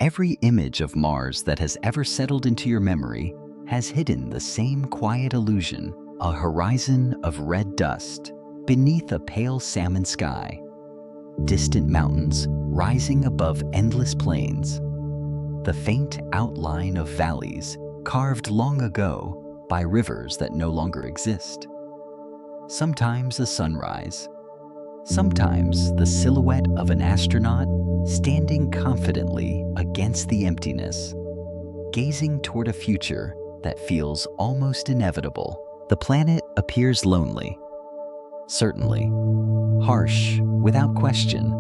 Every image of Mars that has ever settled into your memory has hidden the same quiet illusion, a horizon of red dust beneath a pale salmon sky, distant mountains rising above endless plains, the faint outline of valleys carved long ago by rivers that no longer exist. Sometimes a sunrise, sometimes the silhouette of an astronaut standing confidently against the emptiness, gazing toward a future that feels almost inevitable. The planet appears lonely, certainly, harsh without question,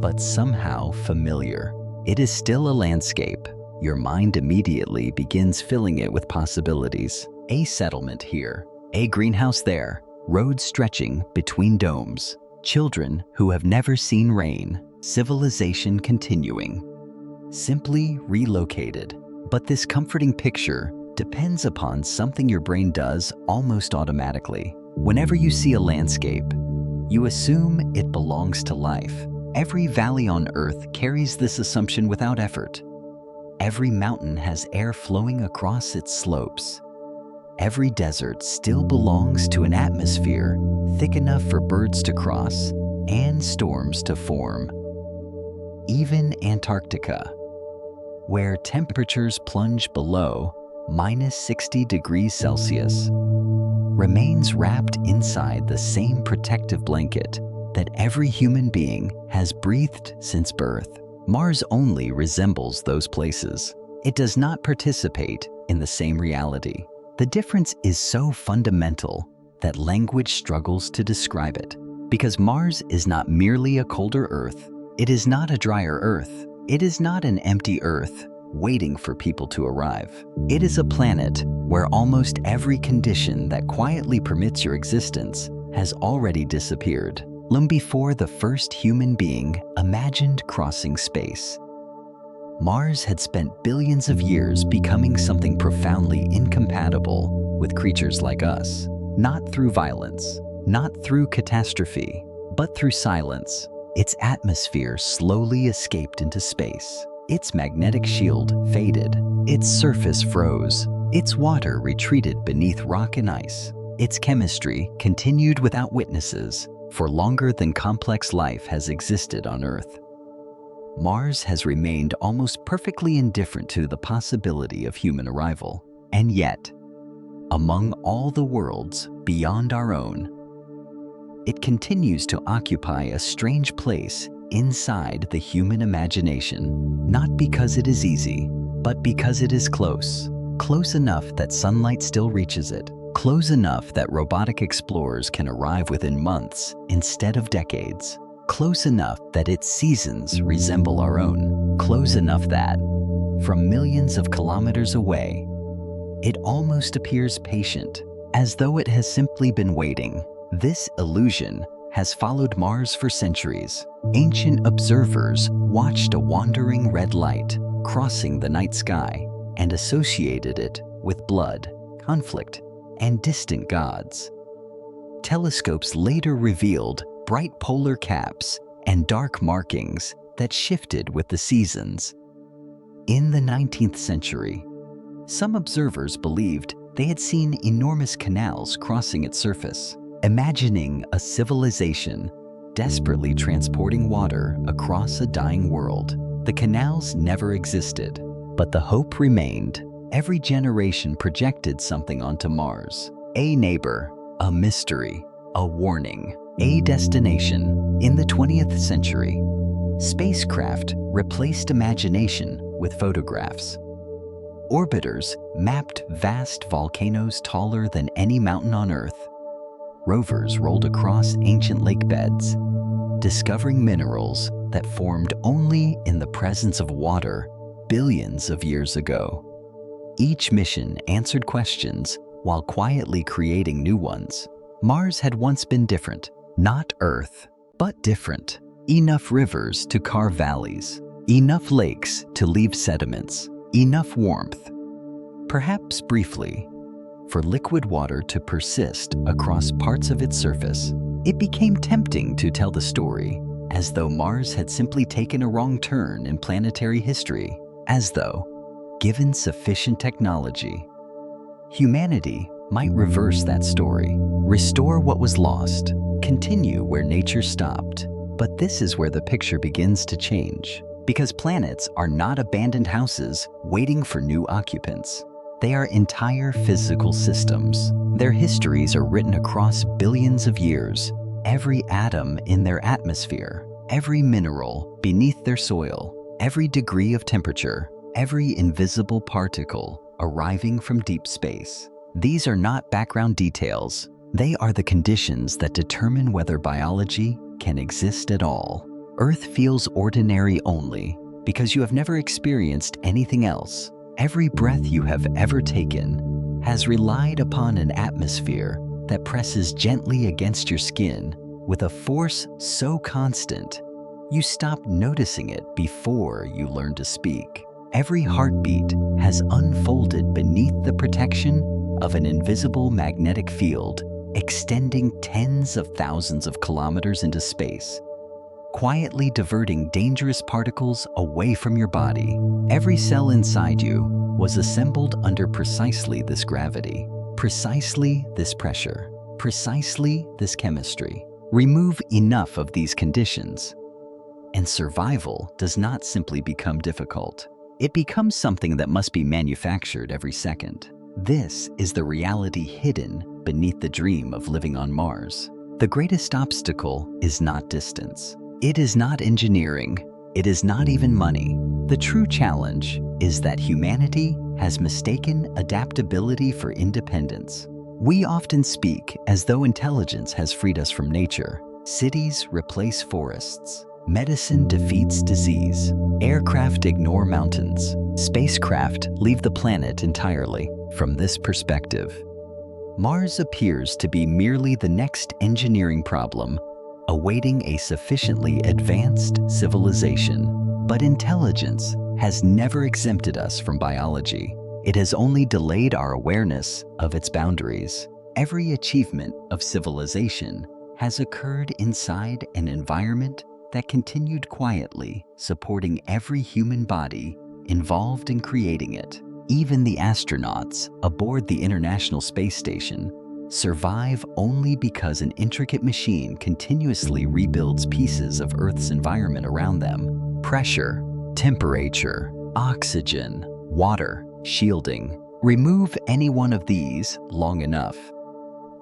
but somehow familiar. It is still a landscape. Your mind immediately begins filling it with possibilities. A settlement here, a greenhouse there, roads stretching between domes, children who have never seen rain, civilization continuing, simply relocated. But this comforting picture depends upon something your brain does almost automatically. Whenever you see a landscape, you assume it belongs to life. Every valley on Earth carries this assumption without effort. Every mountain has air flowing across its slopes. Every desert still belongs to an atmosphere thick enough for birds to cross and storms to form. Even Antarctica, where temperatures plunge below -60 degrees Celsius, remains wrapped inside the same protective blanket that every human being has breathed since birth. Mars only resembles those places. It does not participate in the same reality. The difference is so fundamental that language struggles to describe it. Because Mars is not merely a colder Earth, it is not a drier Earth, it is not an empty Earth waiting for people to arrive. It is a planet where almost every condition that quietly permits your existence has already disappeared, long before the first human being imagined crossing space. Mars had spent billions of years becoming something profoundly incompatible with creatures like us, not through violence, not through catastrophe, but through silence. Its atmosphere slowly escaped into space. Its magnetic shield faded. Its surface froze. Its water retreated beneath rock and ice. Its chemistry continued without witnesses for longer than complex life has existed on Earth. Mars has remained almost perfectly indifferent to the possibility of human arrival. And yet, among all the worlds beyond our own, it continues to occupy a strange place inside the human imagination, not because it is easy, but because it is close. Close enough that sunlight still reaches it. Close enough that robotic explorers can arrive within months instead of decades. Close enough that its seasons resemble our own. Close enough that, from millions of kilometers away, it almost appears patient, as though it has simply been waiting. This illusion has followed Mars for centuries. Ancient observers watched a wandering red light crossing the night sky and associated it with blood, conflict, and distant gods. Telescopes later revealed bright polar caps and dark markings that shifted with the seasons. In the 19th century, some observers believed they had seen enormous canals crossing its surface, imagining a civilization desperately transporting water across a dying world. The canals never existed, but the hope remained. Every generation projected something onto Mars. A neighbor, a mystery, a warning, a destination. In the 20th century, spacecraft replaced imagination with photographs. Orbiters mapped vast volcanoes taller than any mountain on Earth. Rovers rolled across ancient lake beds, discovering minerals that formed only in the presence of water billions of years ago. Each mission answered questions while quietly creating new ones. Mars had once been different, not Earth, but different. Enough rivers to carve valleys, enough lakes to leave sediments, enough warmth, perhaps briefly, for liquid water to persist across parts of its surface. It became tempting to tell the story as though Mars had simply taken a wrong turn in planetary history, as though, given sufficient technology, humanity might reverse that story, restore what was lost, continue where nature stopped. But this is where the picture begins to change, because planets are not abandoned houses waiting for new occupants. They are entire physical systems. Their histories are written across billions of years. Every atom in their atmosphere, every mineral beneath their soil, every degree of temperature, every invisible particle arriving from deep space. These are not background details. They are the conditions that determine whether biology can exist at all. Earth feels ordinary only because you have never experienced anything else. Every breath you have ever taken has relied upon an atmosphere that presses gently against your skin with a force so constant, you stop noticing it before you learn to speak. Every heartbeat has unfolded beneath the protection of an invisible magnetic field extending tens of thousands of kilometers into space, quietly diverting dangerous particles away from your body. Every cell inside you was assembled under precisely this gravity, precisely this pressure, precisely this chemistry. Remove enough of these conditions, and survival does not simply become difficult. It becomes something that must be manufactured every second. This is the reality hidden beneath the dream of living on Mars. The greatest obstacle is not distance. It is not engineering. It is not even money. The true challenge is that humanity has mistaken adaptability for independence. We often speak as though intelligence has freed us from nature. Cities replace forests. Medicine defeats disease. Aircraft ignore mountains. Spacecraft leave the planet entirely. From this perspective, Mars appears to be merely the next engineering problem, awaiting a sufficiently advanced civilization. But intelligence has never exempted us from biology. It has only delayed our awareness of its boundaries. Every achievement of civilization has occurred inside an environment that continued quietly, supporting every human body involved in creating it. Even the astronauts aboard the International Space Station survive only because an intricate machine continuously rebuilds pieces of Earth's environment around them. Pressure, temperature, oxygen, water, shielding. Remove any one of these long enough,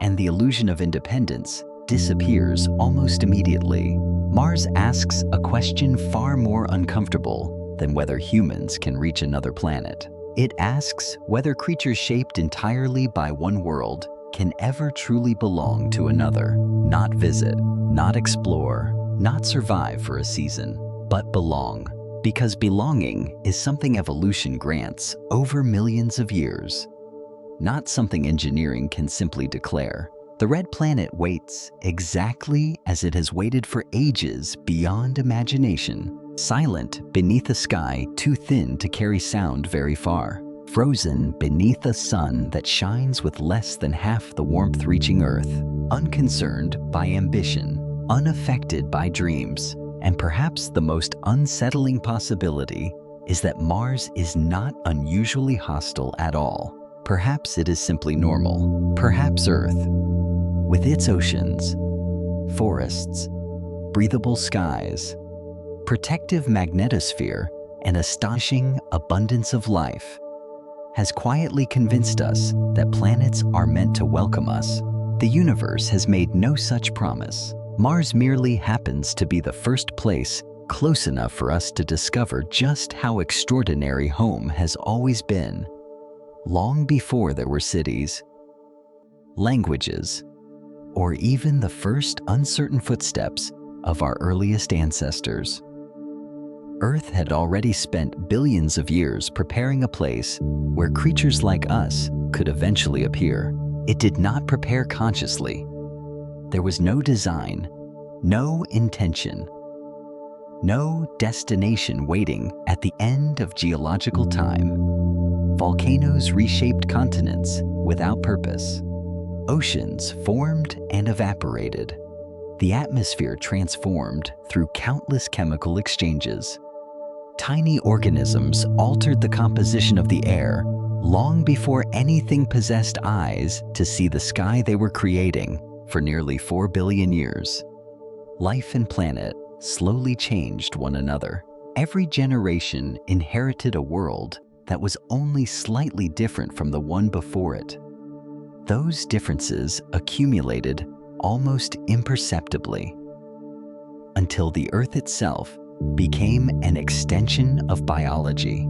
and the illusion of independence disappears almost immediately. Mars asks a question far more uncomfortable than whether humans can reach another planet. It asks whether creatures shaped entirely by one world can ever truly belong to another. Not visit, not explore, not survive for a season, but belong. Because belonging is something evolution grants over millions of years, not something engineering can simply declare. The red planet waits exactly as it has waited for ages beyond imagination. Silent beneath a sky too thin to carry sound very far. Frozen beneath a sun that shines with less than half the warmth reaching Earth. Unconcerned by ambition, unaffected by dreams. And perhaps the most unsettling possibility is that Mars is not unusually hostile at all. Perhaps it is simply normal. Perhaps Earth, with its oceans, forests, breathable skies, protective magnetosphere, and astonishing abundance of life, has quietly convinced us that planets are meant to welcome us. The universe has made no such promise. Mars merely happens to be the first place close enough for us to discover just how extraordinary home has always been, long before there were cities, languages, or even the first uncertain footsteps of our earliest ancestors. Earth had already spent billions of years preparing a place where creatures like us could eventually appear. It did not prepare consciously. There was no design, no intention, no destination waiting at the end of geological time. Volcanoes reshaped continents without purpose. Oceans formed and evaporated. the atmosphere transformed through countless chemical exchanges. Tiny organisms altered the composition of the air long before anything possessed eyes to see the sky they were creating for nearly 4 billion years. Life and planet slowly changed one another. Every generation inherited a world that was only slightly different from the one before it. Those differences accumulated almost imperceptibly until the Earth itself became an extension of biology,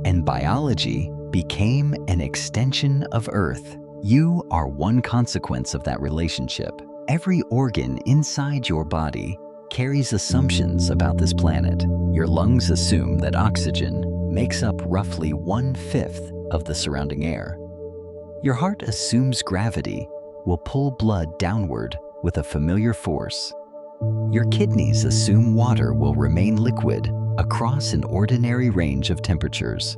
and biology became an extension of Earth. You are one consequence of that relationship. Every organ inside your body carries assumptions about this planet. Your lungs assume that oxygen makes up roughly 1/5 of the surrounding air. Your heart assumes gravity will pull blood downward with a familiar force. Your kidneys assume water will remain liquid across an ordinary range of temperatures.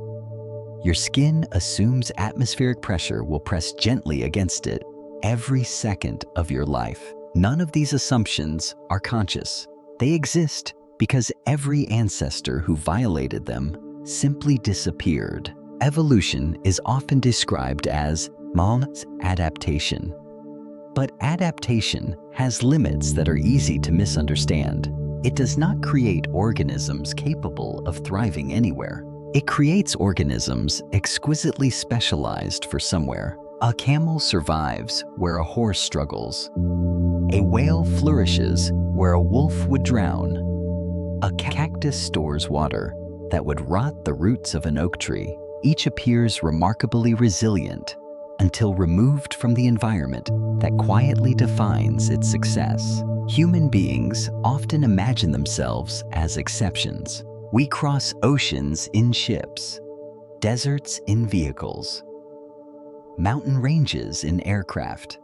Your skin assumes atmospheric pressure will press gently against it every second of your life. None of these assumptions are conscious. They exist because every ancestor who violated them simply disappeared. Evolution is often described as man's adaptation. But adaptation has limits that are easy to misunderstand. It does not create organisms capable of thriving anywhere. It creates organisms exquisitely specialized for somewhere. A camel survives where a horse struggles. A whale flourishes where a wolf would drown. A cactus stores water that would rot the roots of an oak tree. Each appears remarkably resilient until removed from the environment that quietly defines its success. Human beings often imagine themselves as exceptions. We cross oceans in ships, deserts in vehicles, mountain ranges in aircraft.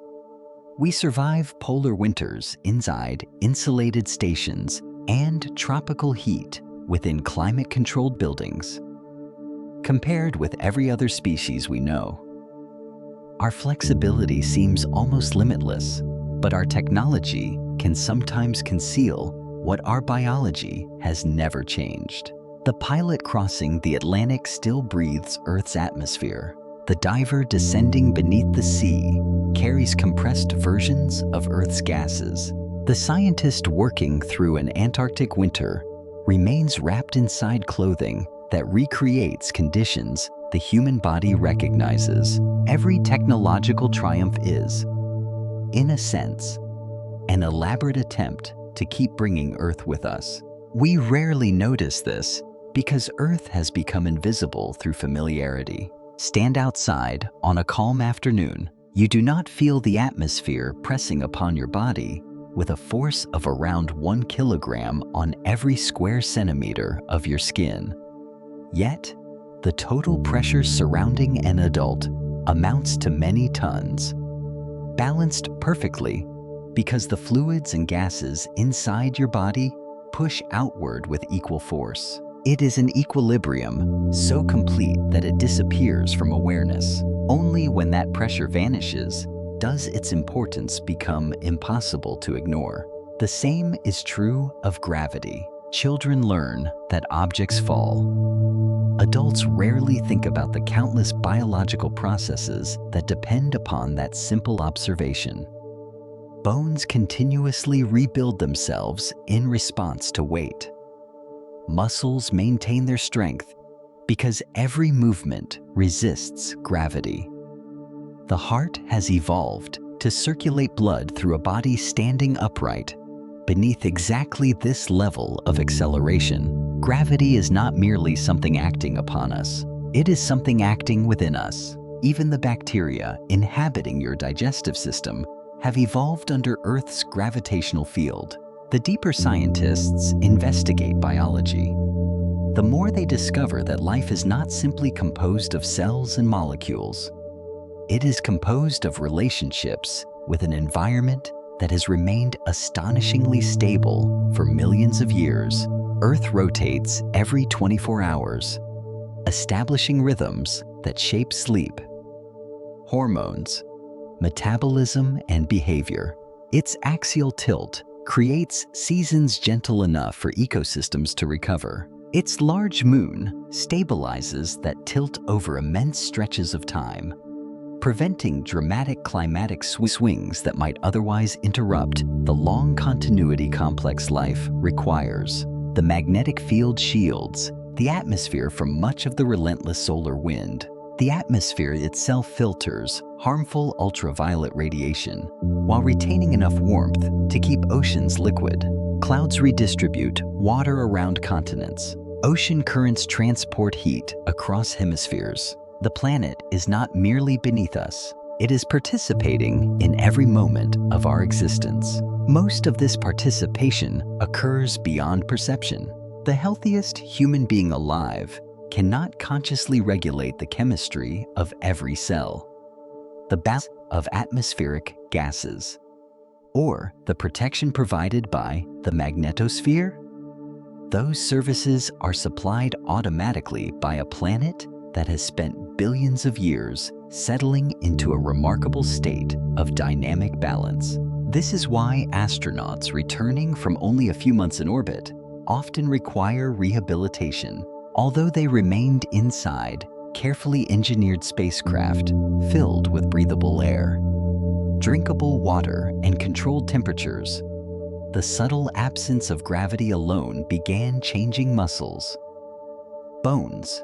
We survive polar winters inside insulated stations and tropical heat within climate-controlled buildings. Compared with every other species we know, our flexibility seems almost limitless, but our technology can sometimes conceal what our biology has never changed. The pilot crossing the Atlantic still breathes Earth's atmosphere. The diver descending beneath the sea carries compressed versions of Earth's gases. The scientist working through an Antarctic winter remains wrapped inside clothing that recreates conditions the human body recognizes. Every technological triumph is, in a sense, an elaborate attempt to keep bringing Earth with us. We rarely notice this because Earth has become invisible through familiarity. Stand outside on a calm afternoon. You do not feel the atmosphere pressing upon your body with a force of around 1 kilogram on every square centimeter of your skin. Yet, the total pressure surrounding an adult amounts to many tons, balanced perfectly because the fluids and gases inside your body push outward with equal force. It is an equilibrium so complete that it disappears from awareness. Only when that pressure vanishes does its importance become impossible to ignore. The same is true of gravity. Children learn that objects fall. Adults rarely think about the countless biological processes that depend upon that simple observation. Bones continuously rebuild themselves in response to weight. Muscles maintain their strength because every movement resists gravity. The heart has evolved to circulate blood through a body standing upright beneath exactly this level of acceleration. Gravity is not merely something acting upon us. It is something acting within us. Even the bacteria inhabiting your digestive system have evolved under Earth's gravitational field. The deeper scientists investigate biology, the more they discover that life is not simply composed of cells and molecules. It is composed of relationships with an environment that has remained astonishingly stable for millions of years. Earth rotates every 24 hours, establishing rhythms that shape sleep, hormones, metabolism, and behavior. Its axial tilt creates seasons gentle enough for ecosystems to recover. Its large moon stabilizes that tilt over immense stretches of time, preventing dramatic climatic swings that might otherwise interrupt the long continuity complex life requires. The magnetic field shields the atmosphere from much of the relentless solar wind. The atmosphere itself filters harmful ultraviolet radiation while retaining enough warmth to keep oceans liquid. Clouds redistribute water around continents. Ocean currents transport heat across hemispheres. The planet is not merely beneath us, it is participating in every moment of our existence. Most of this participation occurs beyond perception. The healthiest human being alive cannot consciously regulate the chemistry of every cell, the balance of atmospheric gases, or the protection provided by the magnetosphere. Those services are supplied automatically by a planet that has spent billions of years settling into a remarkable state of dynamic balance. This is why astronauts returning from only a few months in orbit often require rehabilitation, although they remained inside carefully engineered spacecraft filled with breathable air, drinkable water, and controlled temperatures. The subtle absence of gravity alone began changing muscles, bones,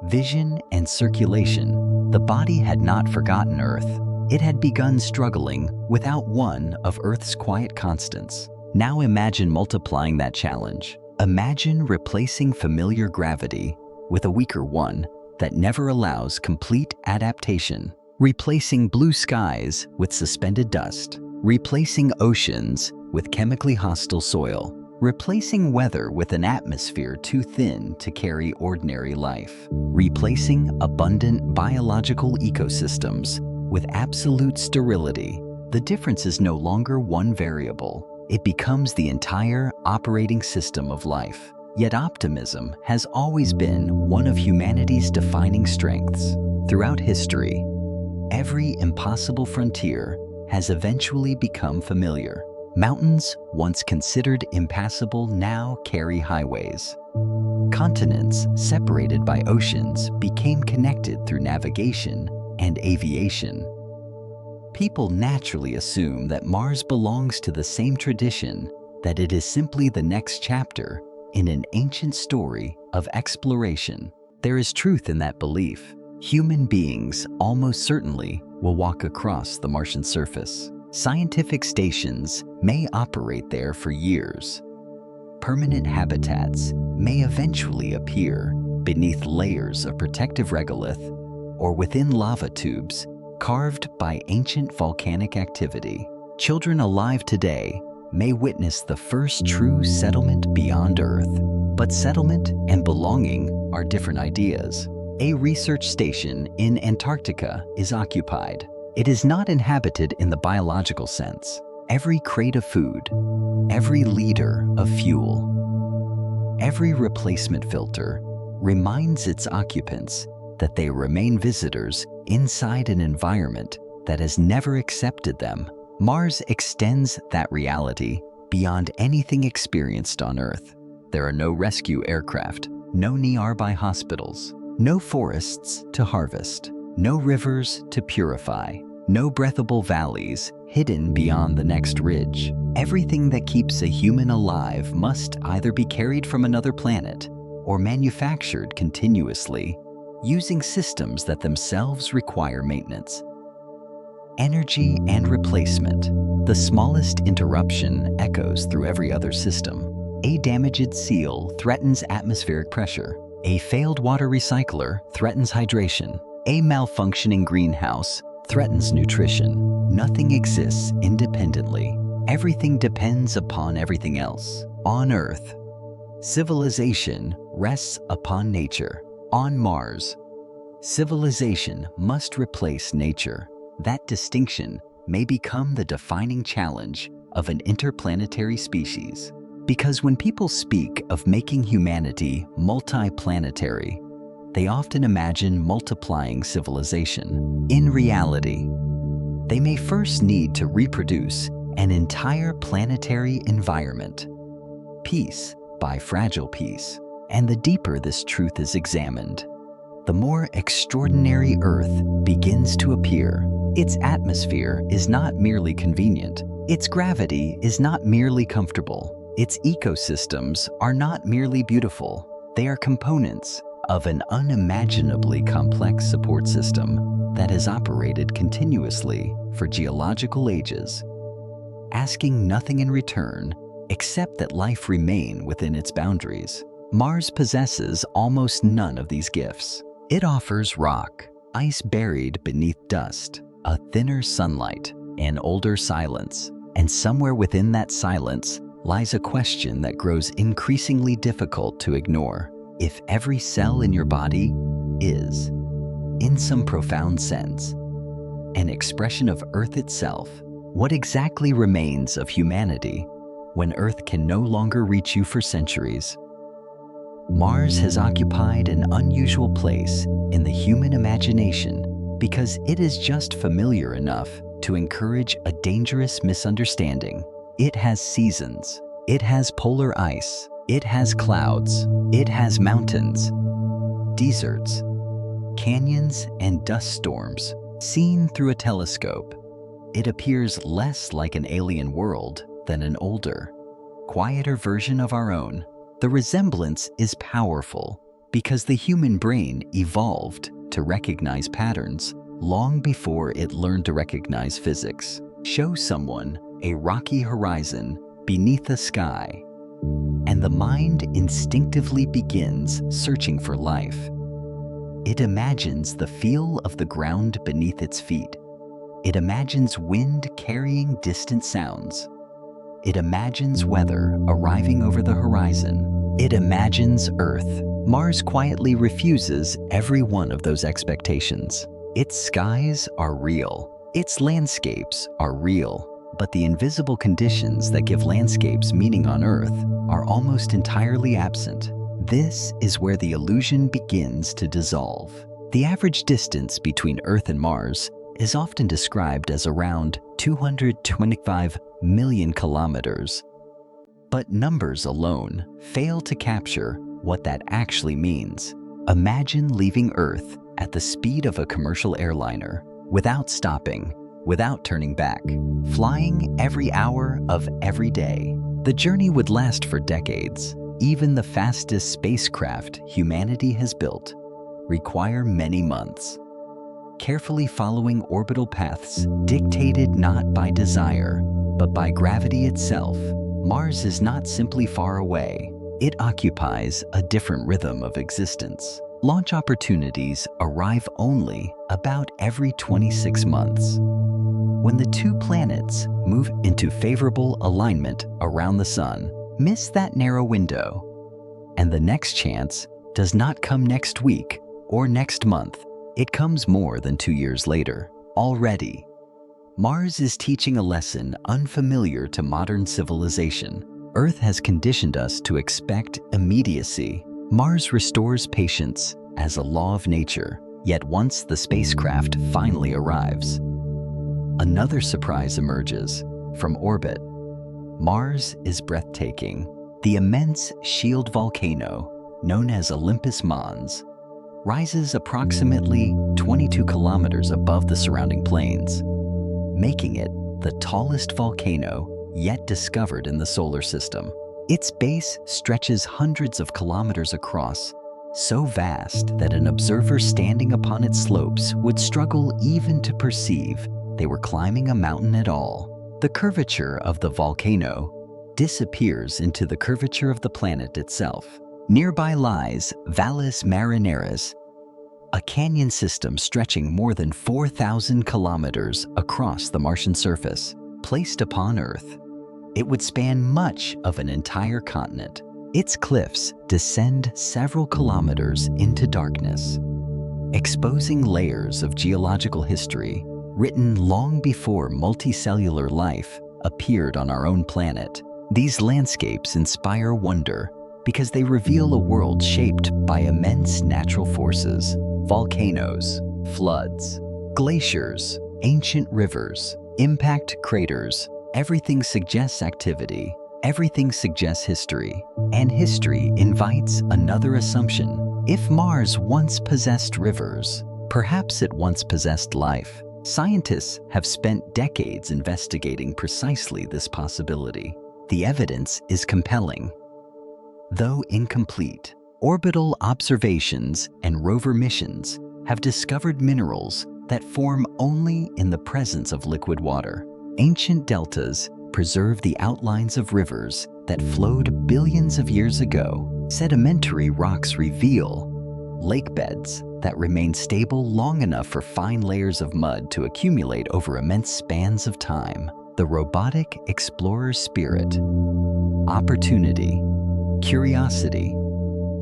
vision, and circulation. The body had not forgotten Earth. It had begun struggling without one of Earth's quiet constants. Now imagine multiplying that challenge. Imagine replacing familiar gravity with a weaker one that never allows complete adaptation. Replacing blue skies with suspended dust. Replacing oceans with chemically hostile soil. Replacing weather with an atmosphere too thin to carry ordinary life. Replacing abundant biological ecosystems with absolute sterility. The difference is no longer one variable. It becomes the entire operating system of life. Yet optimism has always been one of humanity's defining strengths. Throughout history, every impossible frontier has eventually become familiar. Mountains, once considered impassable, now carry highways. Continents separated by oceans became connected through navigation and aviation. People naturally assume that Mars belongs to the same tradition, that it is simply the next chapter in an ancient story of exploration. There is truth in that belief. Human beings almost certainly will walk across the Martian surface. Scientific stations may operate there for years. Permanent habitats may eventually appear beneath layers of protective regolith or within lava tubes carved by ancient volcanic activity. Children alive today may witness the first true settlement beyond Earth. But settlement and belonging are different ideas. A research station in Antarctica is occupied. It is not inhabited in the biological sense. Every crate of food, every liter of fuel, every replacement filter reminds its occupants that they remain visitors inside an environment that has never accepted them. Mars extends that reality beyond anything experienced on Earth. There are no rescue aircraft, no nearby hospitals, no forests to harvest, no rivers to purify, no breathable valleys hidden beyond the next ridge. Everything that keeps a human alive must either be carried from another planet or manufactured continuously using systems that themselves require maintenance. Energy and replacement. The smallest interruption echoes through every other system. A damaged seal threatens atmospheric pressure. A failed water recycler threatens hydration. A malfunctioning greenhouse threatens nutrition. Nothing exists independently. Everything depends upon everything else. On Earth, civilization rests upon nature. On Mars, civilization must replace nature. That distinction may become the defining challenge of an interplanetary species. Because when people speak of making humanity multi-planetary, they often imagine multiplying civilization. In reality, they may first need to reproduce an entire planetary environment. Piece by fragile piece. And the deeper this truth is examined, the more extraordinary Earth begins to appear. Its atmosphere is not merely convenient. Its gravity is not merely comfortable. Its ecosystems are not merely beautiful. They are components of an unimaginably complex support system that has operated continuously for geological ages, asking nothing in return except that life remain within its boundaries. Mars possesses almost none of these gifts. It offers rock, ice buried beneath dust, a thinner sunlight, an older silence, and somewhere within that silence lies a question that grows increasingly difficult to ignore. If every cell in your body is, in some profound sense, an expression of Earth itself, what exactly remains of humanity when Earth can no longer reach you for centuries? Mars has occupied an unusual place in the human imagination because it is just familiar enough to encourage a dangerous misunderstanding. It has seasons, it has polar ice, it has clouds, it has mountains, deserts, canyons, and dust storms. Seen through a telescope, it appears less like an alien world than an older, quieter version of our own. The resemblance is powerful because the human brain evolved to recognize patterns long before it learned to recognize physics. Show someone a rocky horizon beneath the sky, and the mind instinctively begins searching for life. It imagines the feel of the ground beneath its feet. It imagines wind carrying distant sounds. It imagines weather arriving over the horizon. It imagines Earth. Mars quietly refuses every one of those expectations. Its skies are real. Its landscapes are real. But the invisible conditions that give landscapes meaning on Earth are almost entirely absent. This is where the illusion begins to dissolve. The average distance between Earth and Mars is often described as around 225 million kilometers. But numbers alone fail to capture what that actually means. Imagine leaving Earth at the speed of a commercial airliner, without stopping, without turning back, flying every hour of every day. The journey would last for decades. Even the fastest spacecraft humanity has built require many months, carefully following orbital paths dictated not by desire, but by gravity itself. Mars is not simply far away. It occupies a different rhythm of existence. Launch opportunities arrive only about every 26 months. When the two planets move into favorable alignment around the Sun, miss that narrow window, and the next chance does not come next week or next month. It comes more than 2 years later. Already, Mars is teaching a lesson unfamiliar to modern civilization. Earth has conditioned us to expect immediacy. Mars restores patience as a law of nature. Yet once the spacecraft finally arrives, another surprise emerges from orbit. Mars is breathtaking. The immense shield volcano, known as Olympus Mons, rises approximately 22 kilometers above the surrounding plains, making it the tallest volcano yet discovered in the solar system. Its base stretches hundreds of kilometers across, so vast that an observer standing upon its slopes would struggle even to perceive they were climbing a mountain at all. The curvature of the volcano disappears into the curvature of the planet itself. Nearby lies Valles Marineris, a canyon system stretching more than 4,000 kilometers across the Martian surface. Placed upon Earth, it would span much of an entire continent. Its cliffs descend several kilometers into darkness, exposing layers of geological history written long before multicellular life appeared on our own planet. These landscapes inspire wonder because they reveal a world shaped by immense natural forces: volcanoes, floods, glaciers, ancient rivers, impact craters, Everything suggests activity, everything suggests history, and history invites another assumption. If Mars once possessed rivers, perhaps it once possessed life. Scientists have spent decades investigating precisely this possibility. The evidence is compelling. Though incomplete, orbital observations and rover missions have discovered minerals that form only in the presence of liquid water. Ancient deltas preserve the outlines of rivers that flowed billions of years ago. Sedimentary rocks reveal lake beds that remain stable long enough for fine layers of mud to accumulate over immense spans of time. The robotic explorer's spirit, opportunity, curiosity,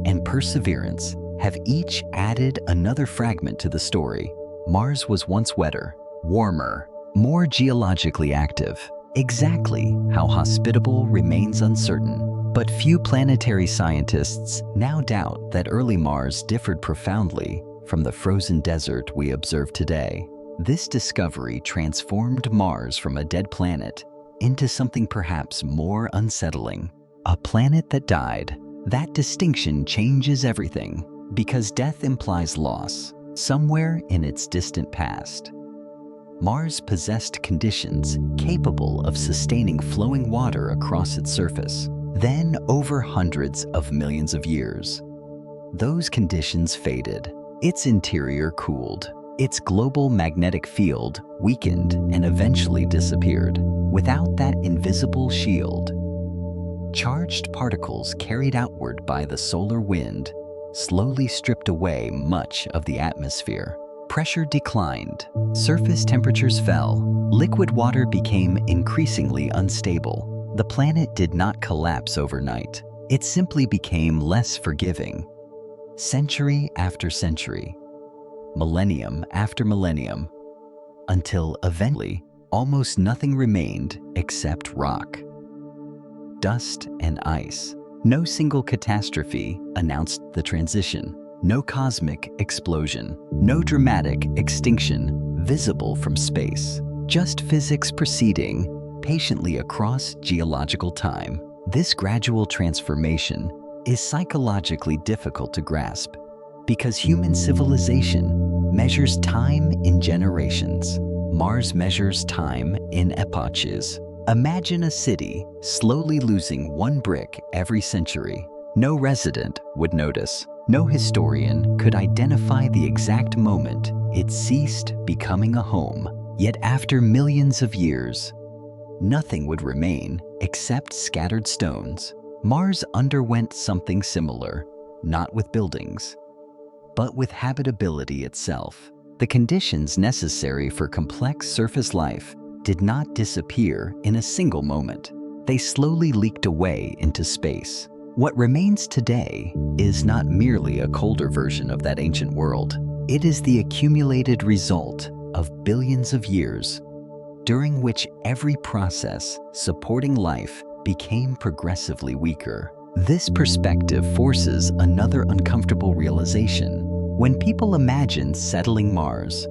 and perseverance have each added another fragment to the story. Mars was once wetter, warmer, more geologically active. Exactly how hospitable remains uncertain, but few planetary scientists now doubt that early Mars differed profoundly from the frozen desert we observe today. This discovery transformed Mars from a dead planet into something perhaps more unsettling. A planet that died. That distinction changes everything, because death implies loss somewhere in its distant past. Mars possessed conditions capable of sustaining flowing water across its surface. Then, over hundreds of millions of years, those conditions faded. Its interior cooled. Its global magnetic field weakened and eventually disappeared. Without that invisible shield, charged particles carried outward by the solar wind slowly stripped away much of the atmosphere. Pressure declined, surface temperatures fell, liquid water became increasingly unstable. The planet did not collapse overnight. It simply became less forgiving. Century after century, millennium after millennium, until eventually almost nothing remained except rock, dust, and ice. No single catastrophe announced the transition. No cosmic explosion. No dramatic extinction visible from space. Just physics proceeding patiently across geological time. This gradual transformation is psychologically difficult to grasp because human civilization measures time in generations. Mars measures time in epochs. Imagine a city slowly losing one brick every century. No resident would notice. No historian could identify the exact moment it ceased becoming a home. Yet after millions of years, nothing would remain except scattered stones. Mars underwent something similar, not with buildings, but with habitability itself. The conditions necessary for complex surface life did not disappear in a single moment. They slowly leaked away into space. What remains today is not merely a colder version of that ancient world. It is the accumulated result of billions of years, during which every process supporting life became progressively weaker. This perspective forces another uncomfortable realization. When people imagine settling Mars,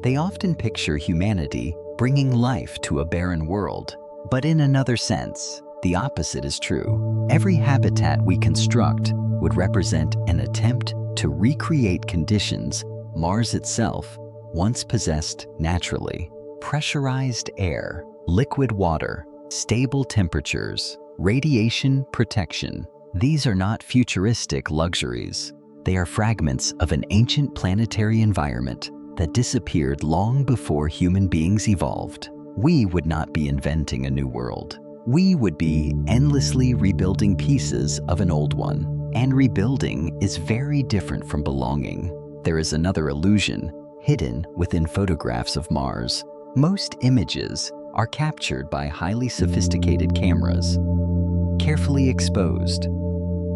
they often picture humanity bringing life to a barren world. But in another sense, the opposite is true. Every habitat we construct would represent an attempt to recreate conditions Mars itself once possessed naturally. Pressurized air, liquid water, stable temperatures, radiation protection. These are not futuristic luxuries. They are fragments of an ancient planetary environment that disappeared long before human beings evolved. We would not be inventing a new world. We would be endlessly rebuilding pieces of an old one. And rebuilding is very different from belonging. There is another illusion hidden within photographs of Mars. Most images are captured by highly sophisticated cameras, carefully exposed,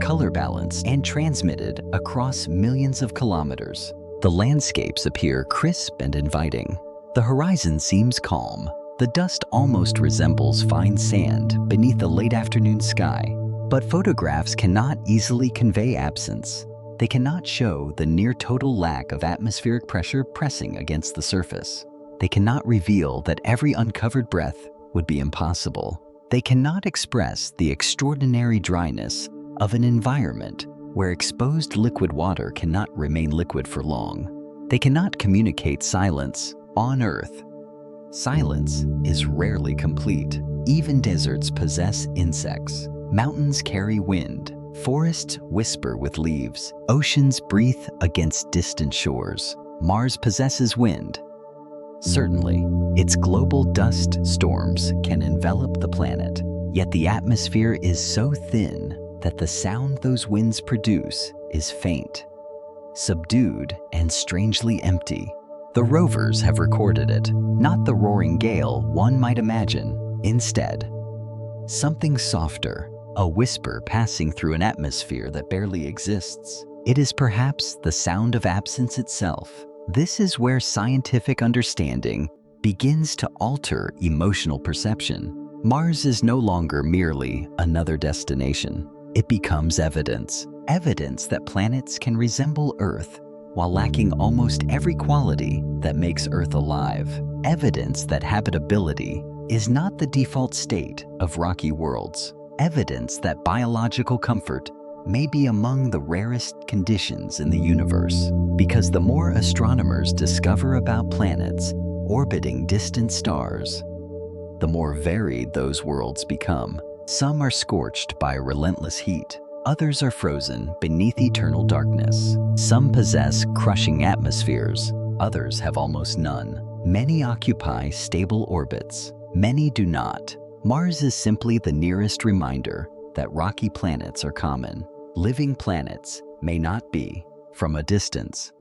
color balanced, and transmitted across millions of kilometers. The landscapes appear crisp and inviting. The horizon seems calm. The dust almost resembles fine sand beneath the late afternoon sky. But photographs cannot easily convey absence. They cannot show the near total lack of atmospheric pressure pressing against the surface. They cannot reveal that every uncovered breath would be impossible. They cannot express the extraordinary dryness of an environment where exposed liquid water cannot remain liquid for long. They cannot communicate silence on Earth. Silence is rarely complete. Even deserts possess insects. Mountains carry wind. Forests whisper with leaves. Oceans breathe against distant shores. Mars possesses wind. Certainly, its global dust storms can envelop the planet, yet the atmosphere is so thin that the sound those winds produce is faint, subdued, and strangely empty. The rovers have recorded it, not the roaring gale one might imagine. Instead, something softer, a whisper passing through an atmosphere that barely exists. It is perhaps the sound of absence itself. This is where scientific understanding begins to alter emotional perception. Mars is no longer merely another destination. It becomes evidence. Evidence that planets can resemble Earth while lacking almost every quality that makes Earth alive. Evidence that habitability is not the default state of rocky worlds. Evidence that biological comfort may be among the rarest conditions in the universe. Because the more astronomers discover about planets orbiting distant stars, the more varied those worlds become. Some are scorched by relentless heat. Others are frozen beneath eternal darkness. Some possess crushing atmospheres. Others have almost none. Many occupy stable orbits. Many do not. Mars is simply the nearest reminder that rocky planets are common. Living planets may not be from a distance.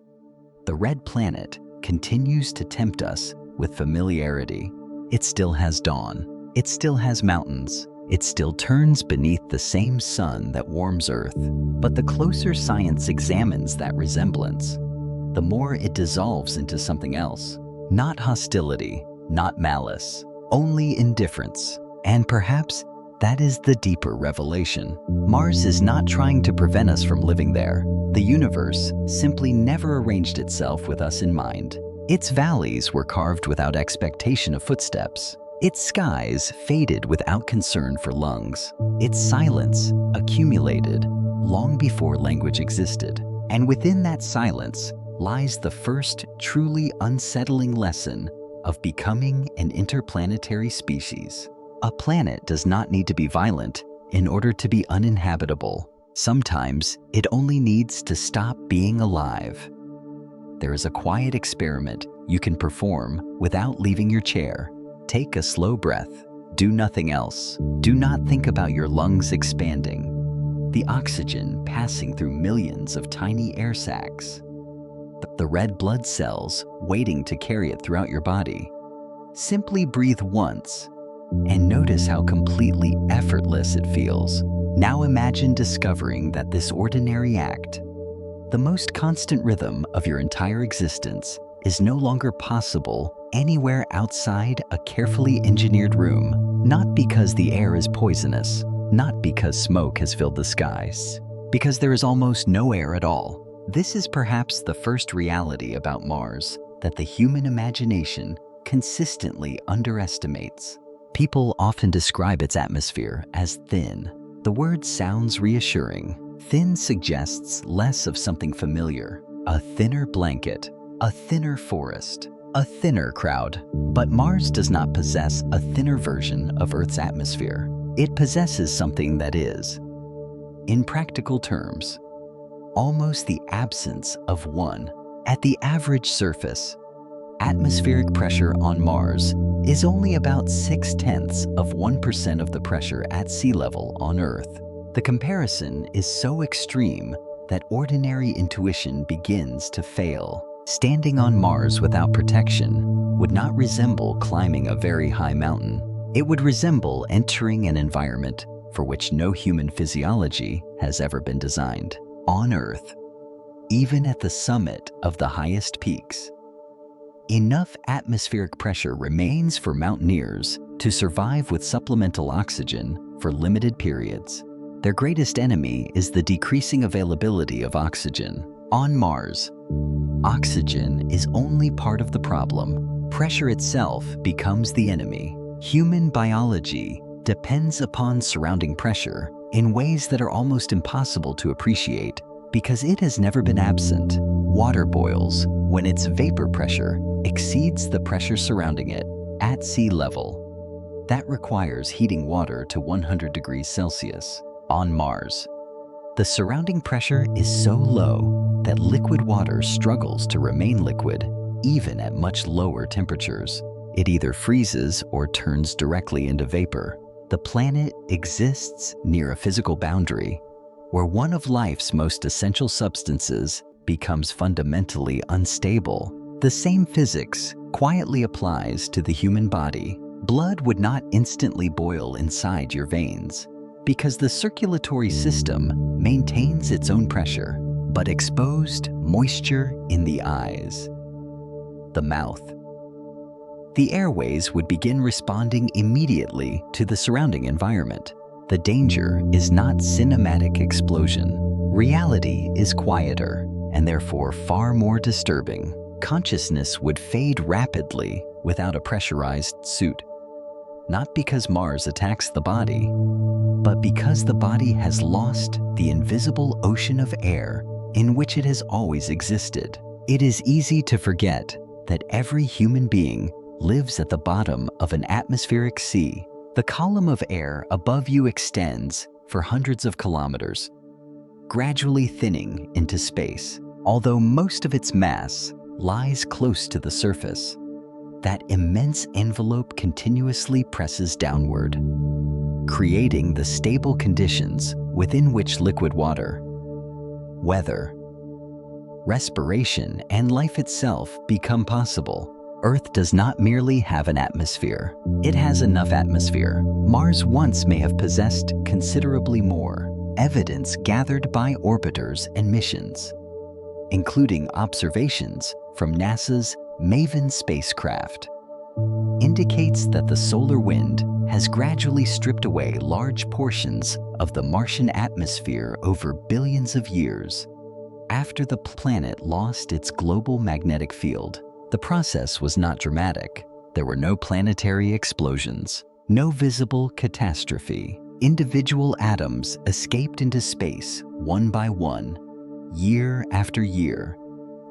The red planet continues to tempt us with familiarity. It still has dawn. It still has mountains. It still turns beneath the same sun that warms Earth. But the closer science examines that resemblance, the more it dissolves into something else. Not hostility, not malice, only indifference. And perhaps that is the deeper revelation. Mars is not trying to prevent us from living there. The universe simply never arranged itself with us in mind. Its valleys were carved without expectation of footsteps. Its skies faded without concern for lungs. Its silence accumulated long before language existed. And within that silence lies the first truly unsettling lesson of becoming an interplanetary species. A planet does not need to be violent in order to be uninhabitable. Sometimes it only needs to stop being alive. There is a quiet experiment you can perform without leaving your chair. Take a slow breath. Do nothing else. Do not think about your lungs expanding, the oxygen passing through millions of tiny air sacs, the red blood cells waiting to carry it throughout your body. Simply breathe once and notice how completely effortless it feels. Now imagine discovering that this ordinary act, the most constant rhythm of your entire existence, is no longer possible anywhere outside a carefully engineered room. Not because the air is poisonous, not because smoke has filled the skies, because there is almost no air at all. This is perhaps the first reality about Mars that the human imagination consistently underestimates. People often describe its atmosphere as thin. The word sounds reassuring. Thin suggests less of something familiar, a thinner blanket, a thinner forest, a thinner crowd. But Mars does not possess a thinner version of Earth's atmosphere. It possesses something that is, in practical terms, almost the absence of one. At the average surface, atmospheric pressure on Mars is only about 0.6% of the pressure at sea level on Earth. The comparison is so extreme that ordinary intuition begins to fail. Standing on Mars without protection would not resemble climbing a very high mountain. It would resemble entering an environment for which no human physiology has ever been designed. On Earth, even at the summit of the highest peaks, enough atmospheric pressure remains for mountaineers to survive with supplemental oxygen for limited periods. Their greatest enemy is the decreasing availability of oxygen. On Mars, oxygen is only part of the problem. Pressure itself becomes the enemy. Human biology depends upon surrounding pressure in ways that are almost impossible to appreciate because it has never been absent. Water boils when its vapor pressure exceeds the pressure surrounding it at sea level. That requires heating water to 100 degrees Celsius. On Mars, the surrounding pressure is so low that liquid water struggles to remain liquid even at much lower temperatures. It either freezes or turns directly into vapor. The planet exists near a physical boundary where one of life's most essential substances becomes fundamentally unstable. The same physics quietly applies to the human body. Blood would not instantly boil inside your veins because the circulatory system maintains its own pressure, but exposed moisture in the eyes, the mouth, the airways would begin responding immediately to the surrounding environment. The danger is not cinematic explosion. Reality is quieter and therefore far more disturbing. Consciousness would fade rapidly without a pressurized suit. Not because Mars attacks the body, but because the body has lost the invisible ocean of air in which it has always existed. It is easy to forget that every human being lives at the bottom of an atmospheric sea. The column of air above you extends for hundreds of kilometers, gradually thinning into space. Although most of its mass lies close to the surface, that immense envelope continuously presses downward, creating the stable conditions within which liquid water, weather, respiration, and life itself become possible. Earth does not merely have an atmosphere, it has enough atmosphere. Mars once may have possessed considerably more. Evidence gathered by orbiters and missions, including observations from NASA's MAVEN spacecraft, indicates that the solar wind has gradually stripped away large portions of the Martian atmosphere over billions of years. After the planet lost its global magnetic field, the process was not dramatic. There were no planetary explosions, no visible catastrophe. Individual atoms escaped into space one by one, year after year,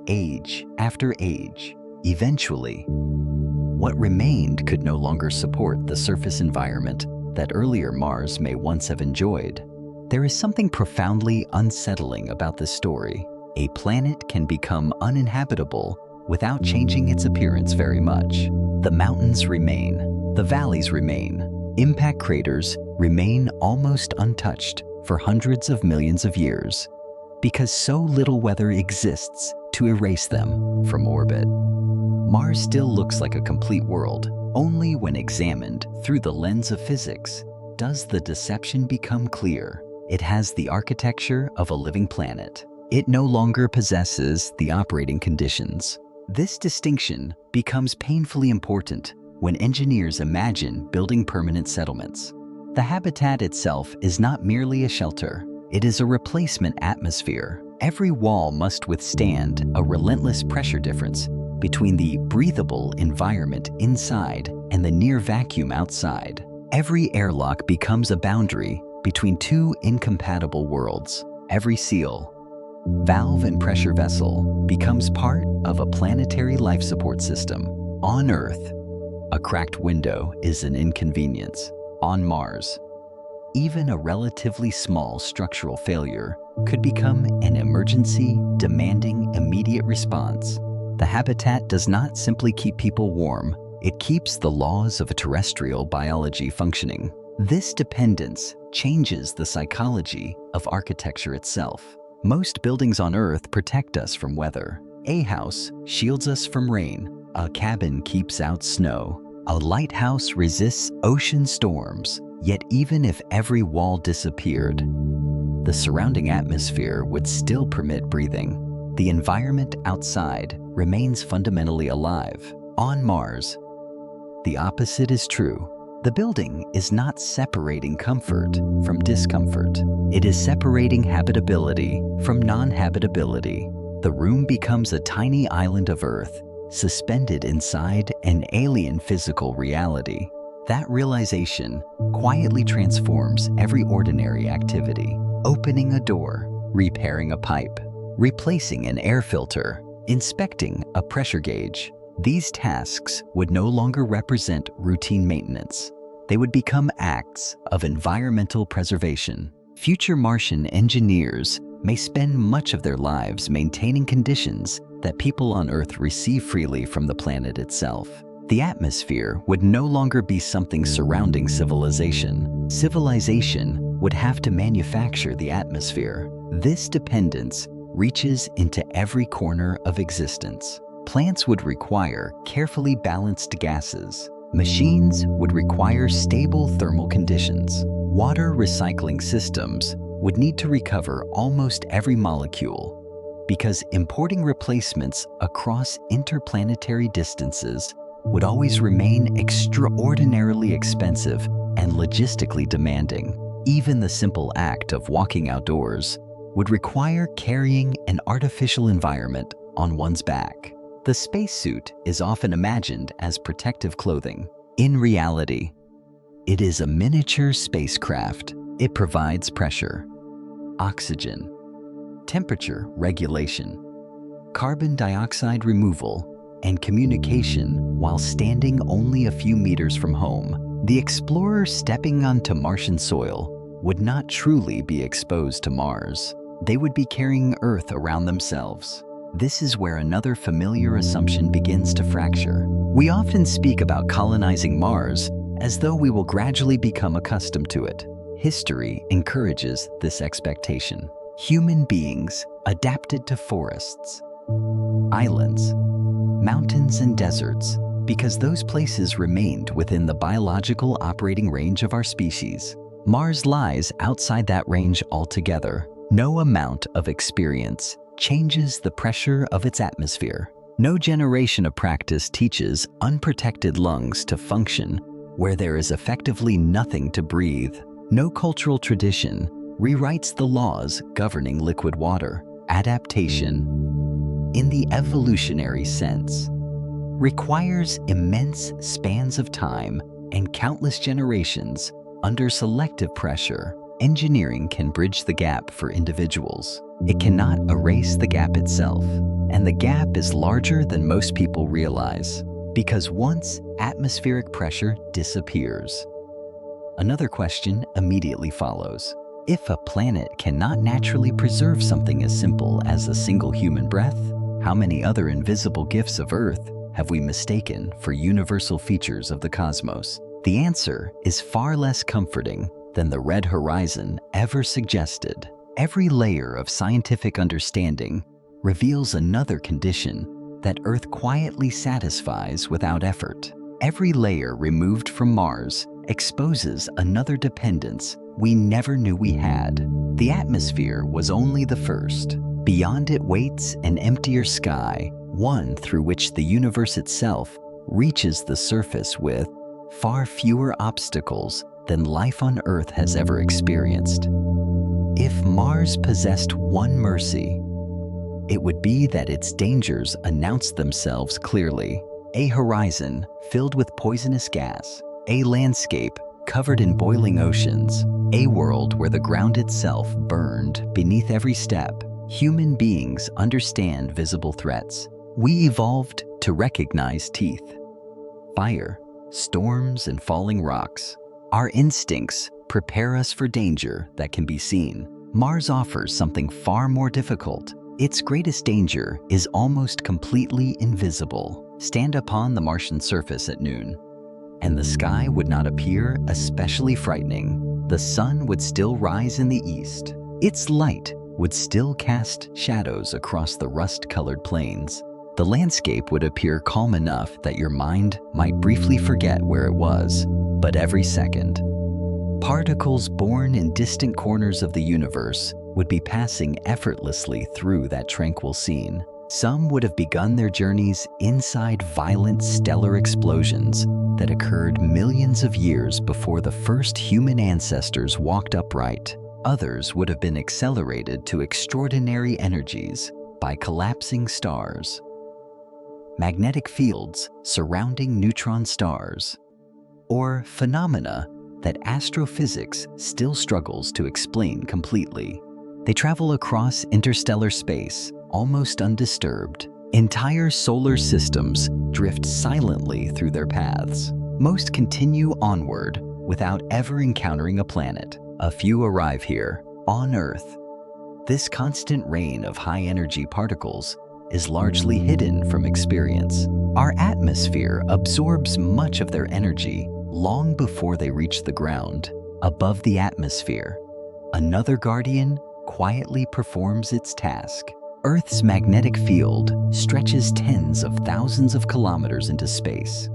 age after age. Eventually, what remained could no longer support the surface environment that earlier Mars may once have enjoyed. There is something profoundly unsettling about this story. A planet can become uninhabitable without changing its appearance very much. The mountains remain, the valleys remain, impact craters remain almost untouched for hundreds of millions of years because so little weather exists to erase them from orbit. Mars still looks like a complete world. Only when examined through the lens of physics does the deception become clear. It has the architecture of a living planet. It no longer possesses the operating conditions. This distinction becomes painfully important when engineers imagine building permanent settlements. The habitat itself is not merely a shelter, it is a replacement atmosphere. Every wall must withstand a relentless pressure difference between the breathable environment inside and the near vacuum outside. Every airlock becomes a boundary between two incompatible worlds. Every seal, valve, and pressure vessel becomes part of a planetary life support system. On Earth, a cracked window is an inconvenience. On Mars, even a relatively small structural failure could become an emergency demanding immediate response. The habitat does not simply keep people warm, it keeps the laws of a terrestrial biology functioning. This dependence changes the psychology of architecture itself. Most buildings on Earth protect us from weather. A house shields us from rain. A cabin keeps out snow. A lighthouse resists ocean storms. Yet even if every wall disappeared, the surrounding atmosphere would still permit breathing. The environment outside remains fundamentally alive. On Mars, the opposite is true. The building is not separating comfort from discomfort. It is separating habitability from non-habitability. The room becomes a tiny island of Earth, suspended inside an alien physical reality. That realization quietly transforms every ordinary activity. Opening a door, repairing a pipe, replacing an air filter, inspecting a pressure gauge. These tasks would no longer represent routine maintenance. They would become acts of environmental preservation. Future Martian engineers may spend much of their lives maintaining conditions that people on Earth receive freely from the planet itself. The atmosphere would no longer be something surrounding civilization. Civilization would have to manufacture the atmosphere. This dependence reaches into every corner of existence. Plants would require carefully balanced gases. Machines would require stable thermal conditions. Water recycling systems would need to recover almost every molecule, because importing replacements across interplanetary distances would always remain extraordinarily expensive and logistically demanding. Even the simple act of walking outdoors would require carrying an artificial environment on one's back. The spacesuit is often imagined as protective clothing. In reality, it is a miniature spacecraft. It provides pressure, oxygen, temperature regulation, carbon dioxide removal, and communication while standing only a few meters from home. The explorer stepping onto Martian soil would not truly be exposed to Mars. They would be carrying Earth around themselves. This is where another familiar assumption begins to fracture. We often speak about colonizing Mars as though we will gradually become accustomed to it. History encourages this expectation. Human beings adapted to forests, islands, mountains, and deserts because those places remained within the biological operating range of our species. Mars lies outside that range altogether. No amount of experience changes the pressure of its atmosphere. No generation of practice teaches unprotected lungs to function where there is effectively nothing to breathe. No cultural tradition rewrites the laws governing liquid water. Adaptation, in the evolutionary sense, requires immense spans of time and countless generations under selective pressure. Engineering can bridge the gap for individuals. It cannot erase the gap itself, and the gap is larger than most people realize, because once atmospheric pressure disappears, another question immediately follows. If a planet cannot naturally preserve something as simple as a single human breath, how many other invisible gifts of Earth have we mistaken for universal features of the cosmos? The answer is far less comforting than the red horizon ever suggested. Every layer of scientific understanding reveals another condition that Earth quietly satisfies without effort. Every layer removed from Mars exposes another dependence we never knew we had. The atmosphere was only the first. Beyond it waits an emptier sky, one through which the universe itself reaches the surface with far fewer obstacles than life on Earth has ever experienced. If Mars possessed one mercy, it would be that its dangers announced themselves clearly. A horizon filled with poisonous gas, a landscape covered in boiling oceans, a world where the ground itself burned beneath every step. Human beings understand visible threats. We evolved to recognize teeth, fire, storms, and falling rocks. Our instincts prepare us for danger that can be seen. Mars offers something far more difficult. Its greatest danger is almost completely invisible. Stand upon the Martian surface at noon, and the sky would not appear especially frightening. The sun would still rise in the east. Its light would still cast shadows across the rust-colored plains. The landscape would appear calm enough that your mind might briefly forget where it was. But every second, particles born in distant corners of the universe would be passing effortlessly through that tranquil scene. Some would have begun their journeys inside violent stellar explosions that occurred millions of years before the first human ancestors walked upright. Others would have been accelerated to extraordinary energies by collapsing stars, magnetic fields surrounding neutron stars, or phenomena that astrophysics still struggles to explain completely. They travel across interstellar space, almost undisturbed. Entire solar systems drift silently through their paths. Most continue onward without ever encountering a planet. A few arrive here, on Earth. This constant rain of high-energy particles is largely hidden from experience. Our atmosphere absorbs much of their energy long before they reach the ground. Above the atmosphere, another guardian quietly performs its task. Earth's magnetic field stretches tens of thousands of kilometers into space,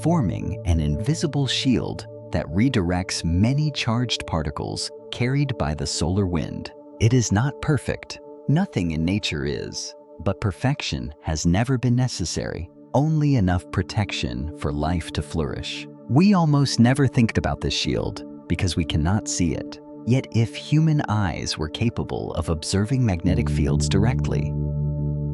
forming an invisible shield that redirects many charged particles carried by the solar wind. It is not perfect. Nothing in nature is. But perfection has never been necessary, only enough protection for life to flourish. We almost never think about this shield because we cannot see it. Yet if human eyes were capable of observing magnetic fields directly,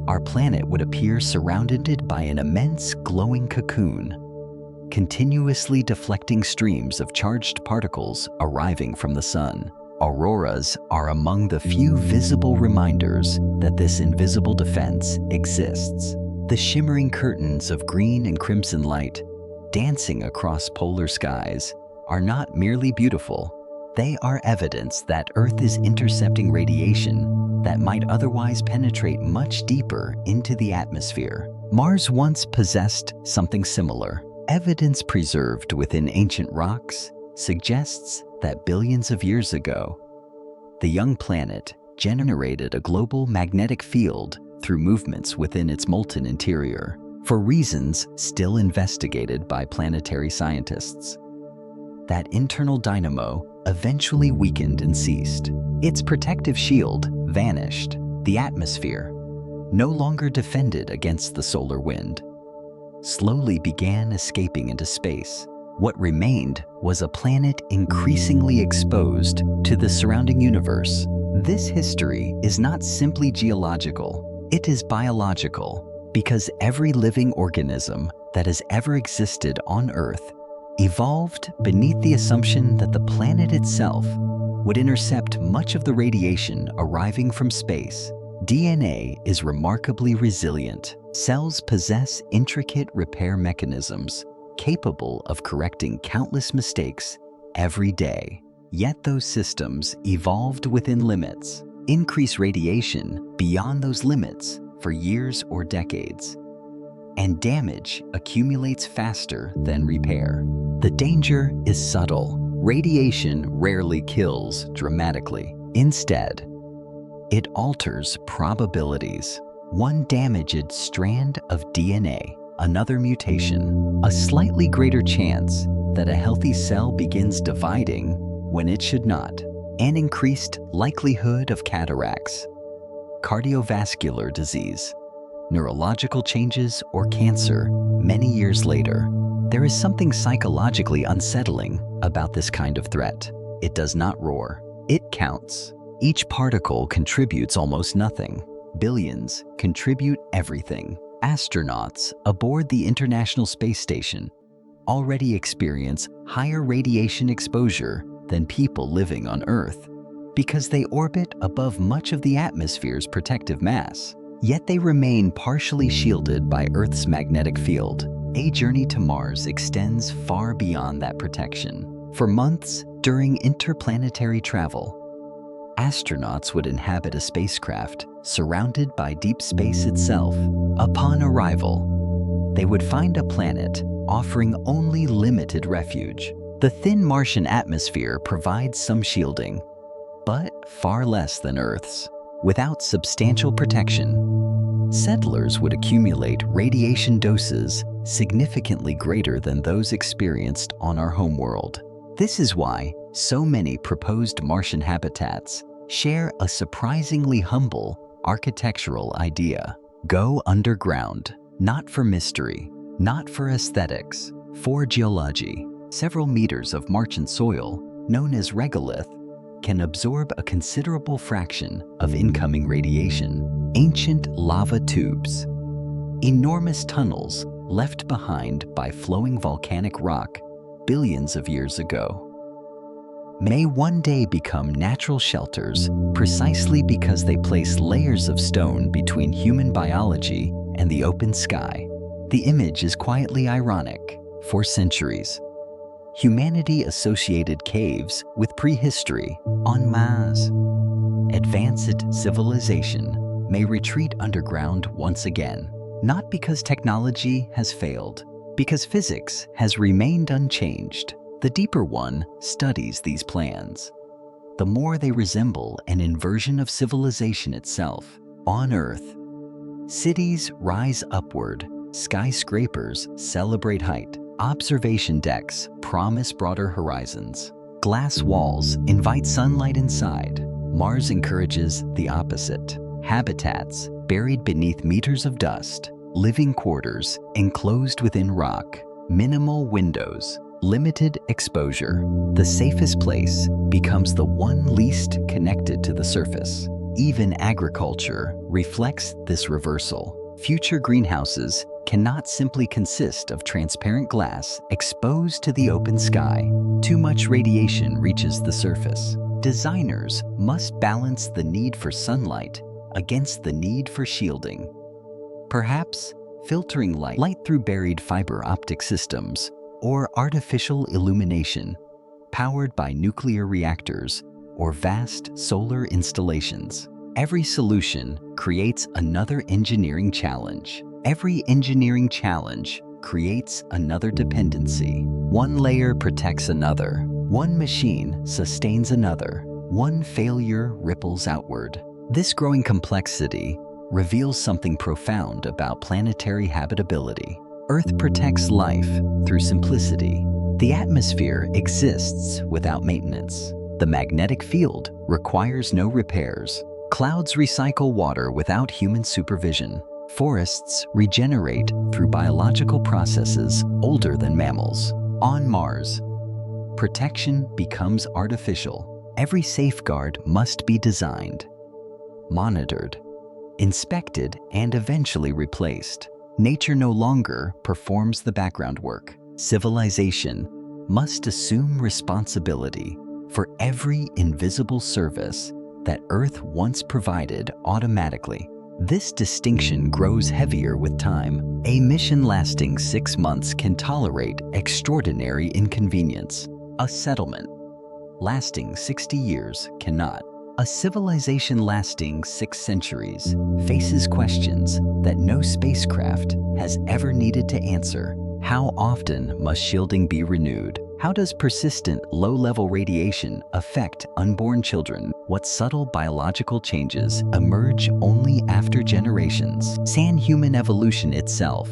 our planet would appear surrounded by an immense glowing cocoon, continuously deflecting streams of charged particles arriving from the sun. Auroras are among the few visible reminders that this invisible defense exists. The shimmering curtains of green and crimson light dancing across polar skies are not merely beautiful. They are evidence that Earth is intercepting radiation that might otherwise penetrate much deeper into the atmosphere. Mars once possessed something similar. Evidence preserved within ancient rocks suggests that billions of years ago, the young planet generated a global magnetic field through movements within its molten interior, for reasons still investigated by planetary scientists. That internal dynamo eventually weakened and ceased. Its protective shield vanished. The atmosphere, no longer defended against the solar wind, slowly began escaping into space. What remained was a planet increasingly exposed to the surrounding universe. This history is not simply geological, it is biological, because every living organism that has ever existed on Earth evolved beneath the assumption that the planet itself would intercept much of the radiation arriving from space. DNA is remarkably resilient. Cells possess intricate repair mechanisms capable of correcting countless mistakes every day. Yet those systems evolved within limits. Increase radiation beyond those limits for years or decades, and damage accumulates faster than repair. The danger is subtle. Radiation rarely kills dramatically. Instead, it alters probabilities. One damaged strand of DNA, another mutation, a slightly greater chance that a healthy cell begins dividing when it should not, an increased likelihood of cataracts, cardiovascular disease, neurological changes, or cancer many years later. There is something psychologically unsettling about this kind of threat. It does not roar. It counts. Each particle contributes almost nothing. Billions contribute everything. Astronauts aboard the International Space Station already experience higher radiation exposure than people living on Earth because they orbit above much of the atmosphere's protective mass. Yet they remain partially shielded by Earth's magnetic field. A journey to Mars extends far beyond that protection. For months during interplanetary travel, astronauts would inhabit a spacecraft surrounded by deep space itself. Upon arrival, they would find a planet offering only limited refuge. The thin Martian atmosphere provides some shielding, but far less than Earth's. Without substantial protection, settlers would accumulate radiation doses significantly greater than those experienced on our homeworld. This is why so many proposed Martian habitats share a surprisingly humble architectural idea. Go underground, not for mystery, not for aesthetics, for geology. Several meters of Martian soil, known as regolith, can absorb a considerable fraction of incoming radiation. Ancient lava tubes, enormous tunnels left behind by flowing volcanic rock, billions of years ago may one day become natural shelters precisely because they place layers of stone between human biology and the open sky. The image is quietly ironic. For centuries, humanity associated caves with prehistory. On Mars, advanced civilization may retreat underground once again, not because technology has failed, because physics has remained unchanged. The deeper one studies these plans, the more they resemble an inversion of civilization itself. On Earth, cities rise upward, skyscrapers celebrate height, observation decks promise broader horizons, glass walls invite sunlight inside. Mars encourages the opposite. Habitats buried beneath meters of dust, living quarters enclosed within rock, minimal windows, limited exposure. The safest place becomes the one least connected to the surface. Even agriculture reflects this reversal. Future greenhouses cannot simply consist of transparent glass exposed to the open sky. Too much radiation reaches the surface. Designers must balance the need for sunlight against the need for shielding. Perhaps filtering light through buried fiber optic systems or artificial illumination powered by nuclear reactors or vast solar installations. Every solution creates another engineering challenge. Every engineering challenge creates another dependency. One layer protects another. One machine sustains another. One failure ripples outward. This growing complexity reveals something profound about planetary habitability. Earth protects life through simplicity. The atmosphere exists without maintenance. The magnetic field requires no repairs. Clouds recycle water without human supervision. Forests regenerate through biological processes older than mammals. On Mars, protection becomes artificial. Every safeguard must be designed, monitored, inspected, and eventually replaced. Nature no longer performs the background work. Civilization must assume responsibility for every invisible service that Earth once provided automatically. This distinction grows heavier with time. A mission lasting 6 months can tolerate extraordinary inconvenience. A settlement lasting 60 years cannot. A civilization lasting 6 centuries faces questions that no spacecraft has ever needed to answer. How often must shielding be renewed? How does persistent low-level radiation affect unborn children? What subtle biological changes emerge only after generations? Can human evolution itself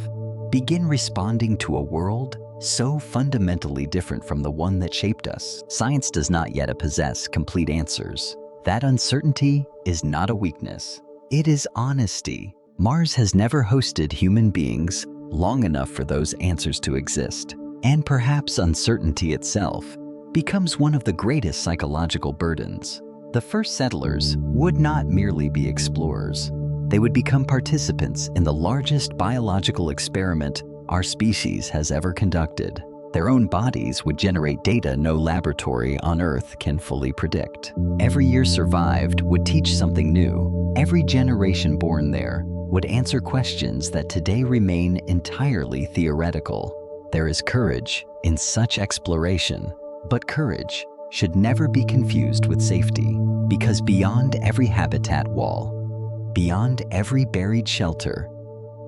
begin responding to a world so fundamentally different from the one that shaped us? Science does not yet possess complete answers. That uncertainty is not a weakness. It is honesty. Mars has never hosted human beings long enough for those answers to exist. And perhaps uncertainty itself becomes one of the greatest psychological burdens. The first settlers would not merely be explorers. They would become participants in the largest biological experiment our species has ever conducted. Their own bodies would generate data no laboratory on Earth can fully predict. Every year survived would teach something new. Every generation born there would answer questions that today remain entirely theoretical. There is courage in such exploration, but courage should never be confused with safety, because beyond every habitat wall, beyond every buried shelter,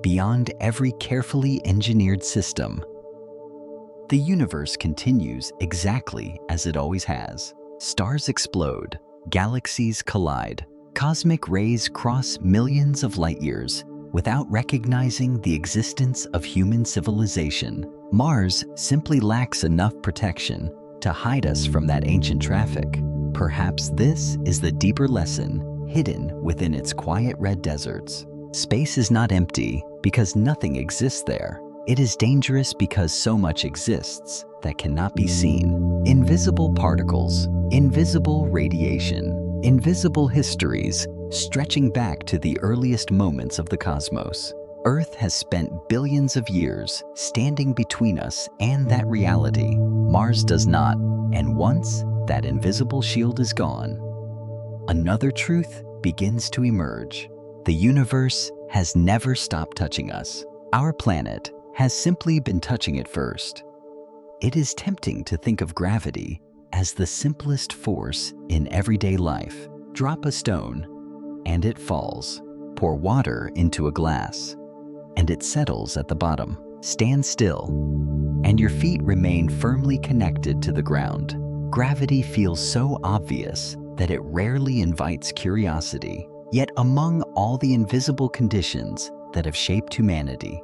beyond every carefully engineered system, the universe continues exactly as it always has. Stars explode, galaxies collide, cosmic rays cross millions of light years without recognizing the existence of human civilization. Mars simply lacks enough protection to hide us from that ancient traffic. Perhaps this is the deeper lesson hidden within its quiet red deserts. Space is not empty because nothing exists there. It is dangerous because so much exists that cannot be seen. Invisible particles, invisible radiation, invisible histories stretching back to the earliest moments of the cosmos. Earth has spent billions of years standing between us and that reality. Mars does not, and once that invisible shield is gone, another truth begins to emerge. The universe has never stopped touching us. Our planet has simply been touching it first. It is tempting to think of gravity as the simplest force in everyday life. Drop a stone, and it falls. Pour water into a glass, and it settles at the bottom. Stand still, and your feet remain firmly connected to the ground. Gravity feels so obvious that it rarely invites curiosity. Yet among all the invisible conditions that have shaped humanity,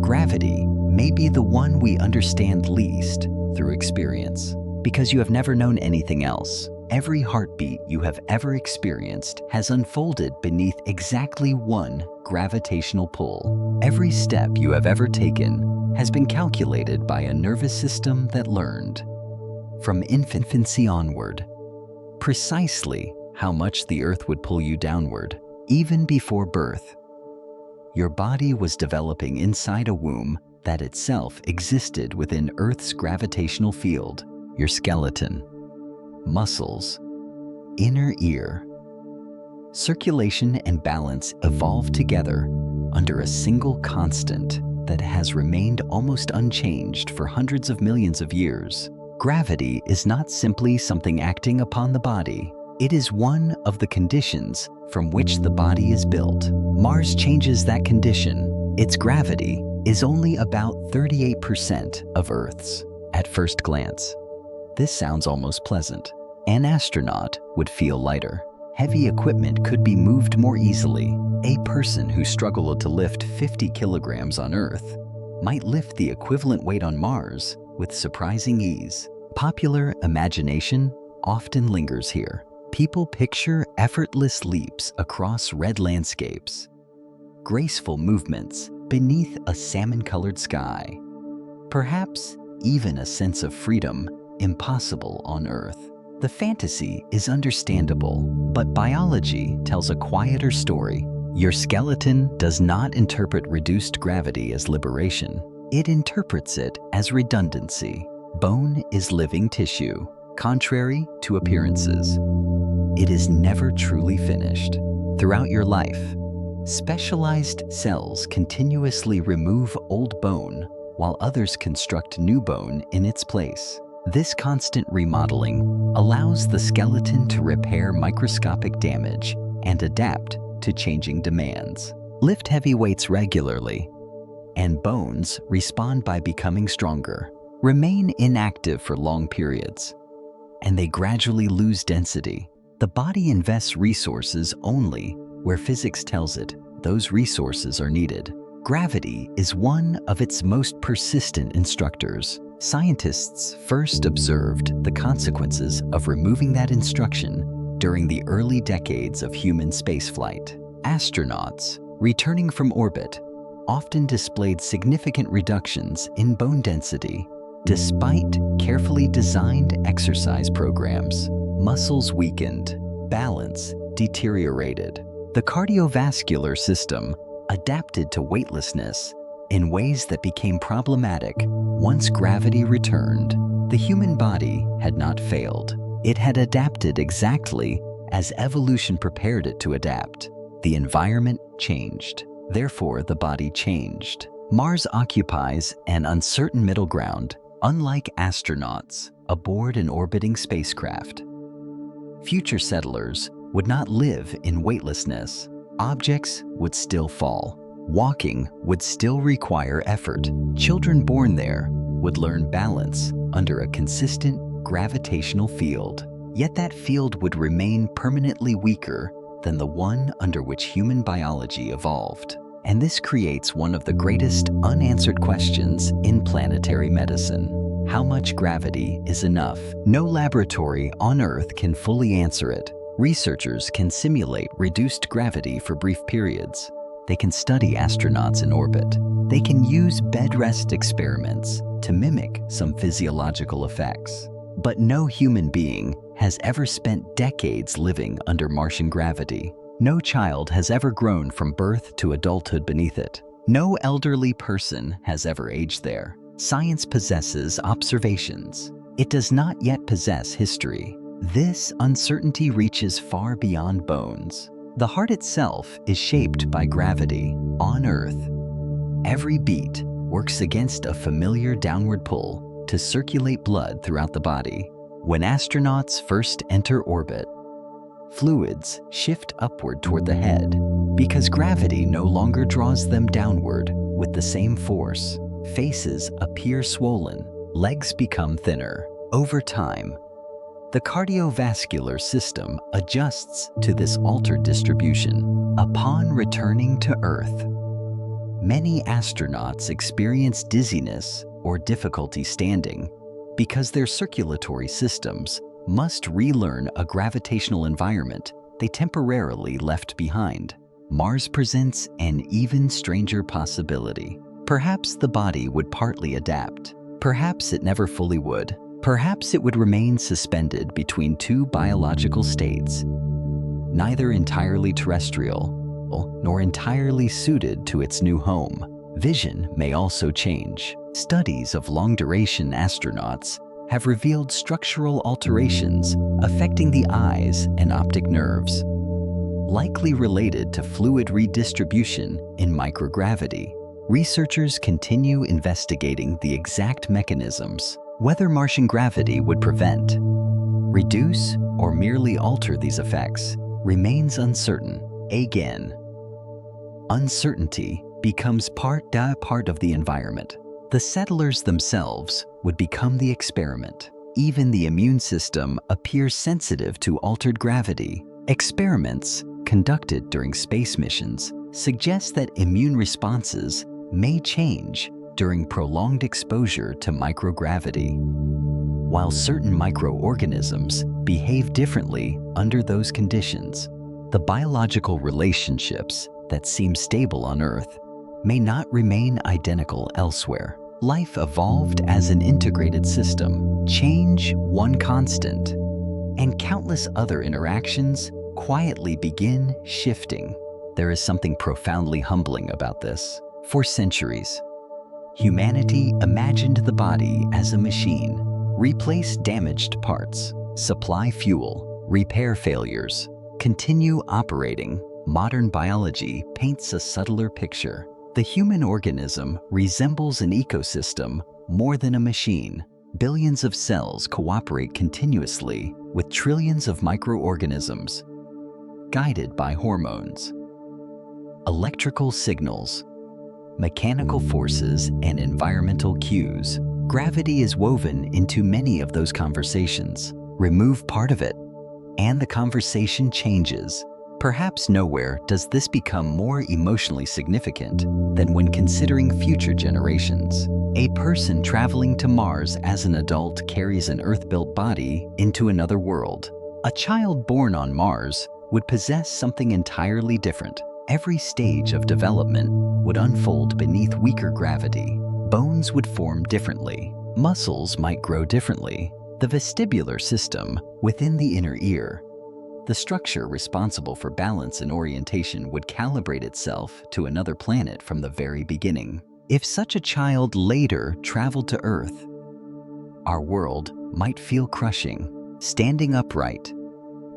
gravity may be the one we understand least through experience. Because you have never known anything else, every heartbeat you have ever experienced has unfolded beneath exactly one gravitational pull. Every step you have ever taken has been calculated by a nervous system that learned, from infancy onward, precisely how much the Earth would pull you downward. Even before birth, your body was developing inside a womb that itself existed within Earth's gravitational field. Your skeleton, muscles, inner ear, circulation and balance evolved together under a single constant that has remained almost unchanged for hundreds of millions of years. Gravity is not simply something acting upon the body. It is one of the conditions from which the body is built. Mars changes that condition. Its gravity is only about 38% of Earth's. At first glance, this sounds almost pleasant. An astronaut would feel lighter. Heavy equipment could be moved more easily. A person who struggled to lift 50 kilograms on Earth might lift the equivalent weight on Mars with surprising ease. Popular imagination often lingers here. People picture effortless leaps across red landscapes, graceful movements beneath a salmon-colored sky, perhaps even a sense of freedom impossible on Earth. The fantasy is understandable, but biology tells a quieter story. Your skeleton does not interpret reduced gravity as liberation. It interprets it as redundancy. Bone is living tissue, contrary to appearances. It is never truly finished. Throughout your life, specialized cells continuously remove old bone while others construct new bone in its place. This constant remodeling allows the skeleton to repair microscopic damage and adapt to changing demands. Lift heavy weights regularly, and bones respond by becoming stronger. Remain inactive for long periods, and they gradually lose density. The body invests resources only where physics tells it those resources are needed. Gravity is one of its most persistent instructors. Scientists first observed the consequences of removing that instruction during the early decades of human spaceflight. Astronauts returning from orbit often displayed significant reductions in bone density despite carefully designed exercise programs. Muscles weakened, balance deteriorated. The cardiovascular system adapted to weightlessness in ways that became problematic once gravity returned. The human body had not failed. It had adapted exactly as evolution prepared it to adapt. The environment changed. Therefore, the body changed. Mars occupies an uncertain middle ground, unlike astronauts aboard an orbiting spacecraft. Future settlers would not live in weightlessness. Objects would still fall. Walking would still require effort. Children born there would learn balance under a consistent gravitational field. Yet that field would remain permanently weaker than the one under which human biology evolved. And this creates one of the greatest unanswered questions in planetary medicine. How much gravity is enough? No laboratory on Earth can fully answer it. Researchers can simulate reduced gravity for brief periods. They can study astronauts in orbit. They can use bed rest experiments to mimic some physiological effects. But no human being has ever spent decades living under Martian gravity. No child has ever grown from birth to adulthood beneath it. No elderly person has ever aged there. Science possesses observations. It does not yet possess history. This uncertainty reaches far beyond bones. The heart itself is shaped by gravity. On Earth, every beat works against a familiar downward pull to circulate blood throughout the body. When astronauts first enter orbit, fluids shift upward toward the head because gravity no longer draws them downward with the same force. Faces appear swollen, legs become thinner. Over time, the cardiovascular system adjusts to this altered distribution. Upon returning to Earth, many astronauts experience dizziness or difficulty standing because their circulatory systems must relearn a gravitational environment they temporarily left behind. Mars presents an even stranger possibility. Perhaps the body would partly adapt. Perhaps it never fully would. Perhaps it would remain suspended between two biological states, neither entirely terrestrial nor entirely suited to its new home. Vision may also change. Studies of long-duration astronauts have revealed structural alterations affecting the eyes and optic nerves, likely related to fluid redistribution in microgravity. Researchers continue investigating the exact mechanisms. Whether Martian gravity would prevent, reduce, or merely alter these effects remains uncertain. Again, uncertainty becomes part of the environment. The settlers themselves would become the experiment. Even the immune system appears sensitive to altered gravity. Experiments conducted during space missions suggest that immune responses may change during prolonged exposure to microgravity, while certain microorganisms behave differently under those conditions. The biological relationships that seem stable on Earth may not remain identical elsewhere. Life evolved as an integrated system, change one constant, and countless other interactions quietly begin shifting. There is something profoundly humbling about this. For centuries, humanity imagined the body as a machine. Replace damaged parts, supply fuel, repair failures, continue operating. Modern biology paints a subtler picture. The human organism resembles an ecosystem more than a machine. Billions of cells cooperate continuously with trillions of microorganisms, guided by hormones, electrical signals, mechanical forces, and environmental cues. Gravity is woven into many of those conversations. Remove part of it, and the conversation changes. Perhaps nowhere does this become more emotionally significant than when considering future generations. A person traveling to Mars as an adult carries an Earth-built body into another world. A child born on Mars would possess something entirely different. Every stage of development would unfold beneath weaker gravity. Bones would form differently. Muscles might grow differently. The vestibular system within the inner ear, the structure responsible for balance and orientation, would calibrate itself to another planet from the very beginning. If such a child later traveled to Earth, our world might feel crushing. Standing upright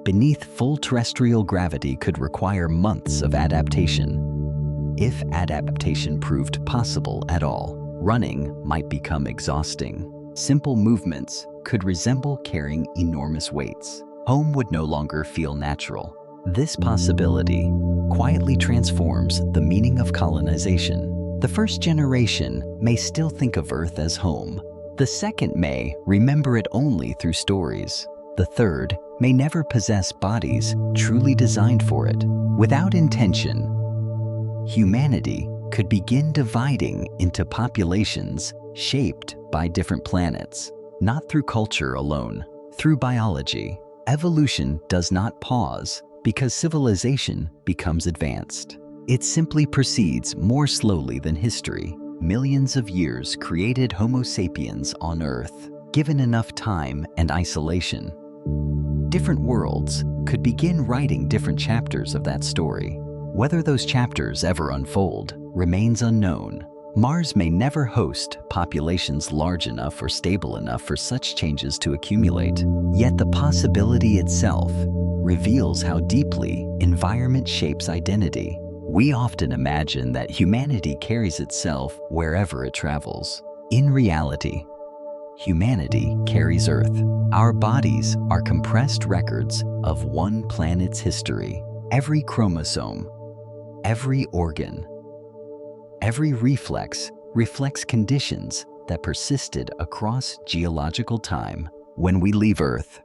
beneath full terrestrial gravity could require months of adaptation. If adaptation proved possible at all, running might become exhausting. Simple movements could resemble carrying enormous weights. Home would no longer feel natural. This possibility quietly transforms the meaning of colonization. The first generation may still think of Earth as home. The second may remember it only through stories. The third may never possess bodies truly designed for it. Without intention, humanity could begin dividing into populations shaped by different planets, not through culture alone, through biology. Evolution does not pause because civilization becomes advanced. It simply proceeds more slowly than history. Millions of years created Homo sapiens on Earth. Given enough time and isolation, different worlds could begin writing different chapters of that story. Whether those chapters ever unfold remains unknown. Mars may never host populations large enough or stable enough for such changes to accumulate. Yet the possibility itself reveals how deeply environment shapes identity. We often imagine that humanity carries itself wherever it travels. In reality, humanity carries Earth. Our bodies are compressed records of one planet's history. Every chromosome, every organ, every reflex reflects conditions that persisted across geological time. When we leave Earth,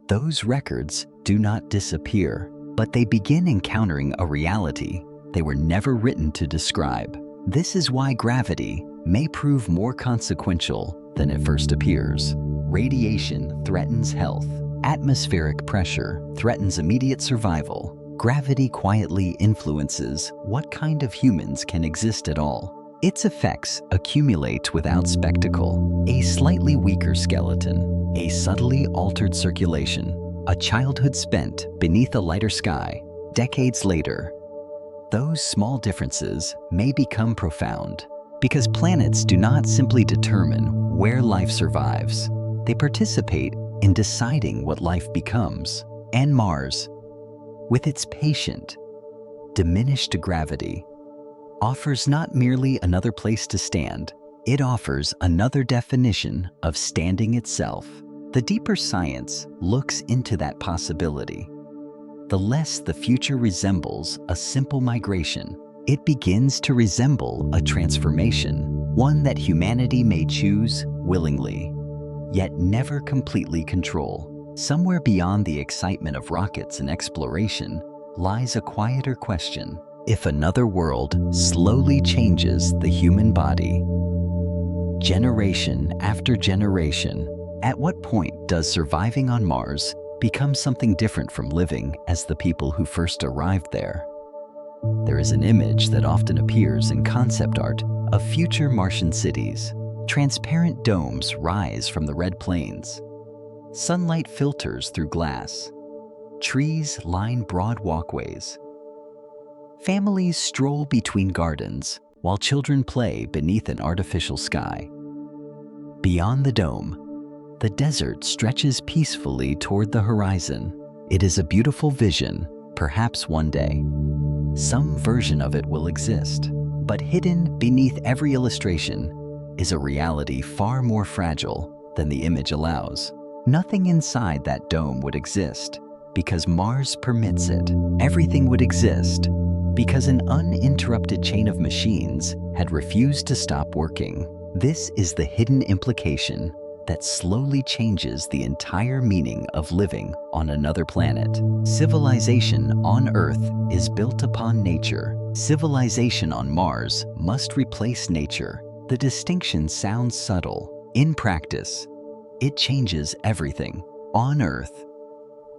those records do not disappear, but they begin encountering a reality they were never written to describe. This is why gravity may prove more consequential than it first appears. Radiation threatens health. Atmospheric pressure threatens immediate survival. Gravity quietly influences what kind of humans can exist at all. Its effects accumulate without spectacle. A slightly weaker skeleton, a subtly altered circulation, a childhood spent beneath a lighter sky. Decades later, those small differences may become profound, because planets do not simply determine where life survives. They participate in deciding what life becomes. And Mars, with its patient, diminished gravity, offers not merely another place to stand, it offers another definition of standing itself. The deeper science looks into that possibility, the less the future resembles a simple migration. It begins to resemble a transformation, one that humanity may choose willingly, yet never completely control. Somewhere beyond the excitement of rockets and exploration lies a quieter question. If another world slowly changes the human body, generation after generation, at what point does surviving on Mars become something different from living as the people who first arrived there? There is an image that often appears in concept art of future Martian cities. Transparent domes rise from the red plains. Sunlight filters through glass. Trees line broad walkways. Families stroll between gardens while children play beneath an artificial sky. Beyond the dome, the desert stretches peacefully toward the horizon. It is a beautiful vision. Perhaps one day, some version of it will exist. But hidden beneath every illustration is a reality far more fragile than the image allows. Nothing inside that dome would exist because Mars permits it. Everything would exist because an uninterrupted chain of machines had refused to stop working. This is the hidden implication that slowly changes the entire meaning of living on another planet. Civilization on Earth is built upon nature. Civilization on Mars must replace nature. The distinction sounds subtle. In practice, it changes everything. On Earth,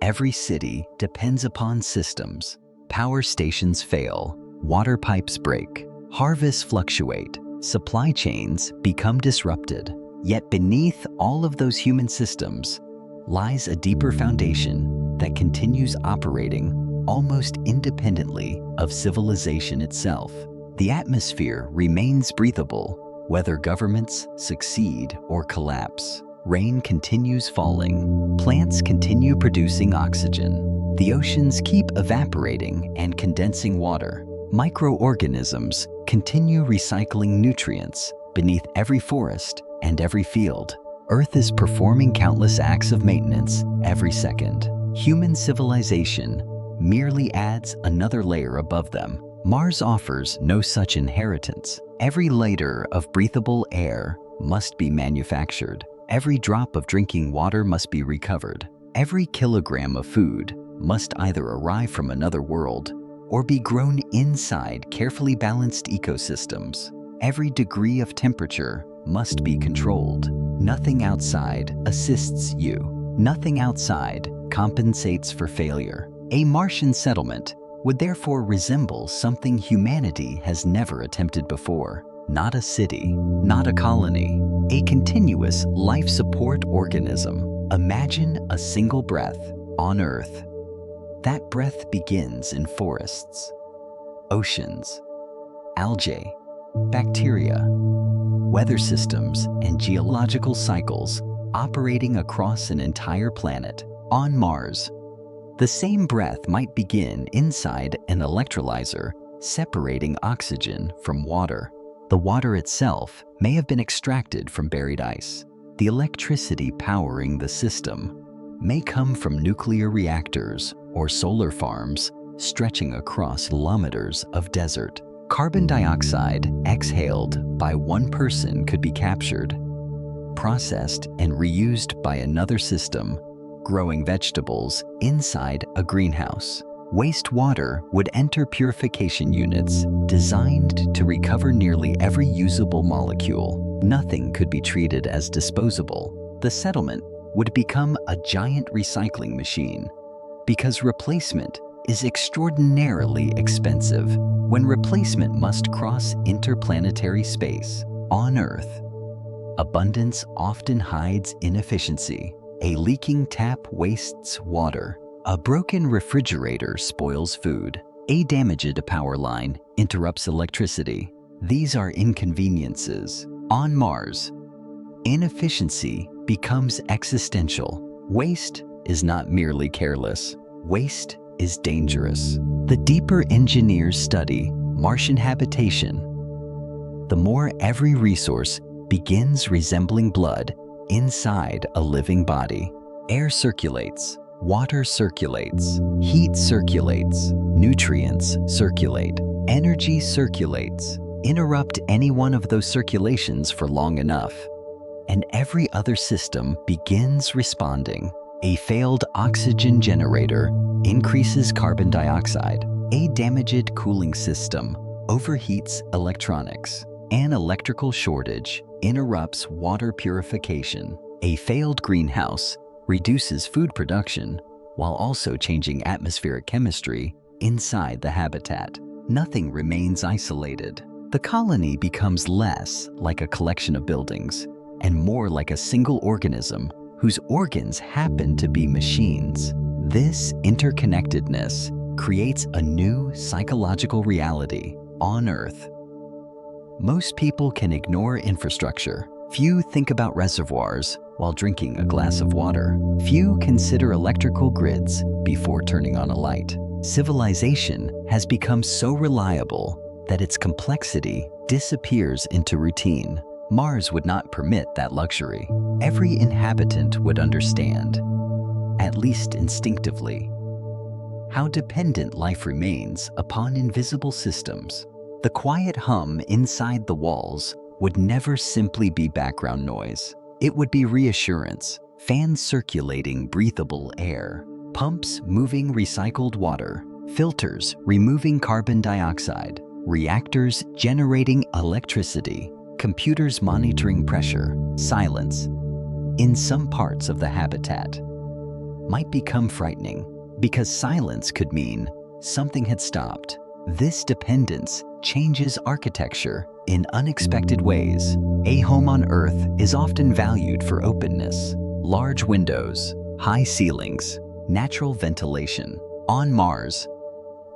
every city depends upon systems. Power stations fail, water pipes break, harvests fluctuate, supply chains become disrupted. Yet beneath all of those human systems lies a deeper foundation that continues operating almost independently of civilization itself. The atmosphere remains breathable, whether governments succeed or collapse. Rain continues falling. Plants continue producing oxygen. The oceans keep evaporating and condensing water. Microorganisms continue recycling nutrients beneath every forest and every field. Earth is performing countless acts of maintenance every second. Human civilization merely adds another layer above them. Mars offers no such inheritance. Every liter of breathable air must be manufactured. Every drop of drinking water must be recovered. Every kilogram of food must either arrive from another world or be grown inside carefully balanced ecosystems. Every degree of temperature must be controlled. Nothing outside assists you. Nothing outside compensates for failure. A Martian settlement would therefore resemble something humanity has never attempted before. Not a city, not a colony, a continuous life support organism. Imagine a single breath on Earth. That breath begins in forests, oceans, algae, bacteria, weather systems, and geological cycles operating across an entire planet. On Mars, the same breath might begin inside an electrolyzer, separating oxygen from water. The water itself may have been extracted from buried ice. The electricity powering the system may come from nuclear reactors or solar farms stretching across kilometers of desert. Carbon dioxide exhaled by one person could be captured, processed, and reused by another system, growing vegetables inside a greenhouse. Wastewater would enter purification units designed to recover nearly every usable molecule. Nothing could be treated as disposable. The settlement would become a giant recycling machine because replacement is extraordinarily expensive when replacement must cross interplanetary space. On Earth, abundance often hides inefficiency. A leaking tap wastes water. A broken refrigerator spoils food. A damaged power line interrupts electricity. These are inconveniences. On Mars, inefficiency becomes existential. Waste is not merely careless. Waste is dangerous. The deeper engineers study Martian habitation, the more every resource begins resembling blood inside a living body. Air circulates, water circulates, heat circulates, nutrients circulate, energy circulates. Interrupt any one of those circulations for long enough, and every other system begins responding. A failed oxygen generator increases carbon dioxide. A damaged cooling system overheats electronics. An electrical shortage interrupts water purification. A failed greenhouse reduces food production while also changing atmospheric chemistry inside the habitat. Nothing remains isolated. The colony becomes less like a collection of buildings and more like a single organism whose organs happen to be machines. This interconnectedness creates a new psychological reality on Earth. Most people can ignore infrastructure. Few think about reservoirs while drinking a glass of water. Few consider electrical grids before turning on a light. Civilization has become so reliable that its complexity disappears into routine. Mars would not permit that luxury. Every inhabitant would understand, at least instinctively, how dependent life remains upon invisible systems. The quiet hum inside the walls would never simply be background noise. It would be reassurance, fans circulating breathable air, pumps moving recycled water, filters removing carbon dioxide, reactors generating electricity, computers monitoring pressure. Silence in some parts of the habitat might become frightening because silence could mean something had stopped. This dependence changes architecture in unexpected ways. A home on Earth is often valued for openness, large windows, high ceilings, natural ventilation. On Mars,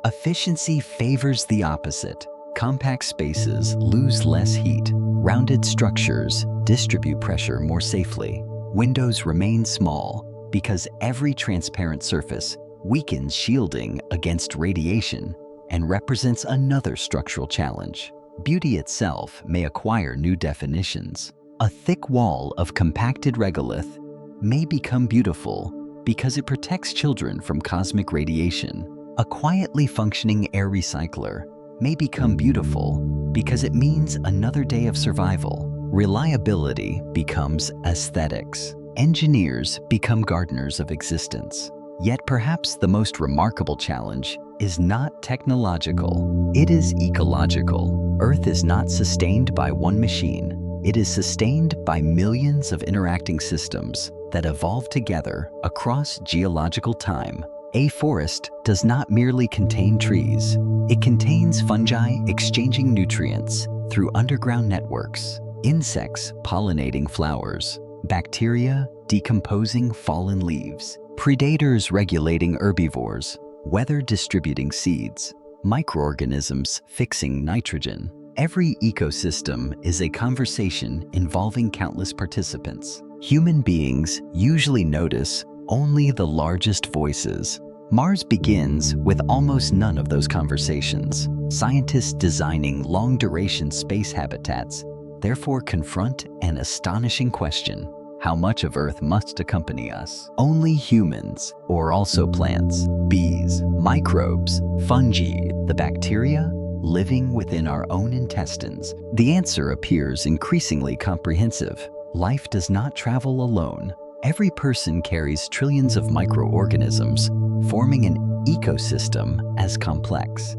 efficiency favors the opposite. Compact spaces lose less heat. Rounded structures distribute pressure more safely. Windows remain small because every transparent surface weakens shielding against radiation and represents another structural challenge. Beauty itself may acquire new definitions. A thick wall of compacted regolith may become beautiful because it protects children from cosmic radiation. A quietly functioning air recycler may become beautiful because it means another day of survival. Reliability becomes aesthetics. Engineers become gardeners of existence. Yet perhaps the most remarkable challenge is not technological, it is ecological. Earth is not sustained by one machine. It is sustained by millions of interacting systems that evolve together across geological time. A forest does not merely contain trees. It contains fungi exchanging nutrients through underground networks, insects pollinating flowers, bacteria decomposing fallen leaves, predators regulating herbivores, weather distributing seeds, microorganisms fixing nitrogen. Every ecosystem is a conversation involving countless participants. Human beings usually notice only the largest voices. Mars begins with almost none of those conversations. Scientists designing long-duration space habitats therefore confront an astonishing question. How much of Earth must accompany us? Only humans, or also plants, bees, microbes, fungi, the bacteria living within our own intestines? The answer appears increasingly comprehensive. Life does not travel alone. Every person carries trillions of microorganisms, forming an ecosystem as complex.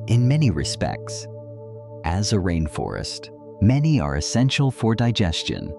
In many respects, as a rainforest, many are essential for digestion,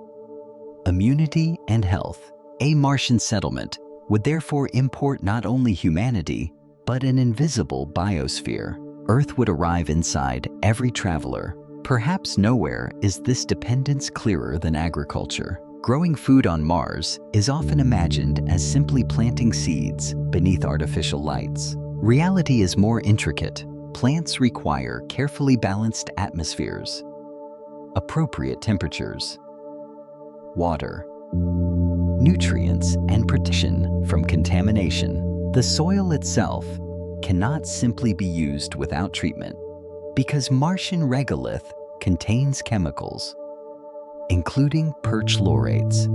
immunity, and health. A Martian settlement would therefore import not only humanity, but an invisible biosphere. Earth would arrive inside every traveler. Perhaps nowhere is this dependence clearer than agriculture. Growing food on Mars is often imagined as simply planting seeds beneath artificial lights. Reality is more intricate. Plants require carefully balanced atmospheres, appropriate temperatures, water, nutrients, and protection from contamination. The soil itself cannot simply be used without treatment because Martian regolith contains chemicals, including perchlorates,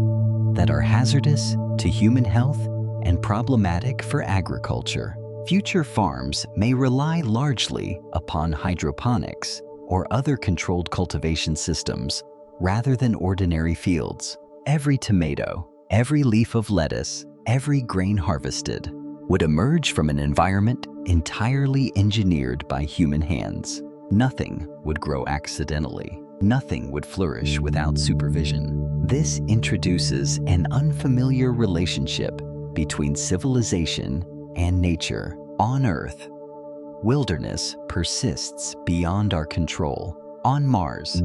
that are hazardous to human health and problematic for agriculture. Future farms may rely largely upon hydroponics or other controlled cultivation systems rather than ordinary fields. Every tomato, every leaf of lettuce, every grain harvested would emerge from an environment entirely engineered by human hands. Nothing would grow accidentally. Nothing would flourish without supervision. This introduces an unfamiliar relationship between civilization and nature. On Earth, wilderness persists beyond our control. On Mars,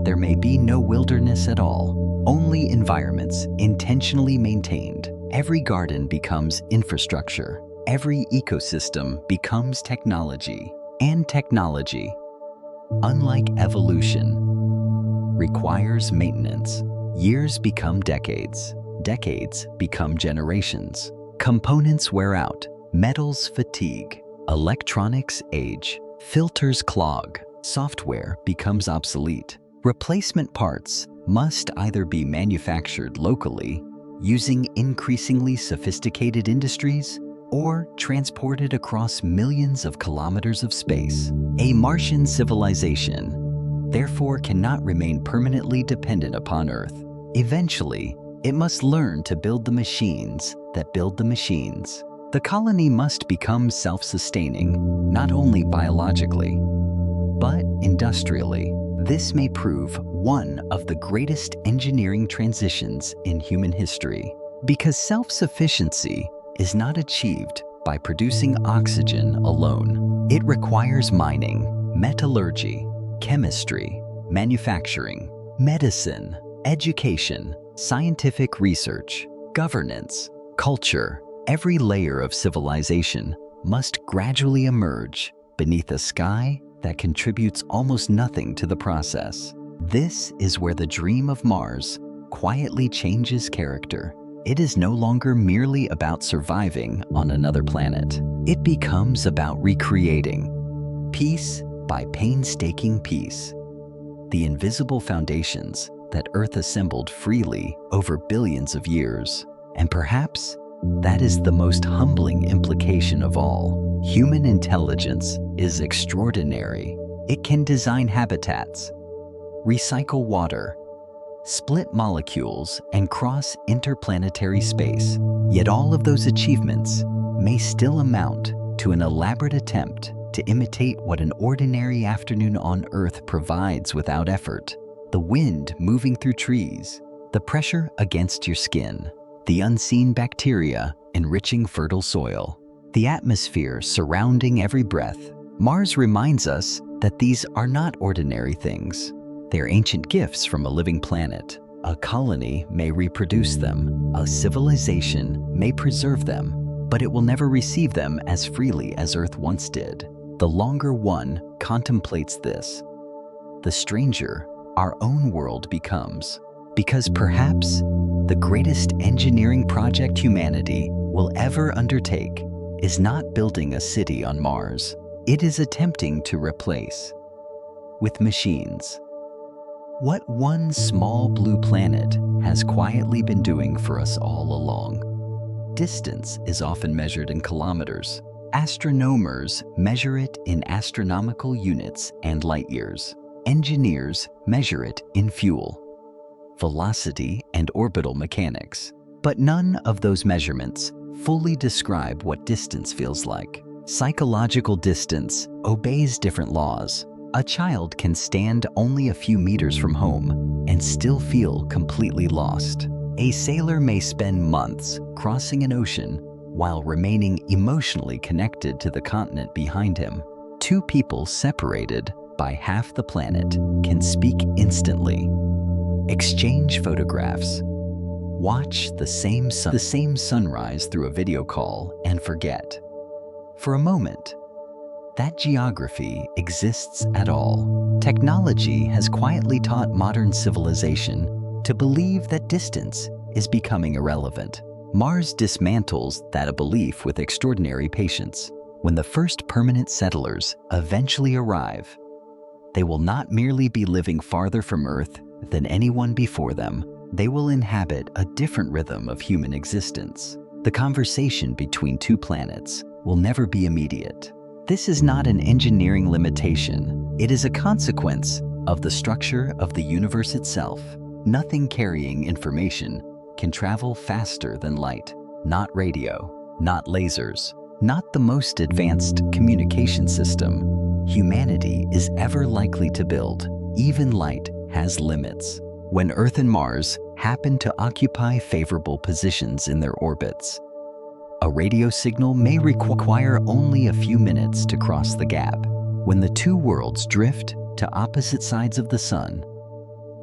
there may be no wilderness at all, only environments intentionally maintained. Every garden becomes infrastructure. Every ecosystem becomes technology. And technology, unlike evolution, requires maintenance. Years become decades. Decades become generations. Components wear out. Metals fatigue. Electronics age. Filters clog. Software becomes obsolete. Replacement parts must either be manufactured locally, using increasingly sophisticated industries, or transported across millions of kilometers of space. A Martian civilization, therefore, cannot remain permanently dependent upon Earth. Eventually, it must learn to build the machines that build the machines. The colony must become self-sustaining, not only biologically, but industrially. This may prove one of the greatest engineering transitions in human history, because self-sufficiency is not achieved by producing oxygen alone. It requires mining, metallurgy, chemistry, manufacturing, medicine, education, scientific research, governance, culture. Every layer of civilization must gradually emerge beneath a sky that contributes almost nothing to the process. This is where the dream of Mars quietly changes character. It is no longer merely about surviving on another planet. It becomes about recreating, piece by painstaking piece, the invisible foundations that Earth assembled freely over billions of years. And perhaps that is the most humbling implication of all. Human intelligence is extraordinary. It can design habitats, recycle water, split molecules, and cross interplanetary space. Yet all of those achievements may still amount to an elaborate attempt to imitate what an ordinary afternoon on Earth provides without effort. The wind moving through trees, the pressure against your skin, the unseen bacteria enriching fertile soil, the atmosphere surrounding every breath. Mars reminds us that these are not ordinary things. They're ancient gifts from a living planet. A colony may reproduce them, a civilization may preserve them, but it will never receive them as freely as Earth once did. The longer one contemplates this, the stranger our own world becomes. Because perhaps the greatest engineering project humanity will ever undertake is not building a city on Mars. It is attempting to replace, with machines, what one small blue planet has quietly been doing for us all along. Distance is often measured in kilometers. Astronomers measure it in astronomical units and light years. Engineers measure it in fuel, velocity, and orbital mechanics. But none of those measurements fully describe what distance feels like. Psychological distance obeys different laws. A child can stand only a few meters from home and still feel completely lost. A sailor may spend months crossing an ocean while remaining emotionally connected to the continent behind him. Two people separated by half the planet can speak instantly, exchange photographs, watch the same sunrise through a video call, and forget, for a moment, that geography exists at all. Technology has quietly taught modern civilization to believe that distance is becoming irrelevant. Mars dismantles that belief with extraordinary patience. When the first permanent settlers eventually arrive, they will not merely be living farther from Earth than anyone before them. They will inhabit a different rhythm of human existence. The conversation between two planets will never be immediate. This is not an engineering limitation. It is a consequence of the structure of the universe itself. Nothing carrying information can travel faster than light. Not radio, not lasers, not the most advanced communication system humanity is ever likely to build. Even light has limits. When Earth and Mars happen to occupy favorable positions in their orbits, a radio signal may require only a few minutes to cross the gap. When the two worlds drift to opposite sides of the sun,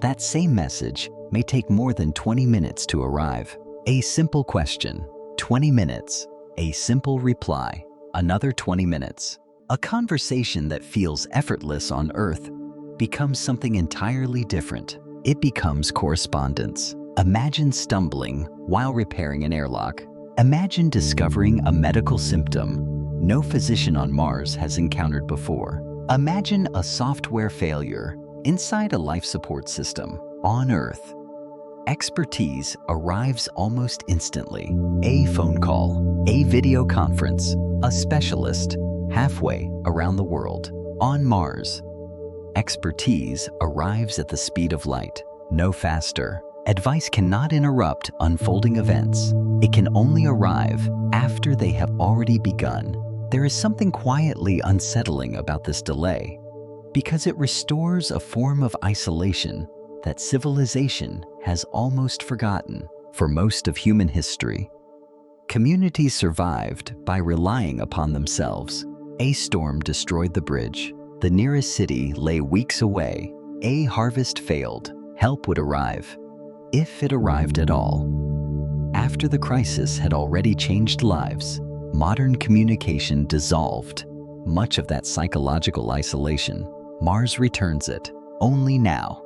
that same message may take more than 20 minutes to arrive. A simple question, 20 minutes. A simple reply, another 20 minutes. A conversation that feels effortless on Earth becomes something entirely different. It becomes correspondence. Imagine stumbling while repairing an airlock. Imagine discovering a medical symptom no physician on Mars has encountered before. Imagine a software failure inside a life support system on Earth. Expertise arrives almost instantly. A phone call, a video conference, a specialist halfway around the world. On Mars, expertise arrives at the speed of light, no faster. Advice cannot interrupt unfolding events. It can only arrive after they have already begun. There is something quietly unsettling about this delay, because it restores a form of isolation that civilization has almost forgotten. For most of human history, communities survived by relying upon themselves. A storm destroyed the bridge. The nearest city lay weeks away. A harvest failed. Help would arrive, if it arrived at all. After the crisis had already changed lives, modern communication dissolved much of that psychological isolation. Mars returns it, only now.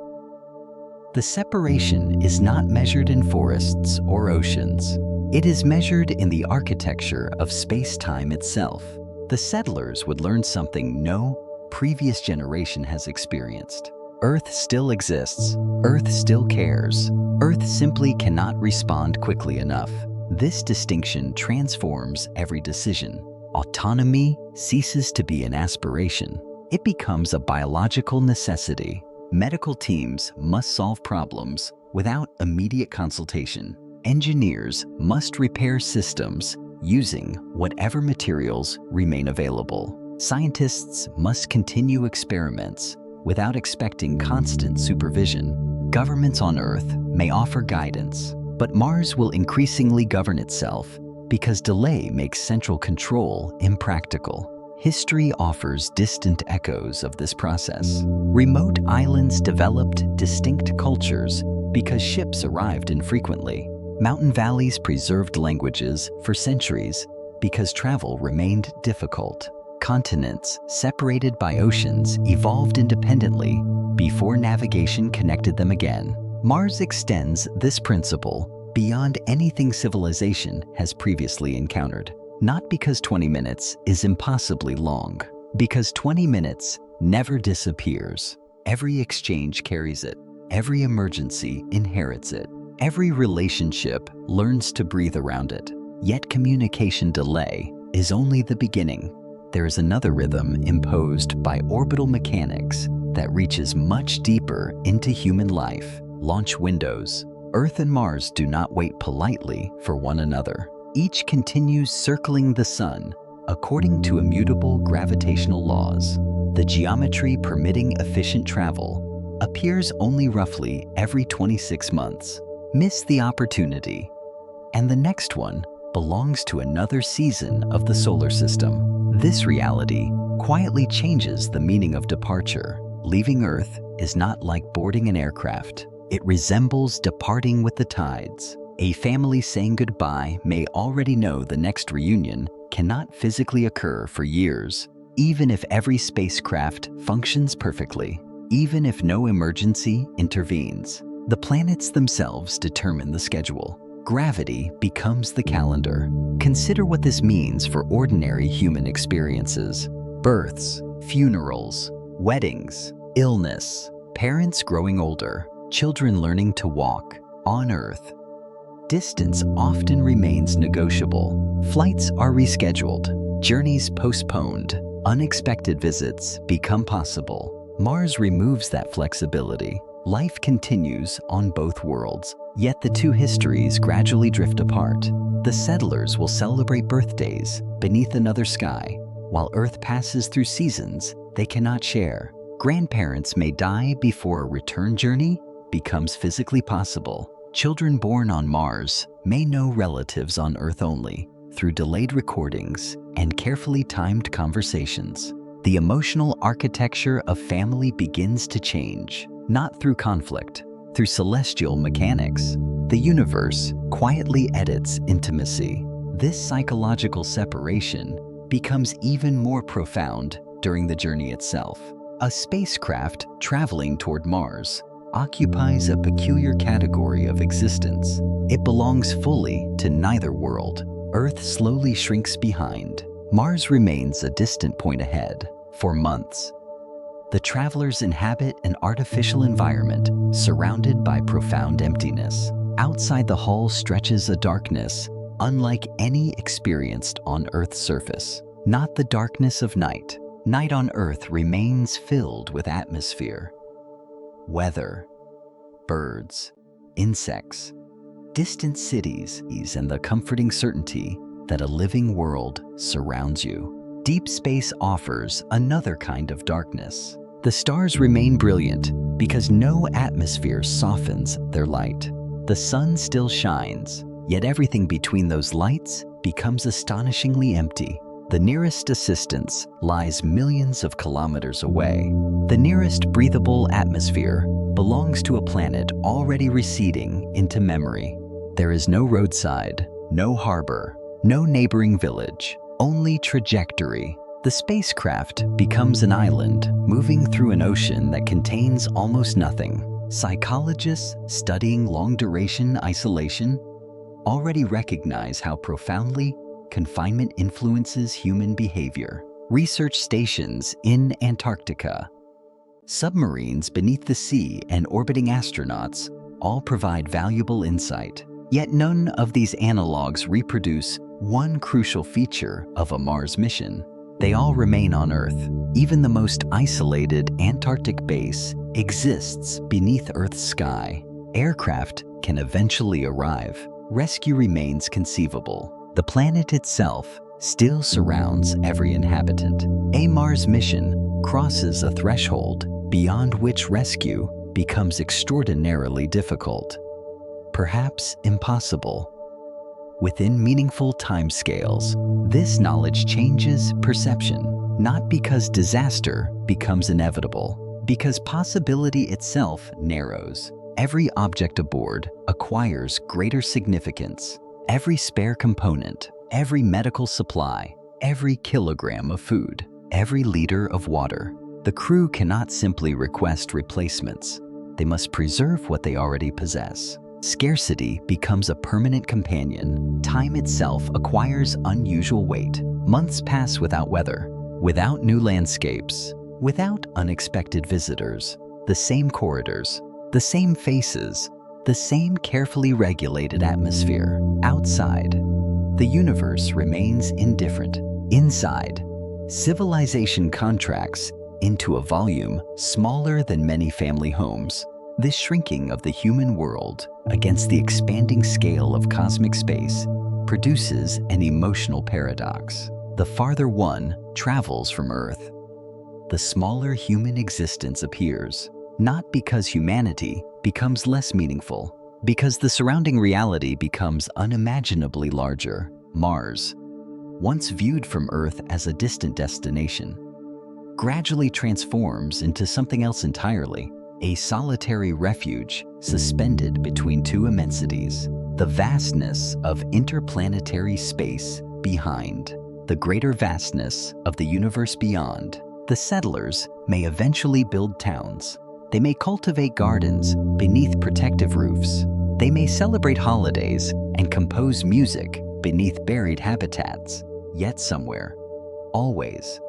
The separation is not measured in forests or oceans. It is measured in the architecture of space-time itself. The settlers would learn something no previous generation has experienced. Earth still exists. Earth still cares. Earth simply cannot respond quickly enough. This distinction transforms every decision. Autonomy ceases to be an aspiration. It becomes a biological necessity. Medical teams must solve problems without immediate consultation. Engineers must repair systems using whatever materials remain available. Scientists must continue experiments without expecting constant supervision. Governments on Earth may offer guidance, but Mars will increasingly govern itself because delay makes central control impractical. History offers distant echoes of this process. Remote islands developed distinct cultures because ships arrived infrequently. Mountain valleys preserved languages for centuries because travel remained difficult. Continents, separated by oceans, evolved independently before navigation connected them again. Mars extends this principle beyond anything civilization has previously encountered. Not because 20 minutes is impossibly long, because 20 minutes never disappears. Every exchange carries it. Every emergency inherits it. Every relationship learns to breathe around it. Yet communication delay is only the beginning. There is another rhythm imposed by orbital mechanics that reaches much deeper into human life. Launch windows. Earth and Mars do not wait politely for one another. Each continues circling the sun according to immutable gravitational laws. The geometry permitting efficient travel appears only roughly every 26 months. Miss the opportunity, and the next one belongs to another season of the solar system. This reality quietly changes the meaning of departure. Leaving Earth is not like boarding an aircraft. It resembles departing with the tides. A family saying goodbye may already know the next reunion cannot physically occur for years, even if every spacecraft functions perfectly, even if no emergency intervenes. The planets themselves determine the schedule. Gravity becomes the calendar. Consider what this means for ordinary human experiences. Births, funerals, weddings, illness, parents growing older, children learning to walk. On Earth, distance often remains negotiable. Flights are rescheduled, journeys postponed, unexpected visits become possible. Mars removes that flexibility. Life continues on both worlds, yet the two histories gradually drift apart. The settlers will celebrate birthdays beneath another sky, while Earth passes through seasons they cannot share. Grandparents may die before a return journey becomes physically possible. Children born on Mars may know relatives on Earth only through delayed recordings and carefully timed conversations. The emotional architecture of family begins to change, not through conflict, through celestial mechanics. The universe quietly edits intimacy. This psychological separation becomes even more profound during the journey itself. A spacecraft traveling toward Mars occupies a peculiar category of existence. It belongs fully to neither world. Earth slowly shrinks behind. Mars remains a distant point ahead. For months, the travelers inhabit an artificial environment surrounded by profound emptiness. Outside the hull stretches a darkness unlike any experienced on Earth's surface. Not the darkness of night. Night on Earth remains filled with atmosphere, weather, birds, insects, distant cities, and the comforting certainty that a living world surrounds you. Deep space offers another kind of darkness. The stars remain brilliant because no atmosphere softens their light. The sun still shines, yet everything between those lights becomes astonishingly empty. The nearest assistance lies millions of kilometers away. The nearest breathable atmosphere belongs to a planet already receding into memory. There is no roadside, no harbor, no neighboring village, only trajectory. The spacecraft becomes an island moving through an ocean that contains almost nothing. Psychologists studying long-duration isolation already recognize how profoundly confinement influences human behavior. Research stations in Antarctica, submarines beneath the sea, and orbiting astronauts all provide valuable insight. Yet none of these analogs reproduce one crucial feature of a Mars mission. They all remain on Earth. Even the most isolated Antarctic base exists beneath Earth's sky. Aircraft can eventually arrive. Rescue remains conceivable. The planet itself still surrounds every inhabitant. A Mars mission crosses a threshold beyond which rescue becomes extraordinarily difficult, perhaps impossible. Within meaningful timescales, this knowledge changes perception, not because disaster becomes inevitable, because possibility itself narrows. Every object aboard acquires greater significance. Every spare component, every medical supply, every kilogram of food, every liter of water. The crew cannot simply request replacements. They must preserve what they already possess. Scarcity becomes a permanent companion. Time itself acquires unusual weight. Months pass without weather, without new landscapes, without unexpected visitors. The same corridors, the same faces, the same carefully regulated atmosphere. Outside, the universe remains indifferent. Inside, civilization contracts into a volume smaller than many family homes. This shrinking of the human world against the expanding scale of cosmic space produces an emotional paradox. The farther one travels from Earth, the smaller human existence appears, not because humanity becomes less meaningful, because the surrounding reality becomes unimaginably larger. Mars, once viewed from Earth as a distant destination, gradually transforms into something else entirely, a solitary refuge suspended between two immensities, the vastness of interplanetary space behind, the greater vastness of the universe beyond. The settlers may eventually build towns. They may cultivate gardens beneath protective roofs. They may celebrate holidays and compose music beneath buried habitats. Yet somewhere, always,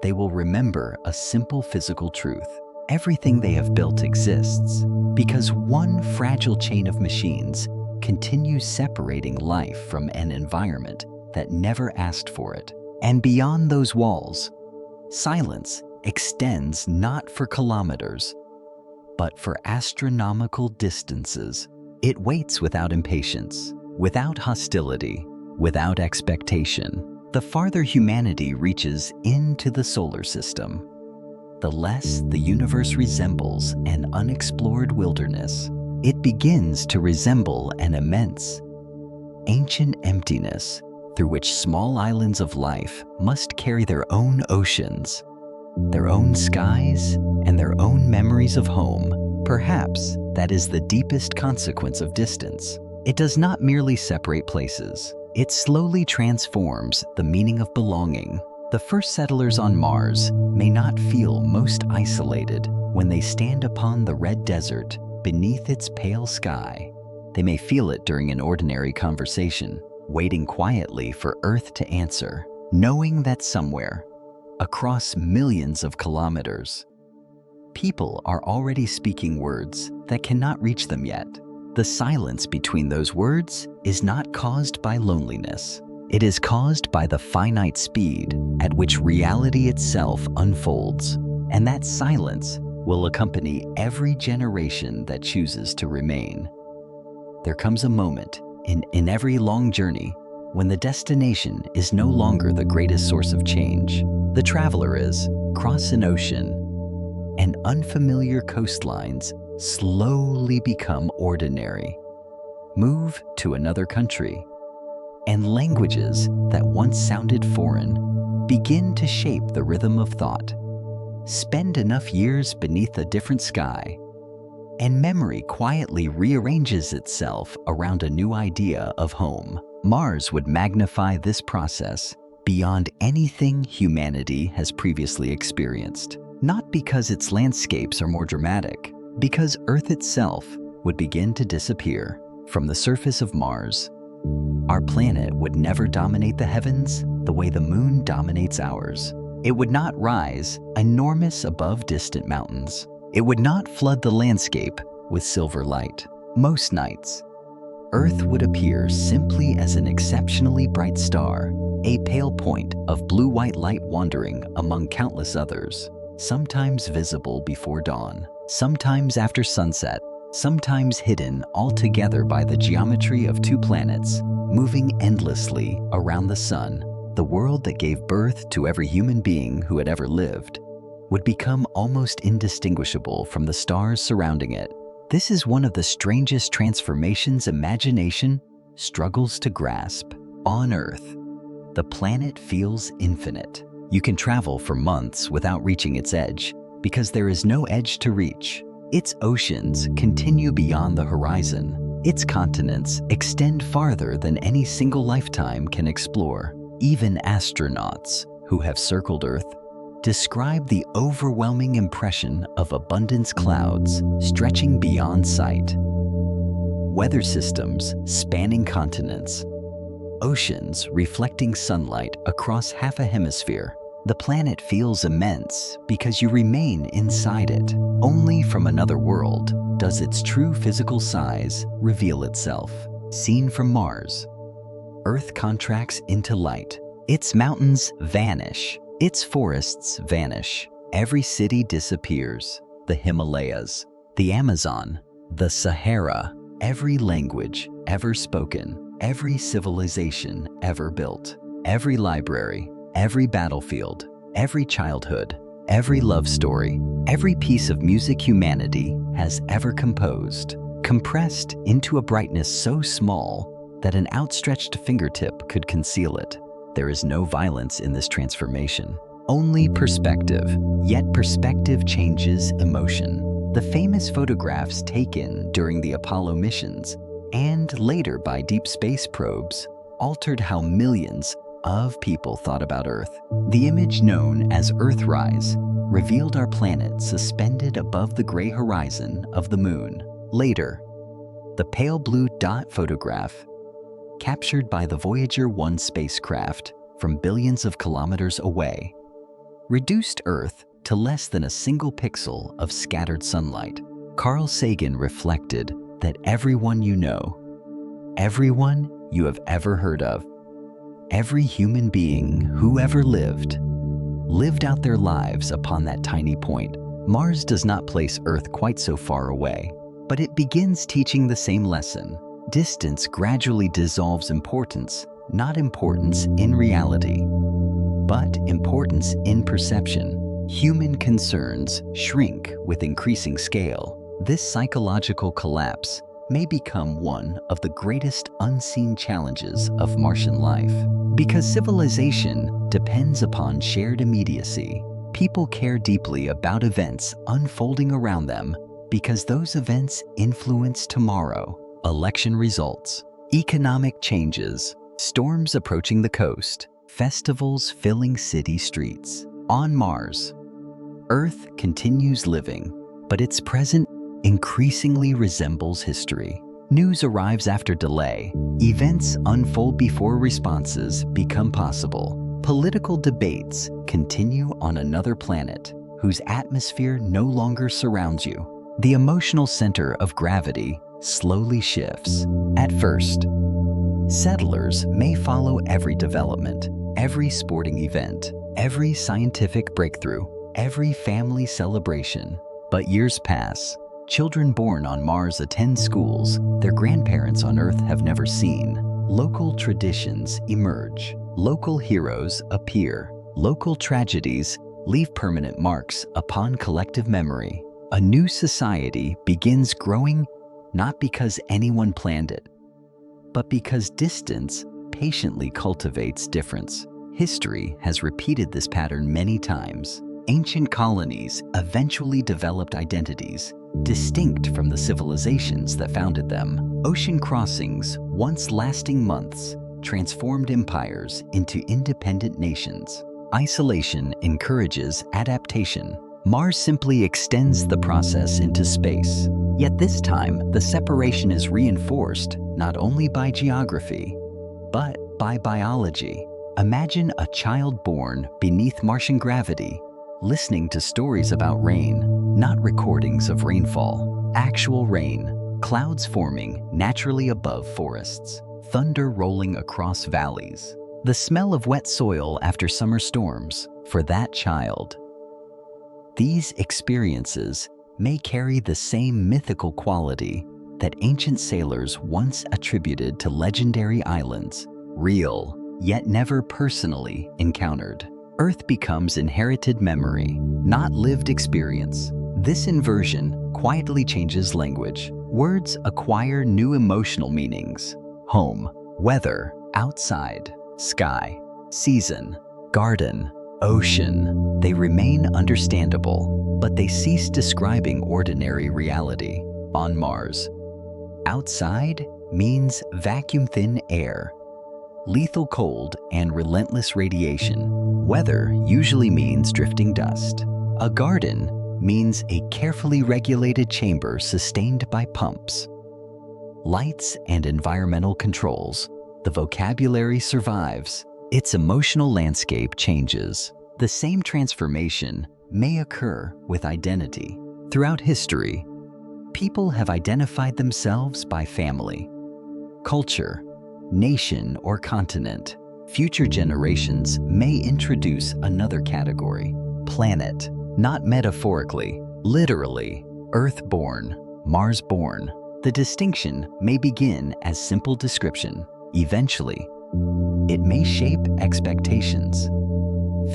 they will remember a simple physical truth. Everything they have built exists because one fragile chain of machines continues separating life from an environment that never asked for it. And beyond those walls, silence extends not for kilometers, but for astronomical distances. It waits without impatience, without hostility, without expectation. The farther humanity reaches into the solar system, the less the universe resembles an unexplored wilderness. It begins to resemble an immense, ancient emptiness through which small islands of life must carry their own oceans, their own skies, and their own memories of home. Perhaps that is the deepest consequence of distance. It does not merely separate places. It slowly transforms the meaning of belonging. The first settlers on Mars may not feel most isolated when they stand upon the red desert beneath its pale sky. They may feel it during an ordinary conversation, waiting quietly for Earth to answer, knowing that somewhere, across millions of kilometers, people are already speaking words that cannot reach them yet. The silence between those words is not caused by loneliness. It is caused by the finite speed at which reality itself unfolds, and that silence will accompany every generation that chooses to remain. There comes a moment in every long journey when the destination is no longer the greatest source of change. The traveler is cross an ocean, and unfamiliar coastlines slowly become ordinary. Move to another country, and languages that once sounded foreign begin to shape the rhythm of thought. Spend enough years beneath a different sky, and memory quietly rearranges itself around a new idea of home. Mars would magnify this process beyond anything humanity has previously experienced. Not because its landscapes are more dramatic, because Earth itself would begin to disappear. From the surface of Mars, our planet would never dominate the heavens the way the moon dominates ours. It would not rise enormous above distant mountains. It would not flood the landscape with silver light. Most nights, Earth would appear simply as an exceptionally bright star, a pale point of blue-white light wandering among countless others, sometimes visible before dawn, sometimes after sunset, sometimes hidden altogether by the geometry of two planets moving endlessly around the sun. The world that gave birth to every human being who had ever lived would become almost indistinguishable from the stars surrounding it. This is one of the strangest transformations imagination struggles to grasp. On Earth, the planet feels infinite. You can travel for months without reaching its edge because there is no edge to reach. Its oceans continue beyond the horizon, Its continents extend farther than any single lifetime can explore. Even astronauts who have circled Earth describe the overwhelming impression of abundance clouds stretching beyond sight. Weather systems spanning continents, oceans reflecting sunlight across half a hemisphere. The planet feels immense because you remain inside it. Only from another world does its true physical size reveal itself. Seen from Mars, Earth contracts into light. Its mountains vanish. Its forests vanish. Every city disappears. The Himalayas, the Amazon, the Sahara, every language ever spoken, every civilization ever built, every library, every battlefield, every childhood, every love story, every piece of music humanity has ever composed, compressed into a brightness so small that an outstretched fingertip could conceal it. There is no violence in this transformation, only perspective. Yet perspective changes emotion. The famous photographs taken during the Apollo missions and later by deep space probes altered how millions of people thought about Earth. The image known as Earthrise revealed our planet suspended above the gray horizon of the moon. Later, the pale blue dot photograph captured by the Voyager 1 spacecraft from billions of kilometers away reduced Earth to less than a single pixel of scattered sunlight. Carl Sagan reflected that everyone you know, everyone you have ever heard of, every human being who ever lived out their lives upon that tiny point. Mars does not place Earth quite so far away, but it begins teaching the same lesson. Distance gradually dissolves importance, not importance in reality, but importance in perception. Human concerns shrink with increasing scale. This psychological collapse may become one of the greatest unseen challenges of Martian life. Because civilization depends upon shared immediacy, people care deeply about events unfolding around them because those events influence tomorrow. Election results, economic changes, storms approaching the coast, festivals filling city streets. On Mars, Earth continues living, but its present increasingly resembles history. News arrives after delay. Events unfold before responses become possible. Political debates continue on another planet whose atmosphere no longer surrounds you. The emotional center of gravity slowly shifts. At first, settlers may follow every development, every sporting event, every scientific breakthrough, every family celebration. But years pass. Children born on Mars attend schools their grandparents on Earth have never seen. Local traditions emerge. Local heroes appear. Local tragedies leave permanent marks upon collective memory. A new society begins growing not because anyone planned it, but because distance patiently cultivates difference. History has repeated this pattern many times. Ancient colonies eventually developed identities distinct from the civilizations that founded them. Ocean crossings, once lasting months, transformed empires into independent nations. Isolation encourages adaptation. Mars simply extends the process into space. Yet this time, the separation is reinforced not only by geography, but by biology. Imagine a child born beneath Martian gravity, listening to stories about rain, not recordings of rainfall. Actual rain, clouds forming naturally above forests, thunder rolling across valleys. The smell of wet soil after summer storms. For that child, these experiences may carry the same mythical quality that ancient sailors once attributed to legendary islands, real, yet never personally encountered. Earth becomes inherited memory, not lived experience. This inversion quietly changes language. Words acquire new emotional meanings. Home, weather, outside, sky, season, garden, ocean. They remain understandable, but they cease describing ordinary reality. On Mars, Outside means vacuum-thin air, lethal cold, and relentless radiation. Weather usually means drifting dust. A garden means a carefully regulated chamber sustained by pumps. Lights and environmental controls. The vocabulary survives. Its emotional landscape changes. The same transformation may occur with identity. Throughout history, people have identified themselves by family, culture, nation, or continent. Future generations may introduce another category: planet, not metaphorically, literally, Earth-born, Mars-born. The distinction may begin as simple description. Eventually, it may shape expectations,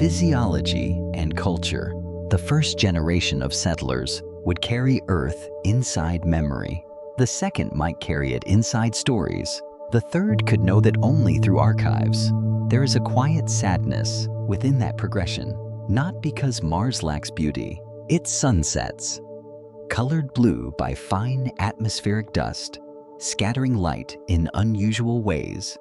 physiology, and culture. The first generation of settlers would carry Earth inside memory. The second might carry it inside stories. The third could know that only through archives. There is a quiet sadness within that progression, not because Mars lacks beauty. Its sunsets, colored blue by fine atmospheric dust, scattering light in unusual ways,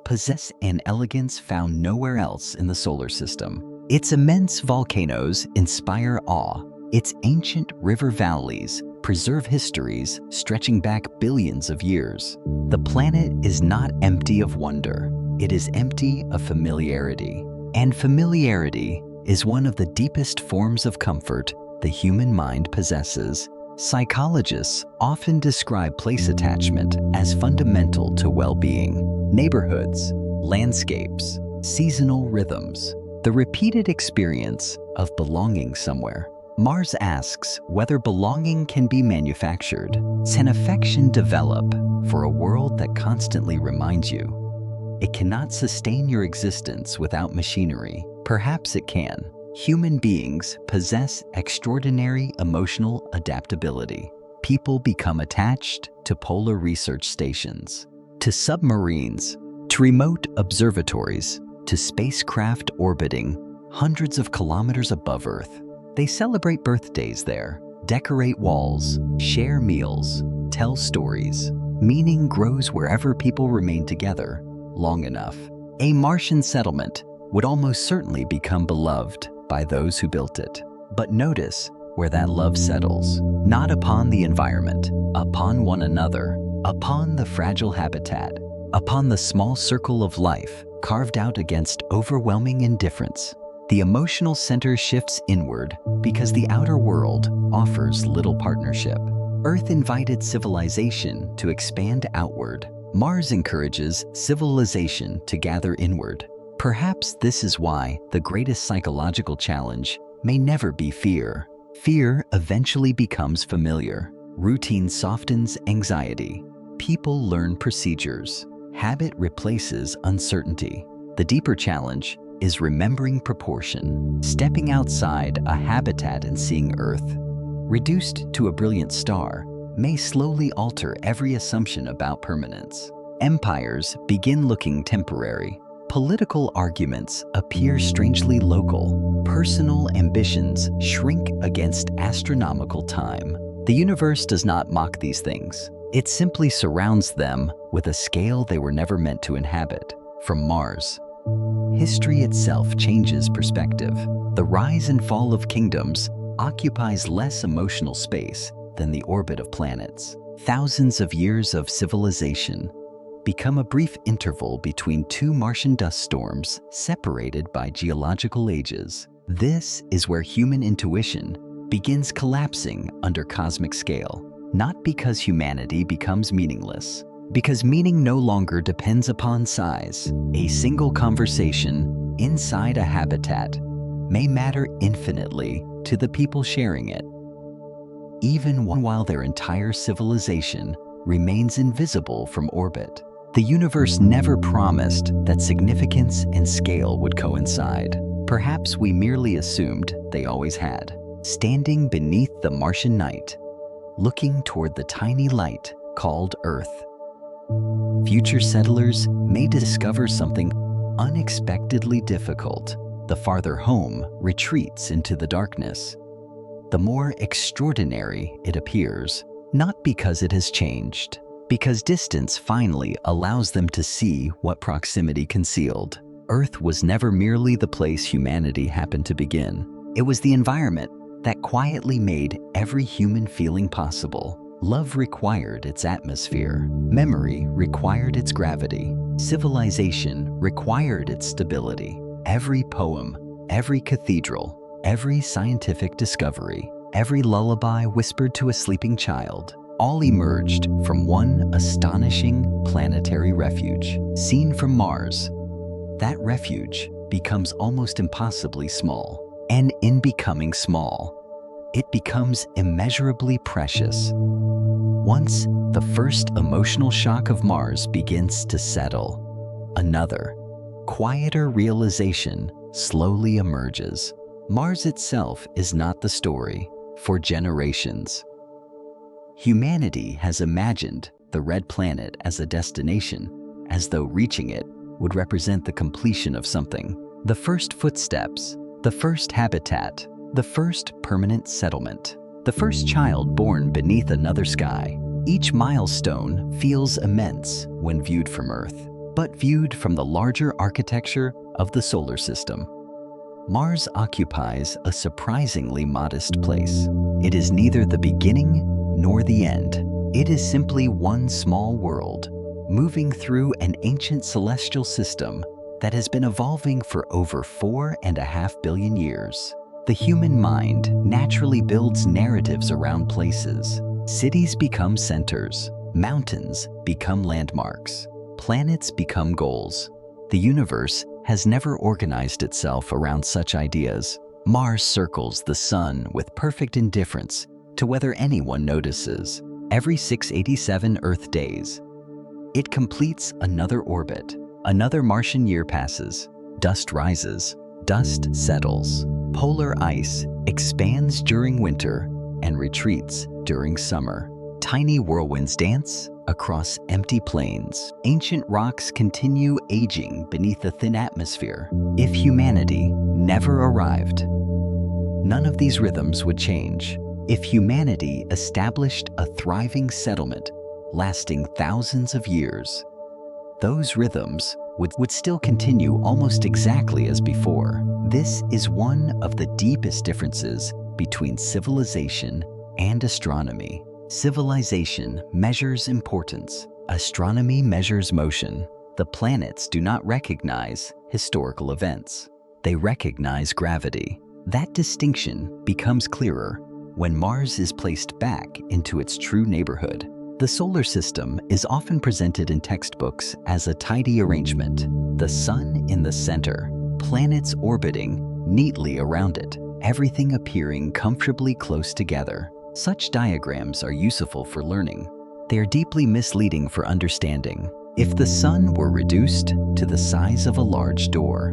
possess an elegance found nowhere else in the solar system. Its immense volcanoes inspire awe. Its ancient river valleys preserve histories stretching back billions of years. The planet is not empty of wonder. It is empty of familiarity. And familiarity is one of the deepest forms of comfort the human mind possesses. Psychologists often describe place attachment as fundamental to well-being. Neighborhoods, landscapes, seasonal rhythms, the repeated experience of belonging somewhere. Mars asks whether belonging can be manufactured. Can affection develop for a world that constantly reminds you? It cannot sustain your existence without machinery. Perhaps it can. Human beings possess extraordinary emotional adaptability. People become attached to polar research stations, to submarines, to remote observatories, to spacecraft orbiting hundreds of kilometers above Earth. They celebrate birthdays there, decorate walls, share meals, tell stories. Meaning grows wherever people remain together long enough. A Martian settlement would almost certainly become beloved by those who built it. But notice where that love settles, not upon the environment, upon one another, upon the fragile habitat, upon the small circle of life carved out against overwhelming indifference. The emotional center shifts inward because the outer world offers little partnership. Earth invited civilization to expand outward. Mars encourages civilization to gather inward. Perhaps this is why the greatest psychological challenge may never be fear. Fear eventually becomes familiar. Routine softens anxiety. People learn procedures. Habit replaces uncertainty. The deeper challenge is remembering proportion, stepping outside a habitat and seeing Earth, reduced to a brilliant star, may slowly alter every assumption about permanence. Empires begin looking temporary. Political arguments appear strangely local. Personal ambitions shrink against astronomical time. The universe does not mock these things. It simply surrounds them with a scale they were never meant to inhabit. From Mars, history itself changes perspective. The rise and fall of kingdoms occupies less emotional space than the orbit of planets. Thousands of years of civilization become a brief interval between two Martian dust storms separated by geological ages. This is where human intuition begins collapsing under cosmic scale, not because humanity becomes meaningless, because meaning no longer depends upon size. A single conversation inside a habitat may matter infinitely to the people sharing it, even while their entire civilization remains invisible from orbit. The universe never promised that significance and scale would coincide. Perhaps we merely assumed they always had. Standing beneath the Martian night, looking toward the tiny light called Earth, future settlers may discover something unexpectedly difficult. The farther home retreats into the darkness, the more extraordinary it appears, not because it has changed, Because distance finally allows them to see what proximity concealed. Earth was never merely the place humanity happened to begin. It was the environment that quietly made every human feeling possible. Love required its atmosphere. Memory required its gravity. Civilization required its stability. Every poem, every cathedral, every scientific discovery, every lullaby whispered to a sleeping child, all emerged from one astonishing planetary refuge. Seen from Mars, that refuge becomes almost impossibly small. And in becoming small, it becomes immeasurably precious. Once the first emotional shock of Mars begins to settle, another, quieter realization slowly emerges. Mars itself is not the story. For generations, humanity has imagined the red planet as a destination, as though reaching it would represent the completion of something. The first footsteps, the first habitat, the first permanent settlement, the first child born beneath another sky. Each milestone feels immense when viewed from Earth, but viewed from the larger architecture of the solar system, Mars occupies a surprisingly modest place. It is neither the beginning nor the end. It is simply one small world, moving through an ancient celestial system that has been evolving for over 4.5 billion years. The human mind naturally builds narratives around places. Cities become centers, mountains become landmarks, planets become goals. The universe has never organized itself around such ideas. Mars circles the sun with perfect indifference to whether anyone notices. Every 687 Earth days, it completes another orbit. Another Martian year passes. Dust rises, dust settles. Polar ice expands during winter and retreats during summer. Tiny whirlwinds dance across empty plains. Ancient rocks continue aging beneath a thin atmosphere. If humanity never arrived, none of these rhythms would change. If humanity established a thriving settlement lasting thousands of years, those rhythms would still continue almost exactly as before. This is one of the deepest differences between civilization and astronomy. Civilization measures importance. Astronomy measures motion. The planets do not recognize historical events. They recognize gravity. That distinction becomes clearer when Mars is placed back into its true neighborhood. The solar system is often presented in textbooks as a tidy arrangement. The sun in the center, planets orbiting neatly around it, everything appearing comfortably close together. Such diagrams are useful for learning. They are deeply misleading for understanding. If the sun were reduced to the size of a large door,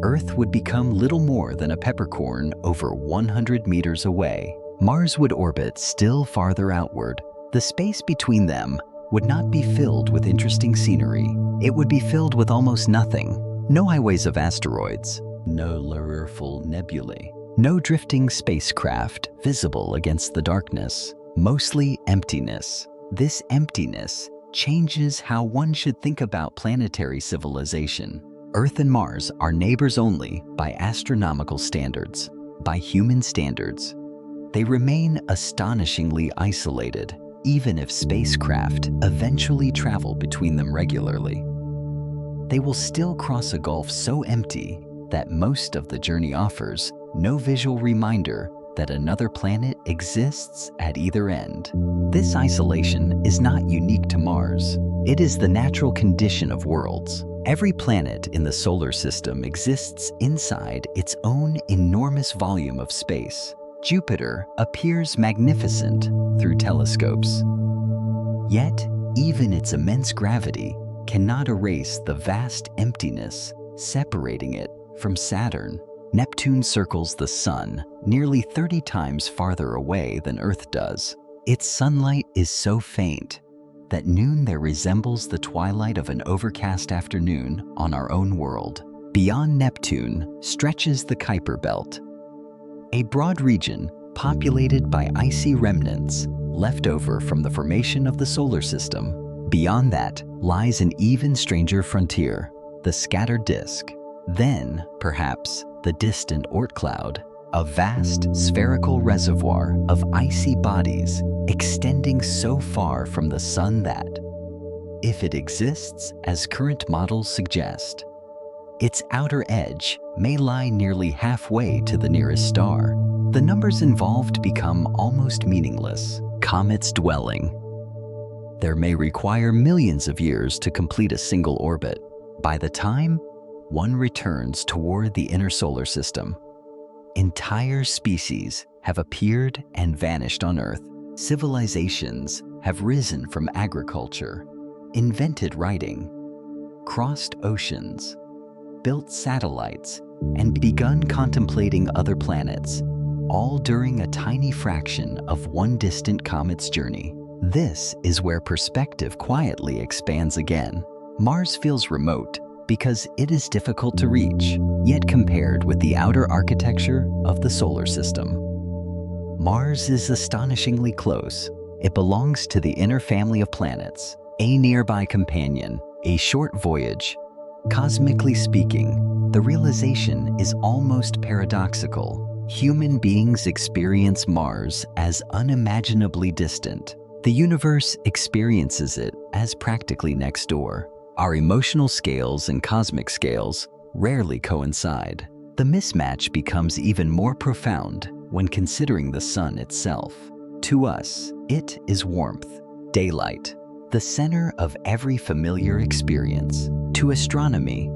Earth would become little more than a peppercorn over 100 meters away. Mars would orbit still farther outward. The space between them would not be filled with interesting scenery. It would be filled with almost nothing. No highways of asteroids, no lurirful nebulae, no drifting spacecraft visible against the darkness, mostly emptiness. This emptiness changes how one should think about planetary civilization. Earth and Mars are neighbors only by astronomical standards. By human standards, they remain astonishingly isolated, even if spacecraft eventually travel between them regularly. They will still cross a gulf so empty that most of the journey offers no visual reminder that another planet exists at either end. This isolation is not unique to Mars. It is the natural condition of worlds. Every planet in the solar system exists inside its own enormous volume of space. Jupiter appears magnificent through telescopes. Yet, even its immense gravity cannot erase the vast emptiness separating it from Saturn. Neptune circles the sun nearly 30 times farther away than Earth does. Its sunlight is so faint that noon there resembles the twilight of an overcast afternoon on our own world. Beyond Neptune stretches the Kuiper Belt, a broad region populated by icy remnants left over from the formation of the solar system. Beyond that lies an even stranger frontier, the scattered disk. Then, perhaps, the distant Oort cloud, a vast spherical reservoir of icy bodies extending so far from the sun that, if it exists as current models suggest, its outer edge may lie nearly halfway to the nearest star. The numbers involved become almost meaningless. Comets dwelling. There may require millions of years to complete a single orbit. By the time one returns toward the inner solar system, entire species have appeared and vanished on Earth. Civilizations have risen from agriculture, invented writing, crossed oceans, built satellites, and begun contemplating other planets, all during a tiny fraction of one distant comet's journey. This is where perspective quietly expands again. Mars feels remote because it is difficult to reach, yet compared with the outer architecture of the solar system, Mars is astonishingly close. It belongs to the inner family of planets, a nearby companion, a short voyage. Cosmically speaking, the realization is almost paradoxical. Human beings experience Mars as unimaginably distant. The universe experiences it as practically next door. Our emotional scales and cosmic scales rarely coincide. The mismatch becomes even more profound when considering the sun itself. To us, it is warmth, daylight, the center of every familiar experience. To astronomy,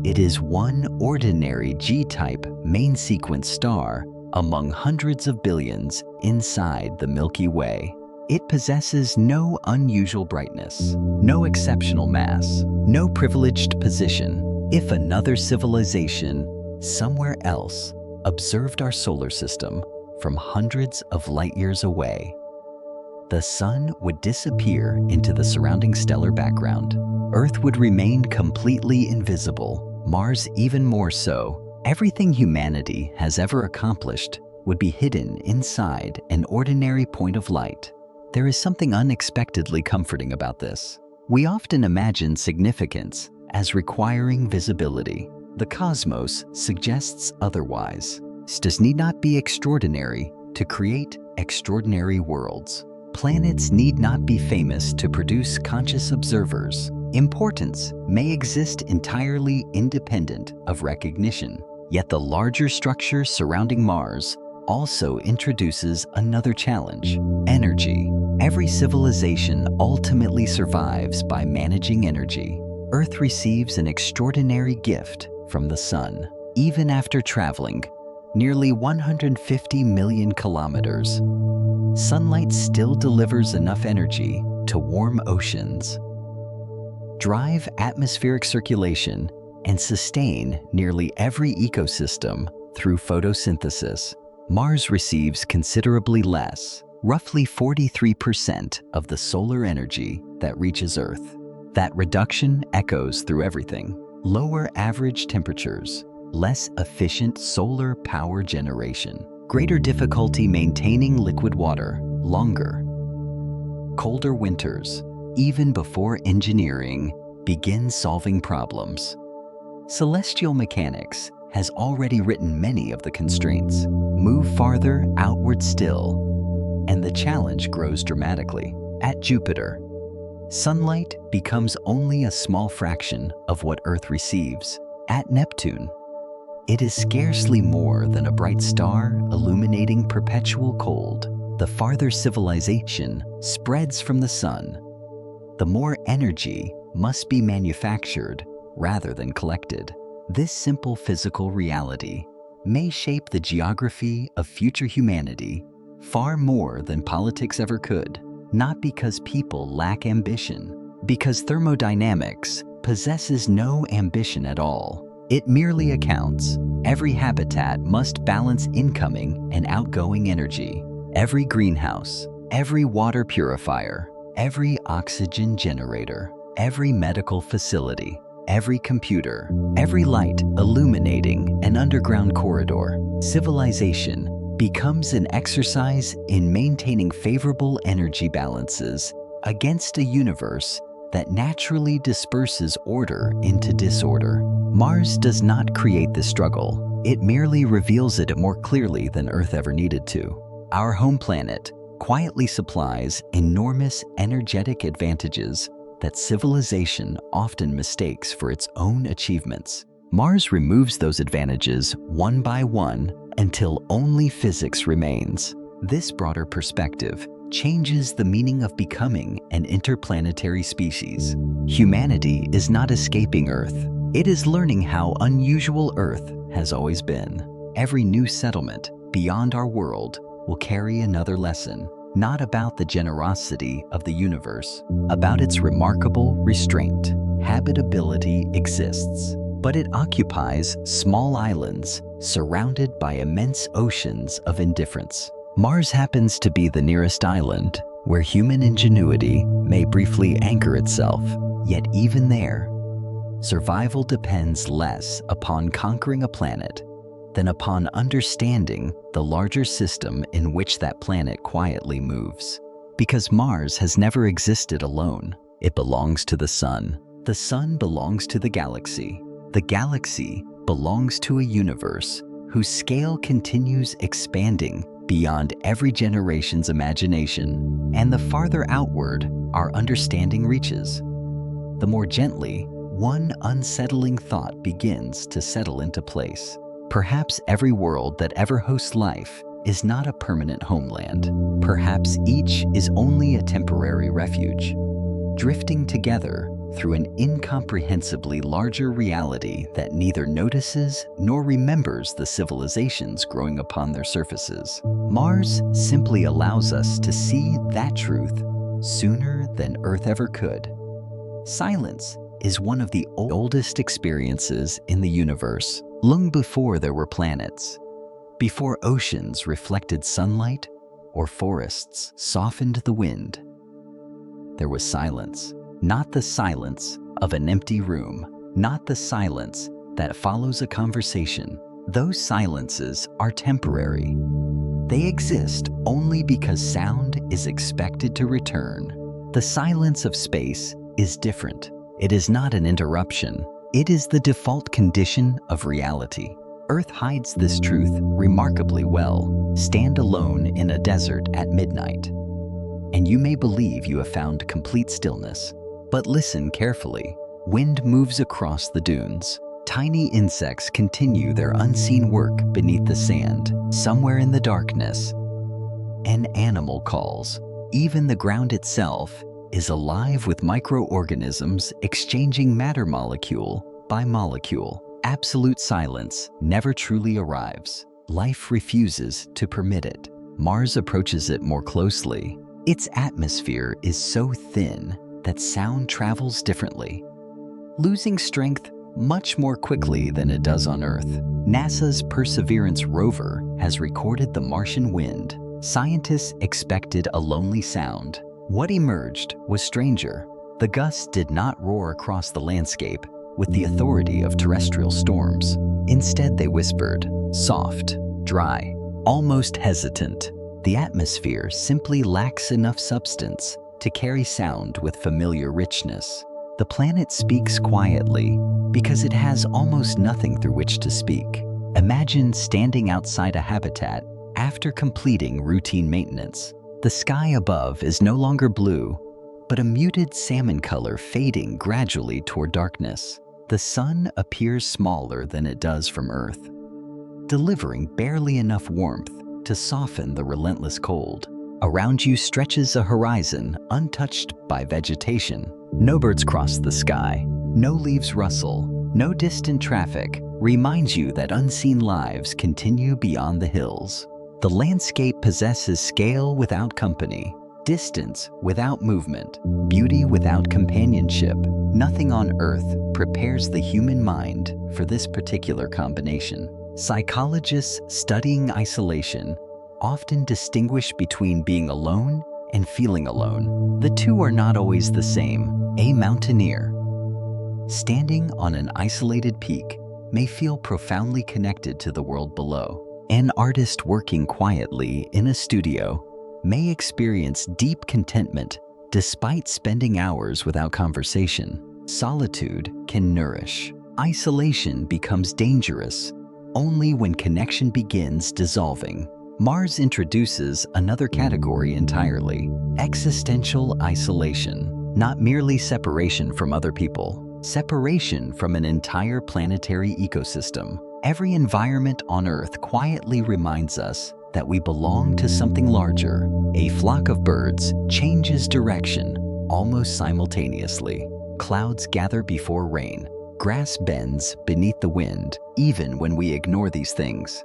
it is one ordinary G-type main sequence star among hundreds of billions inside the Milky Way. It possesses no unusual brightness, no exceptional mass, no privileged position. If another civilization somewhere else observed our solar system from hundreds of light years away, the sun would disappear into the surrounding stellar background. Earth would remain completely invisible, Mars even more so. Everything humanity has ever accomplished would be hidden inside an ordinary point of light. There is something unexpectedly comforting about this. We often imagine significance as requiring visibility. The cosmos suggests otherwise. This need not be extraordinary to create extraordinary worlds. Planets need not be famous to produce conscious observers. Importance may exist entirely independent of recognition. Yet the larger structure surrounding Mars also introduces another challenge: energy. Every civilization ultimately survives by managing energy. Earth receives an extraordinary gift from the sun. Even after traveling nearly 150 million kilometers, sunlight still delivers enough energy to warm oceans, drive atmospheric circulation, and sustain nearly every ecosystem through photosynthesis. Mars receives considerably less, roughly 43% of the solar energy that reaches Earth. That reduction echoes through everything: lower average temperatures, less efficient solar power generation, greater difficulty maintaining liquid water, longer, colder winters, even before engineering begins solving problems. Celestial mechanics has already written many of the constraints. Move farther outward still, and the challenge grows dramatically. At Jupiter, sunlight becomes only a small fraction of what Earth receives. At Neptune, it is scarcely more than a bright star illuminating perpetual cold. The farther civilization spreads from the sun, the more energy must be manufactured rather than collected. This simple physical reality may shape the geography of future humanity far more than politics ever could, not because people lack ambition, because thermodynamics possesses no ambition at all. It merely accounts. Every habitat must balance incoming and outgoing energy. Every greenhouse, every water purifier, every oxygen generator, every medical facility, every computer, every light illuminating an underground corridor. Civilization becomes an exercise in maintaining favorable energy balances against a universe that naturally disperses order into disorder. Mars does not create this struggle. It merely reveals it more clearly than Earth ever needed to. Our home planet quietly supplies enormous energetic advantages that civilization often mistakes for its own achievements. Mars removes those advantages one by one until only physics remains. This broader perspective changes the meaning of becoming an interplanetary species. Humanity is not escaping Earth. It is learning how unusual Earth has always been. Every new settlement beyond our world will carry another lesson, not about the generosity of the universe, about its remarkable restraint. Habitability exists, but it occupies small islands surrounded by immense oceans of indifference. Mars happens to be the nearest island where human ingenuity may briefly anchor itself, yet even there, survival depends less upon conquering a planet than upon understanding the larger system in which that planet quietly moves. Because Mars has never existed alone, it belongs to the Sun. The Sun belongs to the galaxy. The galaxy belongs to a universe whose scale continues expanding beyond every generation's imagination, and the farther outward our understanding reaches, the more gently one unsettling thought begins to settle into place. Perhaps every world that ever hosts life is not a permanent homeland. Perhaps each is only a temporary refuge, drifting together through an incomprehensibly larger reality that neither notices nor remembers the civilizations growing upon their surfaces. Mars simply allows us to see that truth sooner than Earth ever could. Silence is one of the oldest experiences in the universe, long before there were planets, before oceans reflected sunlight or forests softened the wind. There was silence. Not the silence of an empty room, not the silence that follows a conversation. Those silences are temporary. They exist only because sound is expected to return. The silence of space is different. It is not an interruption. It is the default condition of reality. Earth hides this truth remarkably well. Stand alone in a desert at midnight, and you may believe you have found complete stillness. But listen carefully. Wind moves across the dunes. Tiny insects continue their unseen work beneath the sand. Somewhere in the darkness, an animal calls. Even the ground itself is alive with microorganisms exchanging matter molecule by molecule. Absolute silence never truly arrives. Life refuses to permit it. Mars approaches it more closely. Its atmosphere is so thin that sound travels differently, losing strength much more quickly than it does on Earth. NASA's Perseverance rover has recorded the Martian wind. Scientists expected a lonely sound. What emerged was stranger. The gusts did not roar across the landscape with the authority of terrestrial storms. Instead, they whispered, soft, dry, almost hesitant. The atmosphere simply lacks enough substance to carry sound with familiar richness. The planet speaks quietly because it has almost nothing through which to speak. Imagine standing outside a habitat after completing routine maintenance. The sky above is no longer blue, but a muted salmon color fading gradually toward darkness. The sun appears smaller than it does from Earth, delivering barely enough warmth to soften the relentless cold. Around you stretches a horizon untouched by vegetation. No birds cross the sky, no leaves rustle, no distant traffic reminds you that unseen lives continue beyond the hills. The landscape possesses scale without company, distance without movement, beauty without companionship. Nothing on Earth prepares the human mind for this particular combination. Psychologists studying isolation often distinguish between being alone and feeling alone. The two are not always the same. A mountaineer standing on an isolated peak may feel profoundly connected to the world below. An artist working quietly in a studio may experience deep contentment despite spending hours without conversation. Solitude can nourish. Isolation becomes dangerous only when connection begins dissolving. Mars introduces another category entirely: existential isolation. Not merely separation from other people, separation from an entire planetary ecosystem. Every environment on Earth quietly reminds us that we belong to something larger. A flock of birds changes direction almost simultaneously. Clouds gather before rain. Grass bends beneath the wind, even when we ignore these things.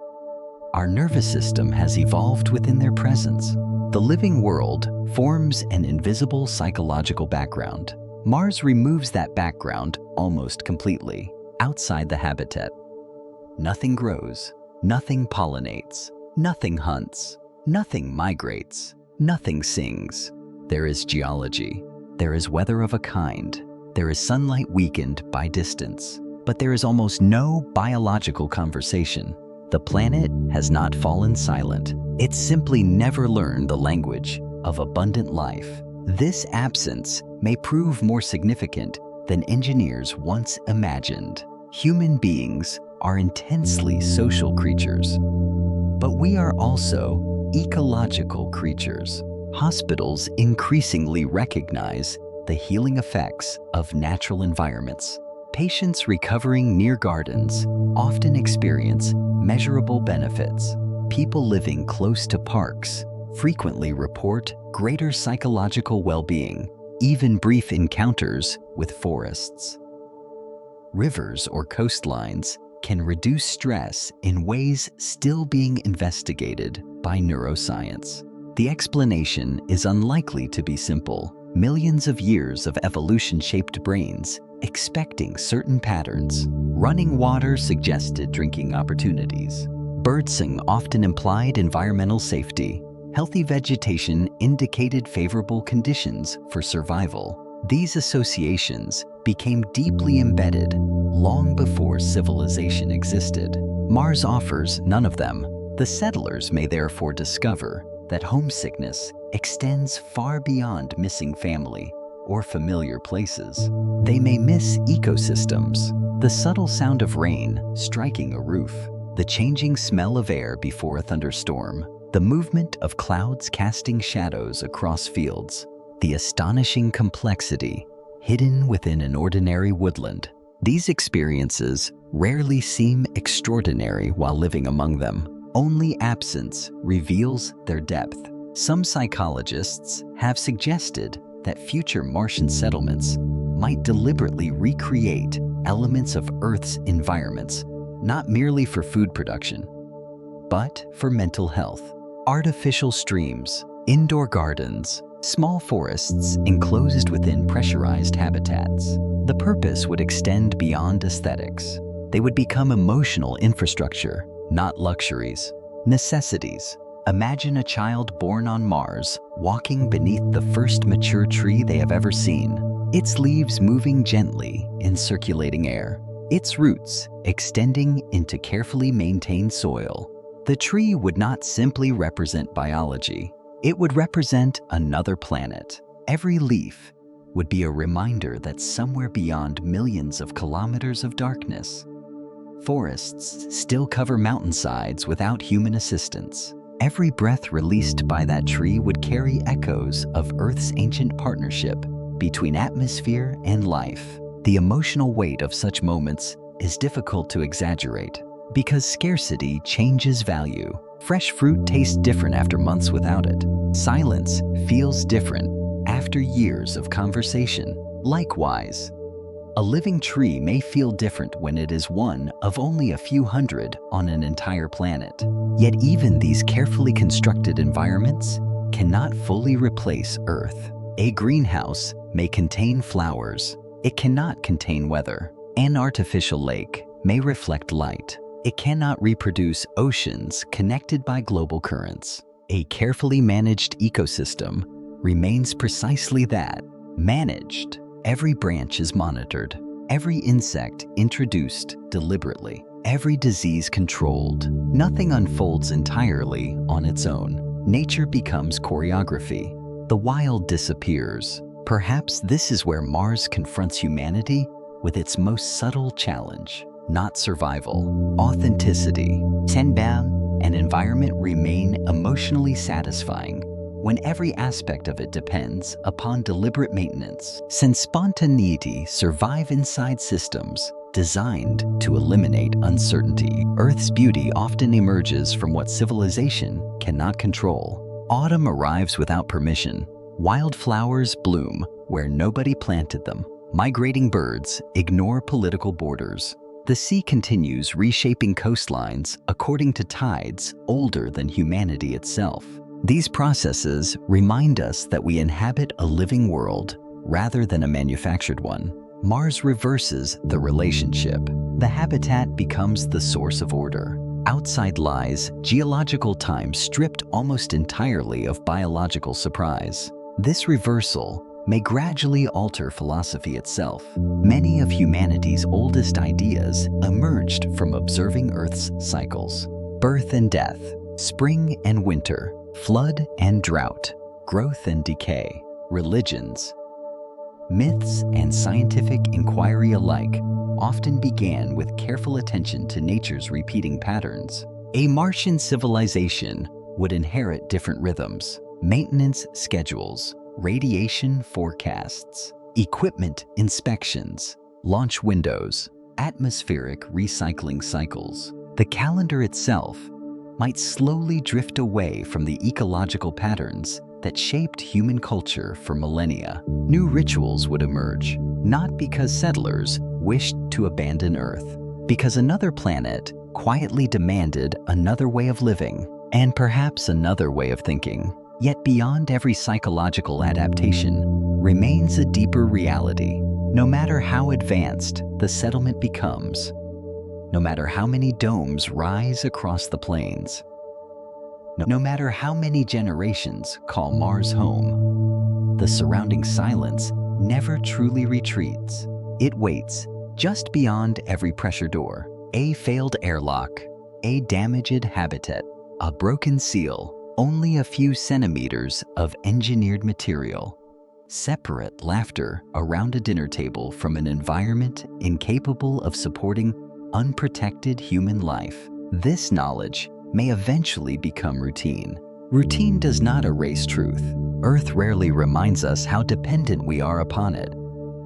Our nervous system has evolved within their presence. The living world forms an invisible psychological background. Mars removes that background almost completely. Outside the habitat, nothing grows, nothing pollinates, nothing hunts, nothing migrates, nothing sings. There is geology, there is weather of a kind, there is sunlight weakened by distance, but there is almost no biological conversation. The planet has not fallen silent. It simply never learned the language of abundant life. This absence may prove more significant than engineers once imagined. Human beings are intensely social creatures, but we are also ecological creatures. Hospitals increasingly recognize the healing effects of natural environments. Patients recovering near gardens often experience measurable benefits. People living close to parks frequently report greater psychological well-being. Even brief encounters with forests, rivers, or coastlines can reduce stress in ways still being investigated by neuroscience. The explanation is unlikely to be simple. Millions of years of evolution shaped brains expecting certain patterns. Running water suggested drinking opportunities. Birdsong often implied environmental safety. Healthy vegetation indicated favorable conditions for survival. These associations became deeply embedded long before civilization existed. Mars offers none of them. The settlers may therefore discover that homesickness extends far beyond missing family or familiar places. They may miss ecosystems, the subtle sound of rain striking a roof, the changing smell of air before a thunderstorm, the movement of clouds casting shadows across fields, the astonishing complexity hidden within an ordinary woodland. These experiences rarely seem extraordinary while living among them. Only absence reveals their depth. Some psychologists have suggested that future Martian settlements might deliberately recreate elements of Earth's environments, not merely for food production, but for mental health. Artificial streams, indoor gardens, small forests enclosed within pressurized habitats. The purpose would extend beyond aesthetics. They would become emotional infrastructure, not luxuries, necessities. Imagine a child born on Mars walking beneath the first mature tree they have ever seen, its leaves moving gently in circulating air, its roots extending into carefully maintained soil. The tree would not simply represent biology, it would represent another planet. Every leaf would be a reminder that somewhere beyond millions of kilometers of darkness, forests still cover mountainsides without human assistance. Every breath released by that tree would carry echoes of Earth's ancient partnership between atmosphere and life. The emotional weight of such moments is difficult to exaggerate because scarcity changes value. Fresh fruit tastes different after months without it. Silence feels different after years of conversation. Likewise, a living tree may feel different when it is one of only a few hundred on an entire planet. Yet even these carefully constructed environments cannot fully replace Earth. A greenhouse may contain flowers. It cannot contain weather. An artificial lake may reflect light. It cannot reproduce oceans connected by global currents. A carefully managed ecosystem remains precisely that, managed. Every branch is monitored, every insect introduced deliberately, every disease controlled. Nothing unfolds entirely on its own. Nature becomes choreography. The wild disappears. Perhaps this is where Mars confronts humanity with its most subtle challenge. Not survival, authenticity. Tenban, an environment remain emotionally satisfying when every aspect of it depends upon deliberate maintenance. Since spontaneity survive inside systems designed to eliminate uncertainty, Earth's beauty often emerges from what civilization cannot control. Autumn arrives without permission. Wildflowers bloom where nobody planted them. Migrating birds ignore political borders. The sea continues reshaping coastlines according to tides older than humanity itself. These processes remind us that we inhabit a living world rather than a manufactured one. Mars reverses the relationship. The habitat becomes the source of order. Outside lies geological time stripped almost entirely of biological surprise. This reversal may gradually alter philosophy itself. Many of humanity's oldest ideas emerged from observing Earth's cycles. Birth and death, spring and winter, flood and drought, growth and decay, religions, myths and scientific inquiry alike often began with careful attention to nature's repeating patterns. A Martian civilization would inherit different rhythms, maintenance schedules, radiation forecasts, equipment inspections, launch windows, atmospheric recycling cycles. The calendar itself might slowly drift away from the ecological patterns that shaped human culture for millennia. New rituals would emerge, not because settlers wished to abandon Earth, because another planet quietly demanded another way of living and perhaps another way of thinking. Yet beyond every psychological adaptation remains a deeper reality. No matter how advanced the settlement becomes, no matter how many domes rise across the plains, no matter how many generations call Mars home, the surrounding silence never truly retreats. It waits just beyond every pressure door. A failed airlock, a damaged habitat, a broken seal, only a few centimeters of engineered material. Separate laughter around a dinner table from an environment incapable of supporting unprotected human life. This knowledge may eventually become routine. Routine does not erase truth. Earth rarely reminds us how dependent we are upon it.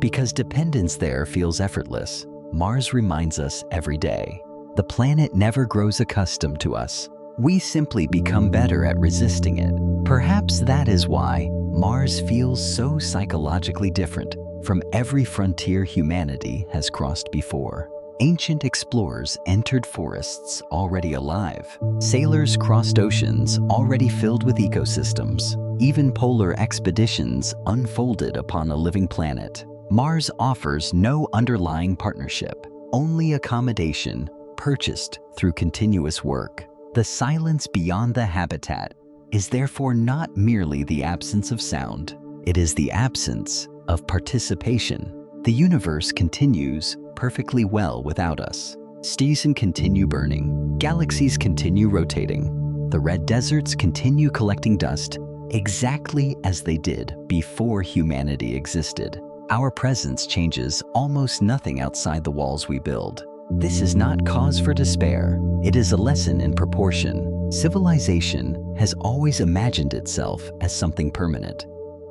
Because dependence there feels effortless, Mars reminds us every day. The planet never grows accustomed to us. We simply become better at resisting it. Perhaps that is why Mars feels so psychologically different from every frontier humanity has crossed before. Ancient explorers entered forests already alive. Sailors crossed oceans already filled with ecosystems. Even polar expeditions unfolded upon a living planet. Mars offers no underlying partnership, only accommodation purchased through continuous work. The silence beyond the habitat is therefore not merely the absence of sound. It is the absence of participation. The universe continues perfectly well without us. Stars continue burning. Galaxies continue rotating. The red deserts continue collecting dust exactly as they did before humanity existed. Our presence changes almost nothing outside the walls we build. This is not cause for despair. It is a lesson in proportion. Civilization has always imagined itself as something permanent,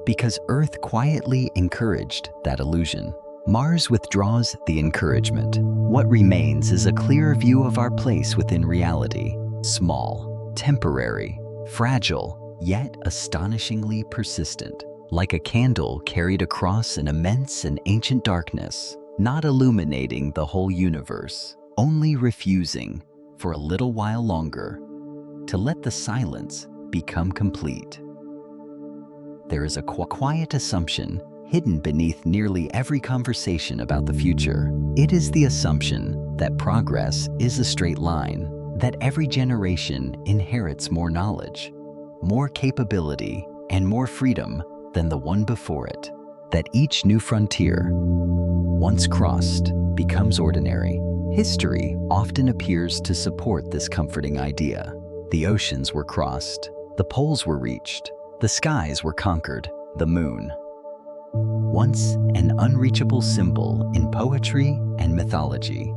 because Earth quietly encouraged that illusion. Mars withdraws the encouragement. What remains is a clearer view of our place within reality. Small, temporary, fragile, yet astonishingly persistent. Like a candle carried across an immense and ancient darkness, not illuminating the whole universe, only refusing, for a little while longer, to let the silence become complete. There is a quiet assumption hidden beneath nearly every conversation about the future. It is the assumption that progress is a straight line, that every generation inherits more knowledge, more capability, and more freedom than the one before it, that each new frontier, once crossed, becomes ordinary. History often appears to support this comforting idea. The oceans were crossed, the poles were reached, the skies were conquered, the moon, once an unreachable symbol in poetry and mythology,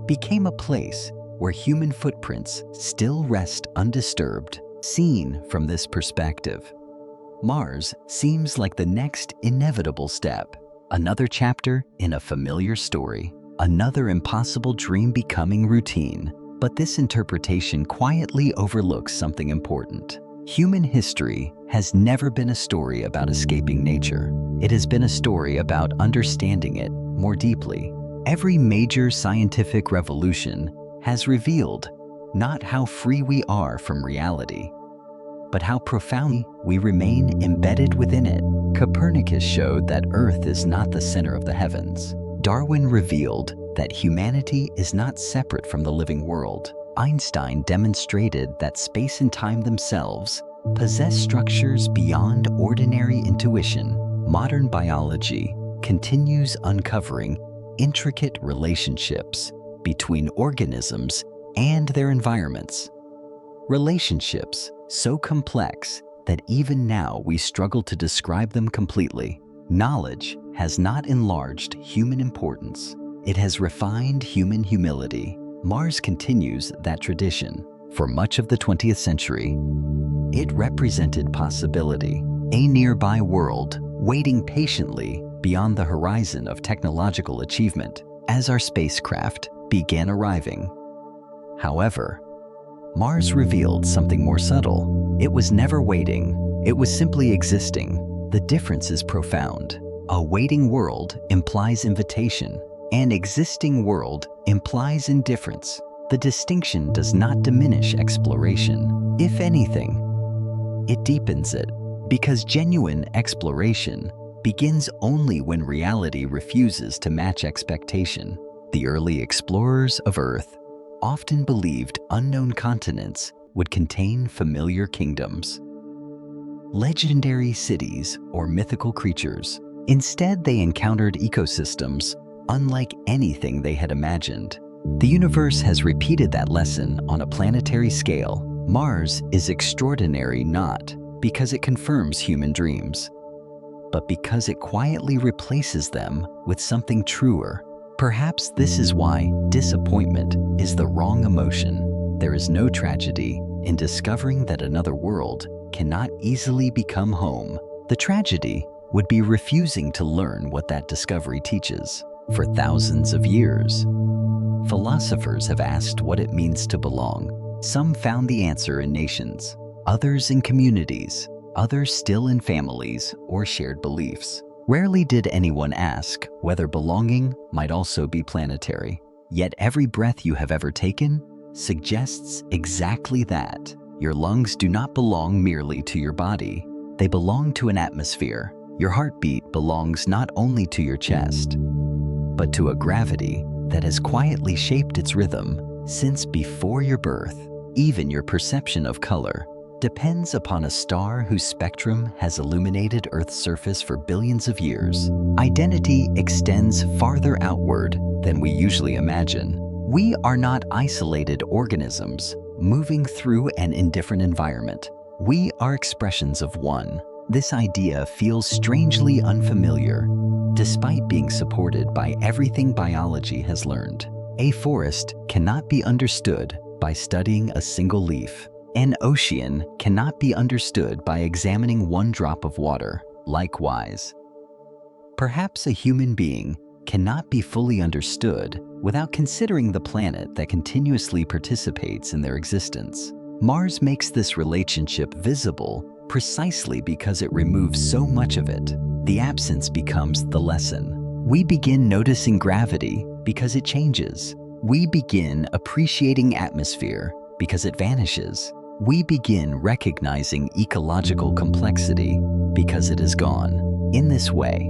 became a place where human footprints still rest undisturbed. Seen from this perspective, Mars seems like the next inevitable step, another chapter in a familiar story, another impossible dream becoming routine. But this interpretation quietly overlooks something important. Human history has never been a story about escaping nature. It has been a story about understanding it more deeply. Every major scientific revolution has revealed not how free we are from reality, but how profoundly we remain embedded within it. Copernicus showed that Earth is not the center of the heavens. Darwin revealed that humanity is not separate from the living world. Einstein demonstrated that space and time themselves possess structures beyond ordinary intuition. Modern biology continues uncovering intricate relationships between organisms and their environments. Relationships so complex that even now we struggle to describe them completely. Knowledge has not enlarged human importance. It has refined human humility. Mars continues that tradition. For much of the 20th century, it represented possibility, a nearby world waiting patiently beyond the horizon of technological achievement as our spacecraft began arriving. However, Mars revealed something more subtle. It was never waiting, it was simply existing. The difference is profound. A waiting world implies invitation. An existing world implies indifference. The distinction does not diminish exploration. If anything, it deepens it, because genuine exploration begins only when reality refuses to match expectation. The early explorers of Earth often believed unknown continents would contain familiar kingdoms, legendary cities, or mythical creatures. Instead, they encountered ecosystems unlike anything they had imagined. The universe has repeated that lesson on a planetary scale. Mars is extraordinary not because it confirms human dreams, but because it quietly replaces them with something truer. Perhaps this is why disappointment is the wrong emotion. There is no tragedy in discovering that another world cannot easily become home. The tragedy would be refusing to learn what that discovery teaches. For thousands of years, philosophers have asked what it means to belong. Some found the answer in nations, others in communities, others still in families or shared beliefs. Rarely did anyone ask whether belonging might also be planetary. Yet every breath you have ever taken suggests exactly that. Your lungs do not belong merely to your body. They belong to an atmosphere. Your heartbeat belongs not only to your chest, but to a gravity that has quietly shaped its rhythm since before your birth. Even your perception of color depends upon a star whose spectrum has illuminated Earth's surface for billions of years. Identity extends farther outward than we usually imagine. We are not isolated organisms moving through an indifferent environment. We are expressions of one. This idea feels strangely unfamiliar, despite being supported by everything biology has learned. A forest cannot be understood by studying a single leaf. An ocean cannot be understood by examining one drop of water. Likewise, perhaps a human being cannot be fully understood without considering the planet that continuously participates in their existence. Mars makes this relationship visible precisely because it removes so much of it. The absence becomes the lesson. We begin noticing gravity because it changes. We begin appreciating atmosphere because it vanishes. We begin recognizing ecological complexity because it is gone. In this way,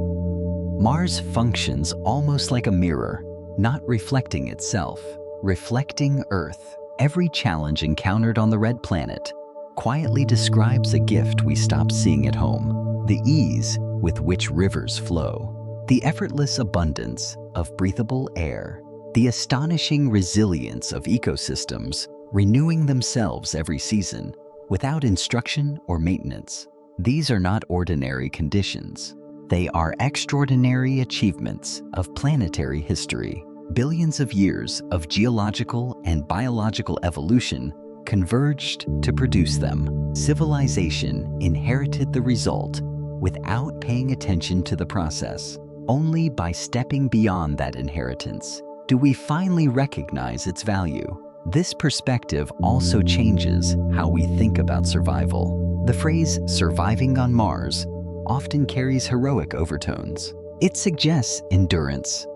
Mars functions almost like a mirror, not reflecting itself, reflecting Earth. Every challenge encountered on the red planet quietly describes a gift we stop seeing at home: the ease with which rivers flow, the effortless abundance of breathable air, The astonishing resilience of ecosystems renewing themselves every season without instruction or maintenance. These are not ordinary conditions. They are extraordinary achievements of planetary history. Billions of years of geological and biological evolution converged to produce them. Civilization inherited the result without paying attention to the process. Only by stepping beyond that inheritance do we finally recognize its value. This perspective also changes how we think about survival. The phrase "surviving on Mars" often carries heroic overtones. It suggests endurance,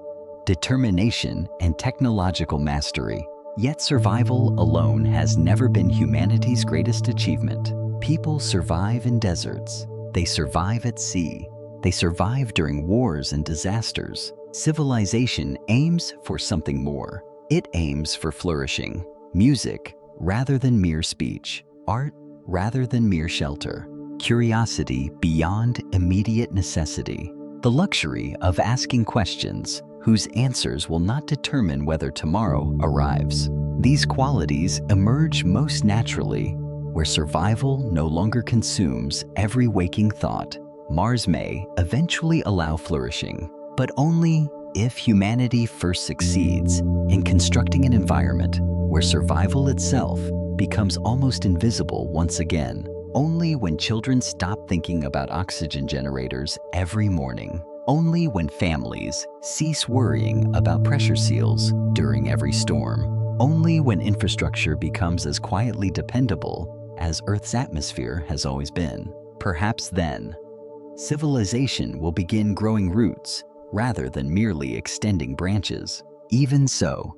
determination, and technological mastery. Yet survival alone has never been humanity's greatest achievement. People survive in deserts. They survive at sea. They survive during wars and disasters. Civilization aims for something more. It aims for flourishing. Music rather than mere speech. Art rather than mere shelter. Curiosity beyond immediate necessity. The luxury of asking questions whose answers will not determine whether tomorrow arrives. These qualities emerge most naturally where survival no longer consumes every waking thought. Mars may eventually allow flourishing, but only if humanity first succeeds in constructing an environment where survival itself becomes almost invisible once again. Only when children stop thinking about oxygen generators every morning. Only when families cease worrying about pressure seals during every storm. Only when infrastructure becomes as quietly dependable as Earth's atmosphere has always been. Perhaps then, civilization will begin growing roots rather than merely extending branches. Even so,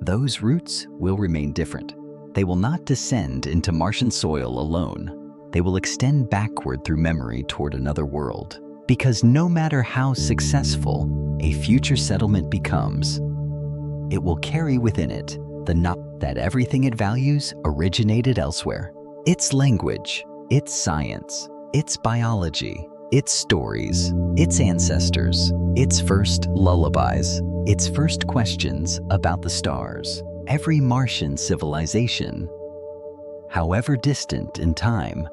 those roots will remain different. They will not descend into Martian soil alone. They will extend backward through memory toward another world. Because no matter how successful a future settlement becomes, it will carry within it the knowledge that everything it values originated elsewhere. Its language, its science, its biology, its stories, its ancestors, its first lullabies, its first questions about the stars. Every Martian civilization, however distant in time,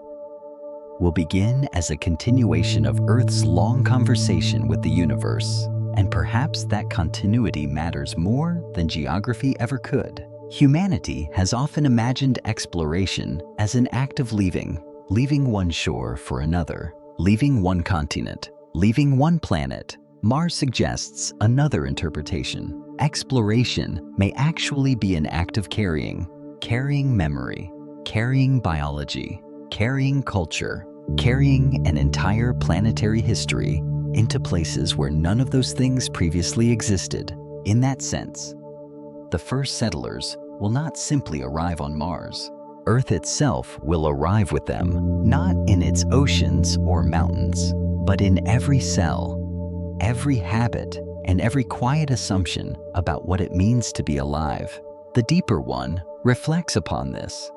will begin as a continuation of Earth's long conversation with the universe. And perhaps that continuity matters more than geography ever could. Humanity has often imagined exploration as an act of leaving one shore for another, leaving one continent, leaving one planet. Mars suggests another interpretation. Exploration may actually be an act of carrying memory, carrying biology, carrying culture, carrying an entire planetary history into places where none of those things previously existed. In that sense, the first settlers will not simply arrive on Mars. Earth itself will arrive with them, not in its oceans or mountains, but in every cell, every habit, and every quiet assumption about what it means to be alive. The deeper one reflects upon this.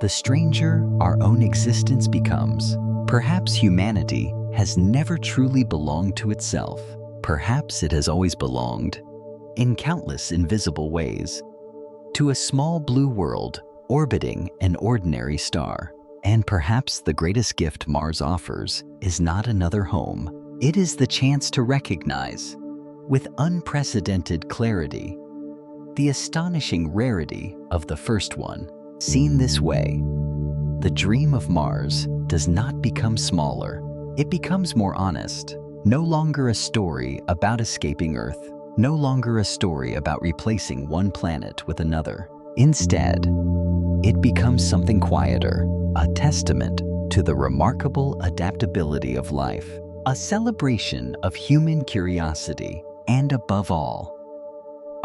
The stranger our own existence becomes. Perhaps humanity has never truly belonged to itself. Perhaps it has always belonged, in countless invisible ways, to a small blue world orbiting an ordinary star. And perhaps the greatest gift Mars offers is not another home. It is the chance to recognize, with unprecedented clarity, the astonishing rarity of the first one. Seen this way, the dream of Mars does not become smaller. It becomes more honest. No longer a story about escaping Earth. No longer a story about replacing one planet with another. Instead, it becomes something quieter, a testament to the remarkable adaptability of life, a celebration of human curiosity, and above all,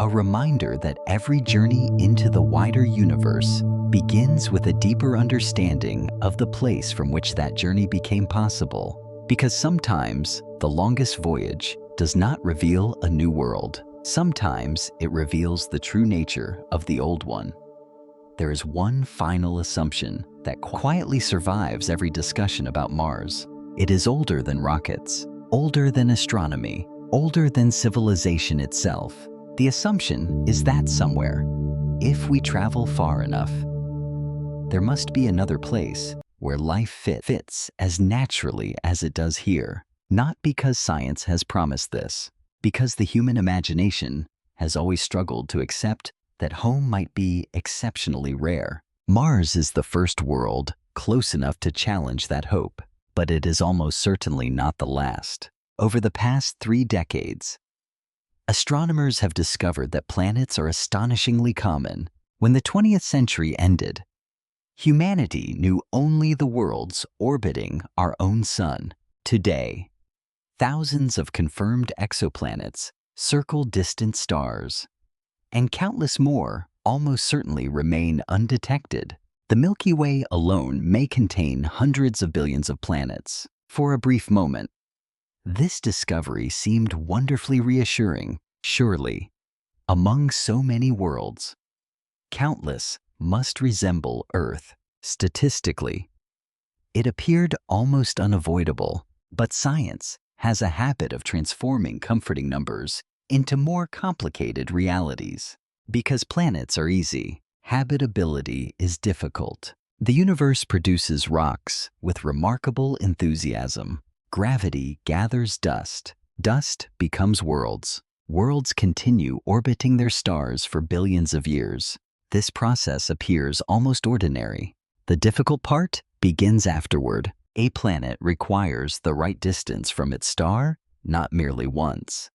a reminder that every journey into the wider universe begins with a deeper understanding of the place from which that journey became possible. Because sometimes the longest voyage does not reveal a new world. Sometimes it reveals the true nature of the old one. There is one final assumption that quietly survives every discussion about Mars. It is older than rockets, older than astronomy, older than civilization itself. The assumption is that somewhere, if we travel far enough, there must be another place where life fits as naturally as it does here. Not because science has promised this, because the human imagination has always struggled to accept that home might be exceptionally rare. Mars is the first world close enough to challenge that hope, but it is almost certainly not the last. Over the past 3 decades, astronomers have discovered that planets are astonishingly common. When the 20th century ended, humanity knew only the worlds orbiting our own sun. Today, thousands of confirmed exoplanets circle distant stars, and countless more almost certainly remain undetected. The Milky Way alone may contain hundreds of billions of planets. For a brief moment, this discovery seemed wonderfully reassuring. Surely, among so many worlds, countless must resemble Earth. Statistically, it appeared almost unavoidable, but science has a habit of transforming comforting numbers into more complicated realities. Because planets are easy, habitability is difficult. The universe produces rocks with remarkable enthusiasm. Gravity gathers dust. Dust becomes worlds. Worlds continue orbiting their stars for billions of years. This process appears almost ordinary. The difficult part begins afterward. A planet requires the right distance from its star, not merely once,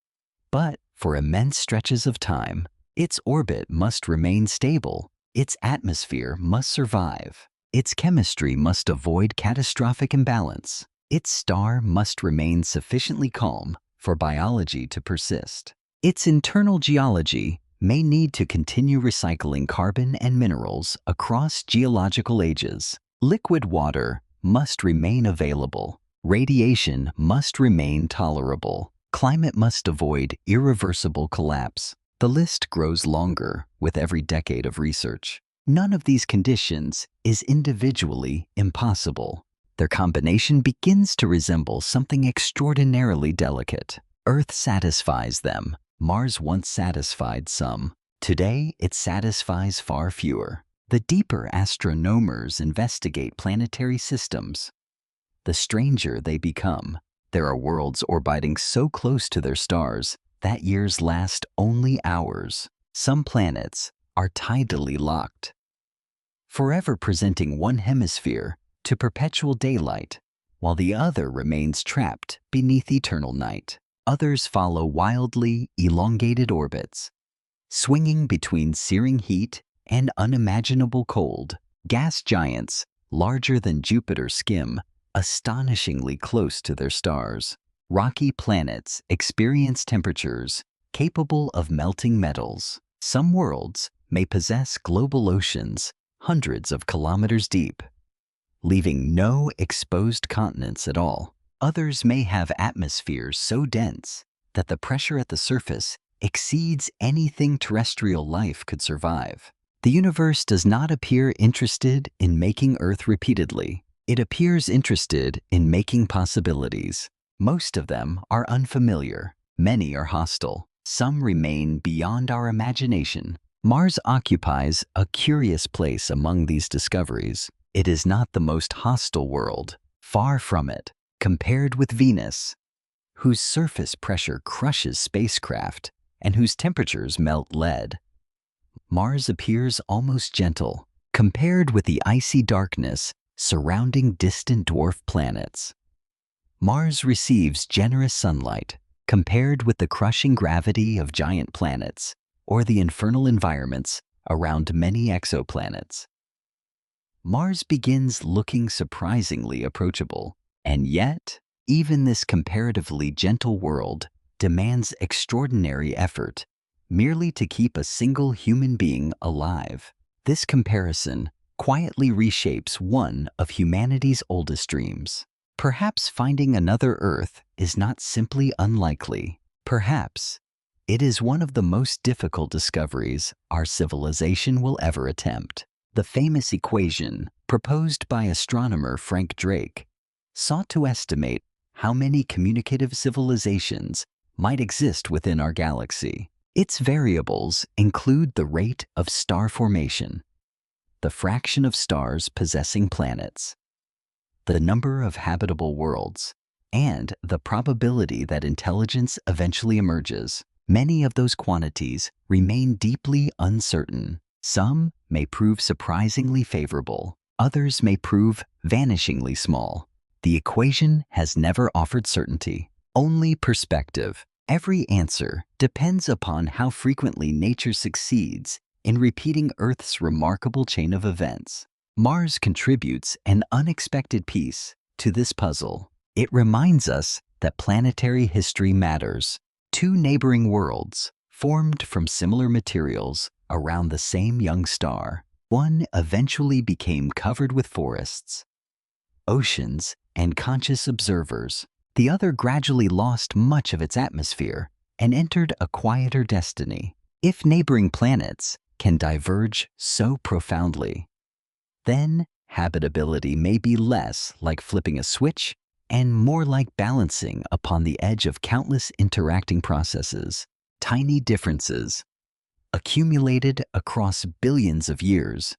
but for immense stretches of time. Its orbit must remain stable. Its atmosphere must survive. Its chemistry must avoid catastrophic imbalance. Its star must remain sufficiently calm for biology to persist. Its internal geology may need to continue recycling carbon and minerals across geological ages. Liquid water must remain available. Radiation must remain tolerable. Climate must avoid irreversible collapse. The list grows longer with every decade of research. None of these conditions is individually impossible. Their combination begins to resemble something extraordinarily delicate. Earth satisfies them. Mars once satisfied some. Today, it satisfies far fewer. The deeper astronomers investigate planetary systems, the stranger they become. There are worlds orbiting so close to their stars that years last only hours. Some planets are tidally locked, forever presenting one hemisphere to perpetual daylight, while the other remains trapped beneath eternal night. Others follow wildly elongated orbits, swinging between searing heat and unimaginable cold. Gas giants, larger than Jupiter, skim astonishingly close to their stars. Rocky planets experience temperatures capable of melting metals. Some worlds may possess global oceans hundreds of kilometers deep, leaving no exposed continents at all. Others may have atmospheres so dense that the pressure at the surface exceeds anything terrestrial life could survive. The universe does not appear interested in making Earth repeatedly. It appears interested in making possibilities. Most of them are unfamiliar. Many are hostile. Some remain beyond our imagination. Mars occupies a curious place among these discoveries. It is not the most hostile world. Far from it. Compared with Venus, whose surface pressure crushes spacecraft and whose temperatures melt lead, Mars appears almost gentle compared with the icy darkness surrounding distant dwarf planets. Mars receives generous sunlight compared with the crushing gravity of giant planets or the infernal environments around many exoplanets. Mars begins looking surprisingly approachable, and yet, even this comparatively gentle world demands extraordinary effort merely to keep a single human being alive. This comparison quietly reshapes one of humanity's oldest dreams. Perhaps finding another Earth is not simply unlikely. Perhaps it is one of the most difficult discoveries our civilization will ever attempt. The famous equation proposed by astronomer Frank Drake sought to estimate how many communicative civilizations might exist within our galaxy. Its variables include the rate of star formation, the fraction of stars possessing planets, the number of habitable worlds, and the probability that intelligence eventually emerges. Many of those quantities remain deeply uncertain. Some may prove surprisingly favorable, others may prove vanishingly small. The equation has never offered certainty, only perspective. Every answer depends upon how frequently nature succeeds in repeating Earth's remarkable chain of events. Mars contributes an unexpected piece to this puzzle. It reminds us that planetary history matters. Two neighboring worlds, formed from similar materials around the same young star, one eventually became covered with forests, oceans, and conscious observers. The other gradually lost much of its atmosphere and entered a quieter destiny. If neighboring planets can diverge so profoundly, then habitability may be less like flipping a switch and more like balancing upon the edge of countless interacting processes. Tiny differences, accumulated across billions of years,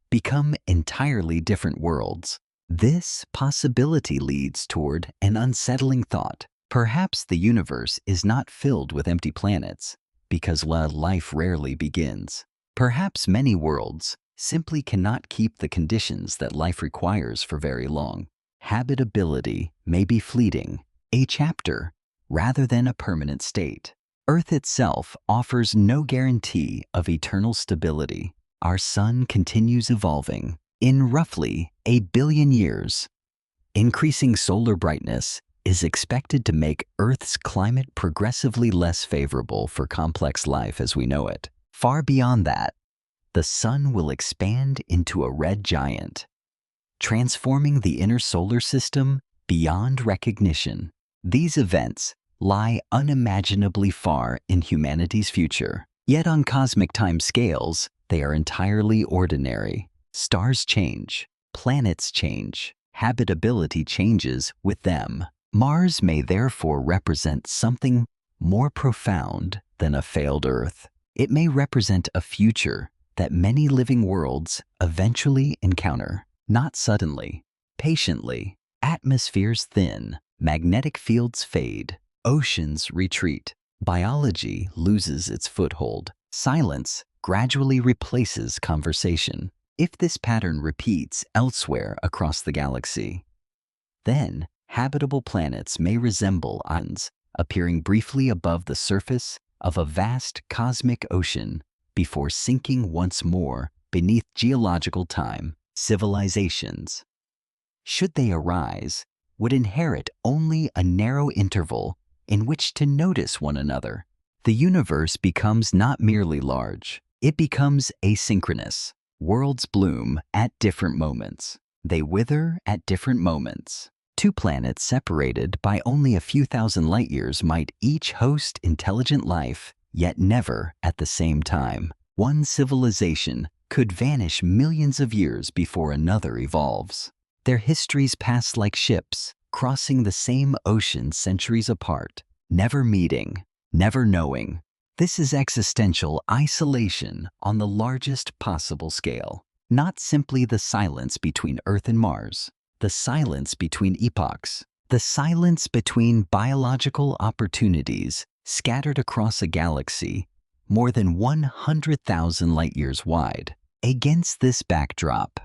become entirely different worlds. This possibility leads toward an unsettling thought. Perhaps the universe is not filled with empty planets because life rarely begins. Perhaps many worlds simply cannot keep the conditions that life requires for very long. Habitability may be fleeting, a chapter rather than a permanent state. Earth itself offers no guarantee of eternal stability. Our sun continues evolving. In roughly 1 billion years, increasing solar brightness is expected to make Earth's climate progressively less favorable for complex life as we know it. Far beyond that, the sun will expand into a red giant, transforming the inner solar system beyond recognition. These events lie unimaginably far in humanity's future. Yet on cosmic time scales, they are entirely ordinary. Stars change, planets change, habitability changes with them. Mars may therefore represent something more profound than a failed Earth. It may represent a future that many living worlds eventually encounter. Not suddenly, patiently. Atmospheres thin, magnetic fields fade, oceans retreat, biology loses its foothold, silence gradually replaces conversation. If this pattern repeats elsewhere across the galaxy, then habitable planets may resemble islands appearing briefly above the surface of a vast cosmic ocean before sinking once more beneath geological time. Civilizations, should they arise, would inherit only a narrow interval in which to notice one another. The universe becomes not merely large, it becomes asynchronous. Worlds bloom at different moments. They wither at different moments. Two planets separated by only a few thousand light years might each host intelligent life, yet never at the same time. One civilization could vanish millions of years before another evolves. Their histories pass like ships, crossing the same ocean centuries apart, never meeting, never knowing. This is existential isolation on the largest possible scale. Not simply the silence between Earth and Mars, the silence between epochs, the silence between biological opportunities scattered across a galaxy more than 100,000 light-years wide. Against this backdrop,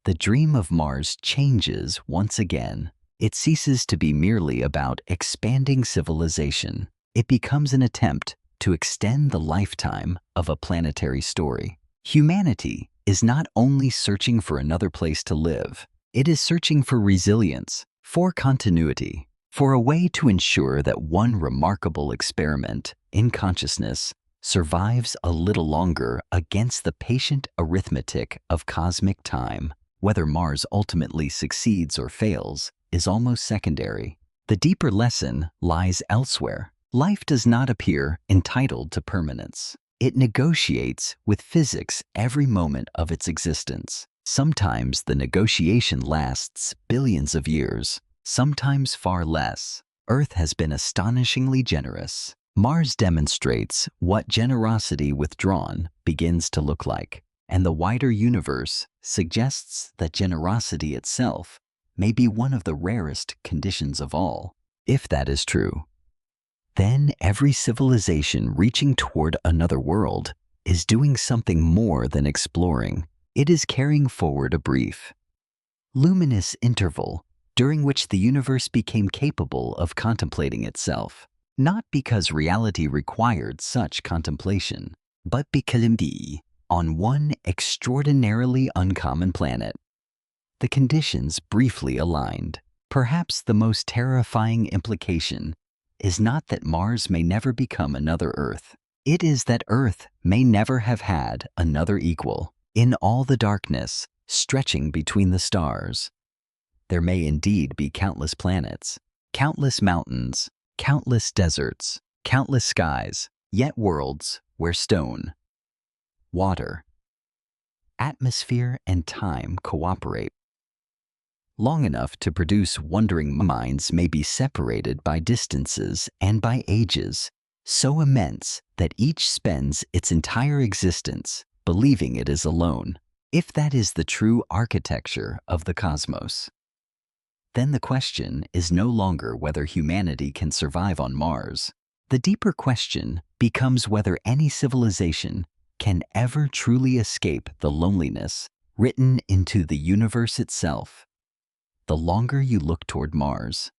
the dream of Mars changes once again. It ceases to be merely about expanding civilization. It becomes an attempt to extend the lifetime of a planetary story. Humanity is not only searching for another place to live, it is searching for resilience, for continuity, for a way to ensure that one remarkable experiment in consciousness survives a little longer against the patient arithmetic of cosmic time. Whether Mars ultimately succeeds or fails is almost secondary. The deeper lesson lies elsewhere. Life does not appear entitled to permanence. It negotiates with physics every moment of its existence. Sometimes the negotiation lasts billions of years, sometimes far less. Earth has been astonishingly generous. Mars demonstrates what generosity withdrawn begins to look like, and the wider universe suggests that generosity itself may be one of the rarest conditions of all. If that is true, then every civilization reaching toward another world is doing something more than exploring. It is carrying forward a brief, luminous interval during which the universe became capable of contemplating itself, not because reality required such contemplation, but because on one extraordinarily uncommon planet, the conditions briefly aligned. Perhaps the most terrifying implication is not that Mars may never become another Earth. It is that Earth may never have had another equal. In all the darkness stretching between the stars, there may indeed be countless planets, countless mountains, countless deserts, countless skies, yet worlds where stone, water, atmosphere, and time cooperate long enough to produce wondering minds may be separated by distances and by ages so immense that each spends its entire existence believing it is alone. If that is the true architecture of the cosmos, then the question is no longer whether humanity can survive on Mars. The deeper question becomes whether any civilization can ever truly escape the loneliness written into the universe itself. The longer you look toward Mars,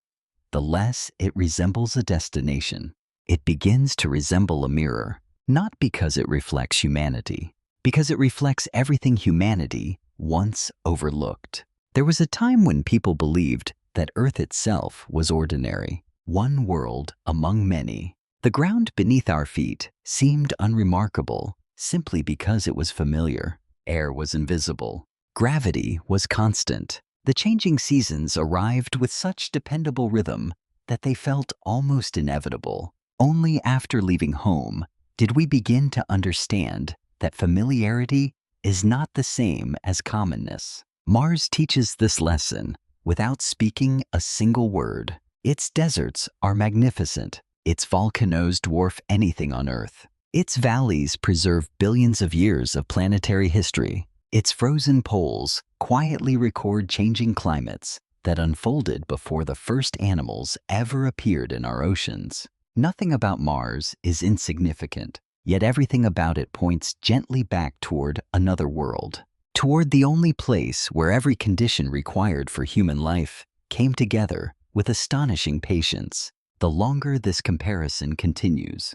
the less it resembles a destination. It begins to resemble a mirror, not because it reflects humanity, because it reflects everything humanity once overlooked. There was a time when people believed that Earth itself was ordinary, one world among many. The ground beneath our feet seemed unremarkable simply because it was familiar. Air was invisible. Gravity was constant. The changing seasons arrived with such dependable rhythm that they felt almost inevitable. Only after leaving home did we begin to understand that familiarity is not the same as commonness. Mars teaches this lesson without speaking a single word. Its deserts are magnificent. Its volcanoes dwarf anything on Earth. Its valleys preserve billions of years of planetary history. Its frozen poles quietly record changing climates that unfolded before the first animals ever appeared in our oceans. Nothing about Mars is insignificant, yet everything about it points gently back toward another world, toward the only place where every condition required for human life came together with astonishing patience. The longer this comparison continues,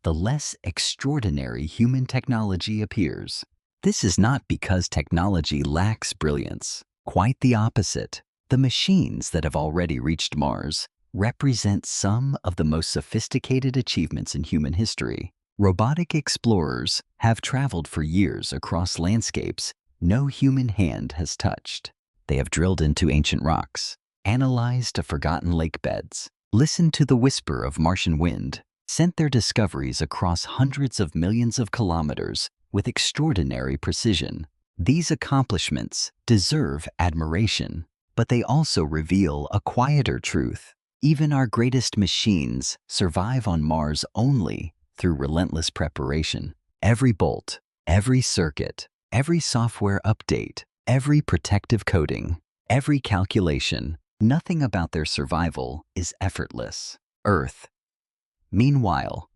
the less extraordinary human technology appears. This is not because technology lacks brilliance. Quite the opposite. The machines that have already reached Mars represent some of the most sophisticated achievements in human history. Robotic explorers have traveled for years across landscapes no human hand has touched. They have drilled into ancient rocks, analyzed forgotten lake beds, listened to the whisper of Martian wind, sent their discoveries across hundreds of millions of kilometers with extraordinary precision. These accomplishments deserve admiration, but they also reveal a quieter truth. Even our greatest machines survive on Mars only through relentless preparation. Every bolt, every circuit, every software update, every protective coating, every calculation, nothing about their survival is effortless. Earth, meanwhile,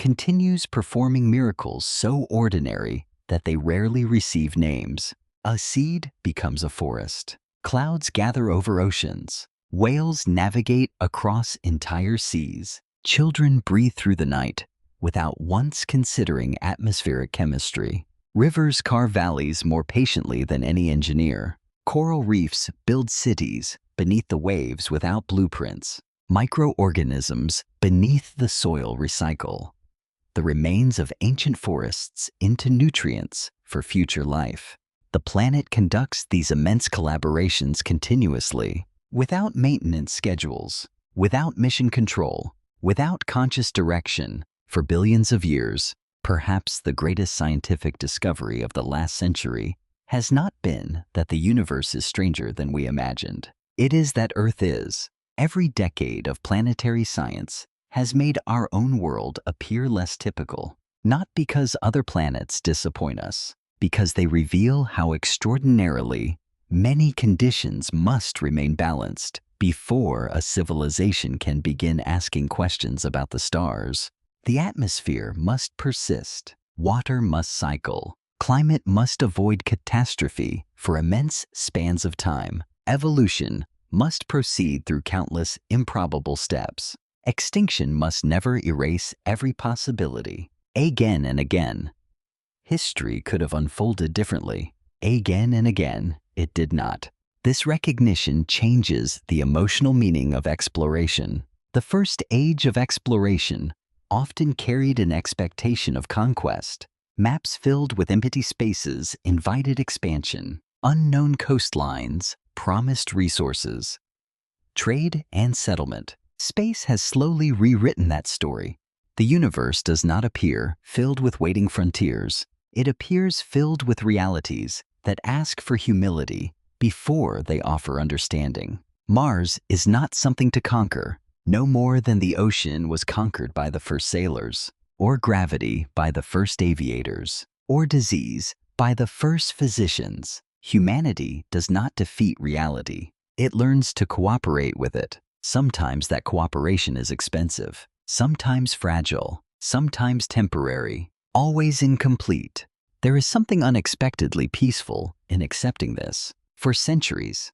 continues performing miracles so ordinary that they rarely receive names. A seed becomes a forest. Clouds gather over oceans. Whales navigate across entire seas. Children breathe through the night without once considering atmospheric chemistry. Rivers carve valleys more patiently than any engineer. Coral reefs build cities beneath the waves without blueprints. Microorganisms beneath the soil recycle the remains of ancient forests into nutrients for future life. The planet conducts these immense collaborations continuously, without maintenance schedules, without mission control, without conscious direction, for billions of years. Perhaps the greatest scientific discovery of the last century has not been that the universe is stranger than we imagined. It is that Earth is. Every decade of planetary science has made our own world appear less typical, not because other planets disappoint us, because they reveal how extraordinarily many conditions must remain balanced before a civilization can begin asking questions about the stars. The atmosphere must persist, water must cycle, climate must avoid catastrophe for immense spans of time. Evolution must proceed through countless improbable steps. Extinction must never erase every possibility. Again and again, history could have unfolded differently. Again and again, it did not. This recognition changes the emotional meaning of exploration. The first age of exploration often carried an expectation of conquest. Maps filled with empty spaces invited expansion. Unknown coastlines promised resources. Trade and settlement. Space has slowly rewritten that story. The universe does not appear filled with waiting frontiers. It appears filled with realities that ask for humility before they offer understanding. Mars is not something to conquer, no more than the ocean was conquered by the first sailors, or gravity by the first aviators, or disease by the first physicians. Humanity does not defeat reality. It learns to cooperate with it. Sometimes that cooperation is expensive, sometimes fragile, sometimes temporary, always incomplete. There is something unexpectedly peaceful in accepting this. For centuries,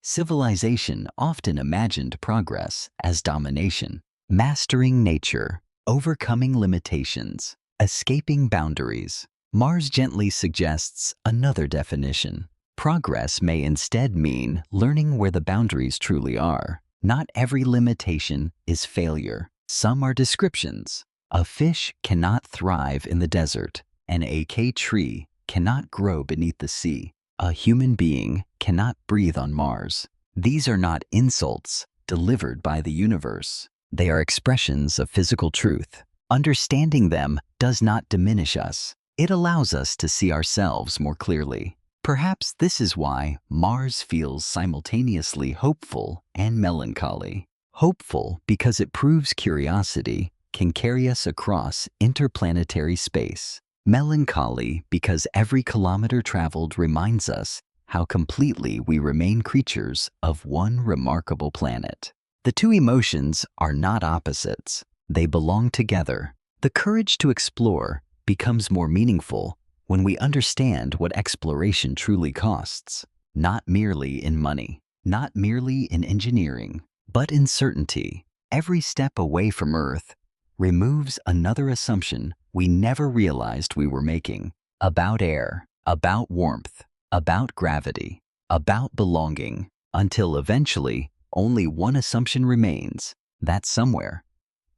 civilization often imagined progress as domination, mastering nature, overcoming limitations, escaping boundaries. Mars gently suggests another definition. Progress may instead mean learning where the boundaries truly are. Not every limitation is failure. Some are descriptions. A fish cannot thrive in the desert. An AK tree cannot grow beneath the sea. A human being cannot breathe on Mars. These are not insults delivered by the universe. They are expressions of physical truth. Understanding them does not diminish us. It allows us to see ourselves more clearly. Perhaps this is why Mars feels simultaneously hopeful and melancholy. Hopeful because it proves curiosity can carry us across interplanetary space. Melancholy because every kilometer traveled reminds us how completely we remain creatures of one remarkable planet. The two emotions are not opposites. They belong together. The courage to explore becomes more meaningful when we understand what exploration truly costs, not merely in money, not merely in engineering, but in certainty. Every step away from Earth removes another assumption we never realized we were making about air, about warmth, about gravity, about belonging, until eventually only one assumption remains, that somewhere,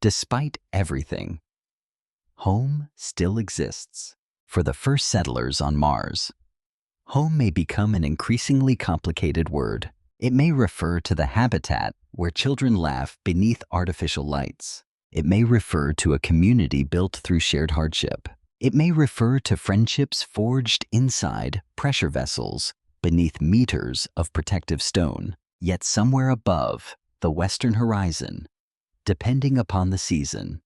despite everything, home still exists. For the first settlers on Mars, home may become an increasingly complicated word. It may refer to the habitat where children laugh beneath artificial lights. It may refer to a community built through shared hardship. It may refer to friendships forged inside pressure vessels beneath meters of protective stone. Yet somewhere above the western horizon, depending upon the season,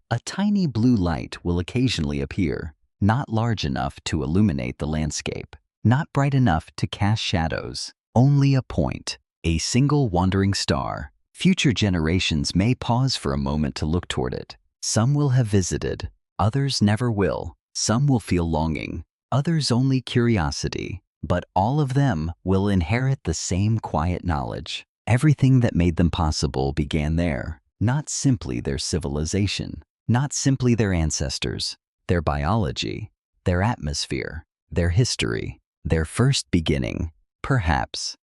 a tiny blue light will occasionally appear, not large enough to illuminate the landscape, not bright enough to cast shadows, only a point, a single wandering star. Future generations may pause for a moment to look toward it. Some will have visited, others never will. Some will feel longing, others only curiosity. But all of them will inherit the same quiet knowledge. Everything that made them possible began there, not simply their civilization, not simply their ancestors, their biology, their atmosphere, their history, their first beginning. Perhaps,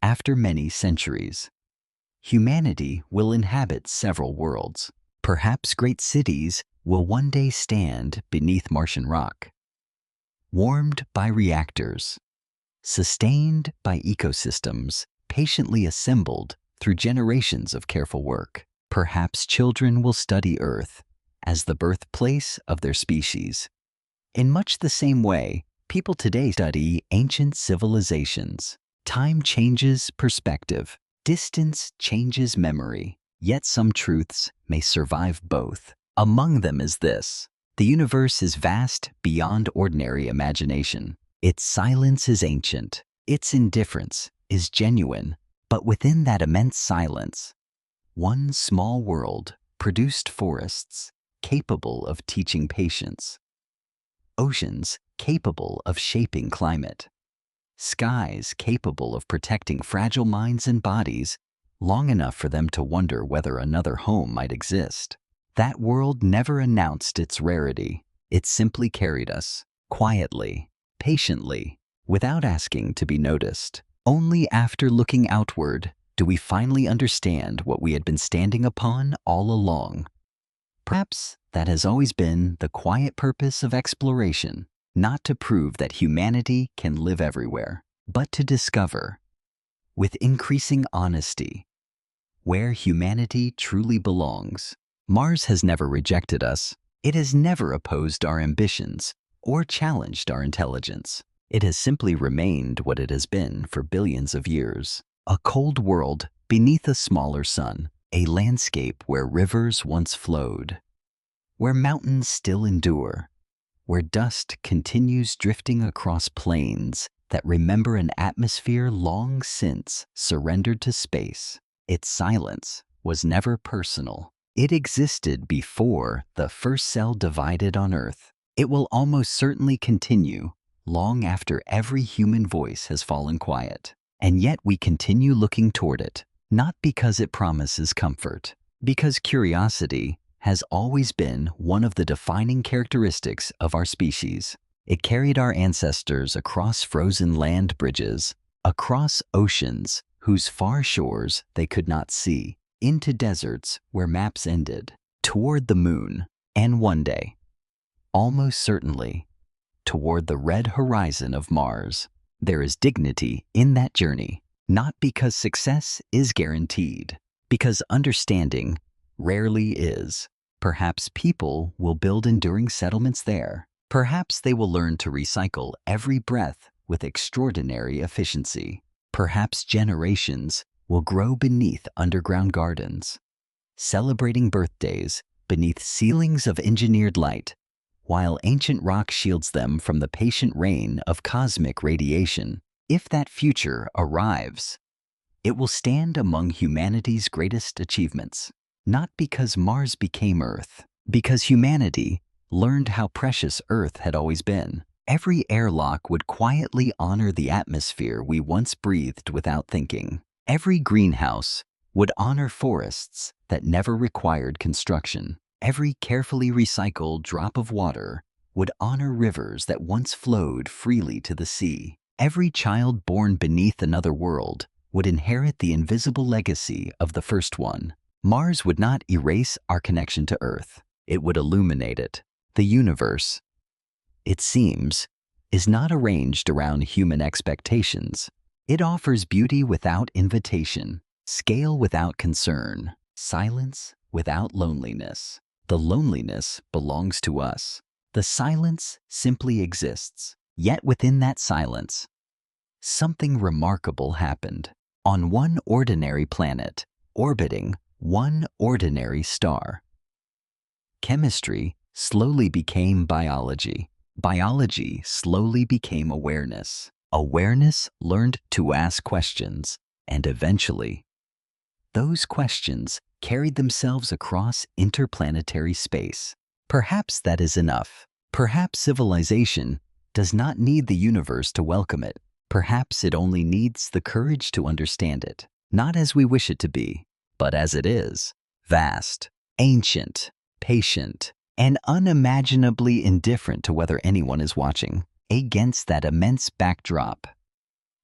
after many centuries, humanity will inhabit several worlds. Perhaps great cities will one day stand beneath Martian rock, warmed by reactors, sustained by ecosystems patiently assembled through generations of careful work. Perhaps children will study Earth as the birthplace of their species. In much the same way, people today study ancient civilizations. Time changes perspective. Distance changes memory. Yet some truths may survive both. Among them is this: the universe is vast beyond ordinary imagination. Its silence is ancient. Its indifference is genuine. But within that immense silence, one small world produced forests capable of teaching patience, oceans capable of shaping climate, skies capable of protecting fragile minds and bodies long enough for them to wonder whether another home might exist. That world never announced its rarity. It simply carried us, quietly, patiently, without asking to be noticed. Only after looking outward do we finally understand what we had been standing upon all along. Perhaps that has always been the quiet purpose of exploration, not to prove that humanity can live everywhere, but to discover, with increasing honesty, where humanity truly belongs. Mars has never rejected us. It has never opposed our ambitions or challenged our intelligence. It has simply remained what it has been for billions of years: a cold world beneath a smaller sun, a landscape where rivers once flowed, where mountains still endure, where dust continues drifting across plains that remember an atmosphere long since surrendered to space. Its silence was never personal. It existed before the first cell divided on Earth. It will almost certainly continue long after every human voice has fallen quiet. And yet we continue looking toward it, not because it promises comfort, because curiosity has always been one of the defining characteristics of our species. It carried our ancestors across frozen land bridges, across oceans whose far shores they could not see, into deserts where maps ended, toward the moon, and one day, almost certainly, toward the red horizon of Mars. There is dignity in that journey, not because success is guaranteed, because understanding rarely is. Perhaps people will build enduring settlements there. Perhaps they will learn to recycle every breath with extraordinary efficiency. Perhaps generations will grow beneath underground gardens, celebrating birthdays beneath ceilings of engineered light, while ancient rock shields them from the patient rain of cosmic radiation. If that future arrives, it will stand among humanity's greatest achievements, not because Mars became Earth, because humanity learned how precious Earth had always been. Every airlock would quietly honor the atmosphere we once breathed without thinking. Every greenhouse would honor forests that never required construction. Every carefully recycled drop of water would honor rivers that once flowed freely to the sea. Every child born beneath another world would inherit the invisible legacy of the first one. Mars would not erase our connection to Earth. It would illuminate it. The universe, it seems, is not arranged around human expectations. It offers beauty without invitation, scale without concern, silence without loneliness. The loneliness belongs to us. The silence simply exists. Yet within that silence, something remarkable happened. On one ordinary planet, orbiting one ordinary star, chemistry slowly became biology. Biology slowly became awareness. Awareness learned to ask questions, and eventually, those questions carried themselves across interplanetary space. Perhaps that is enough. Perhaps civilization does not need the universe to welcome it. Perhaps it only needs the courage to understand it, not as we wish it to be, but as it is: vast, ancient, patient, and unimaginably indifferent to whether anyone is watching. Against that immense backdrop,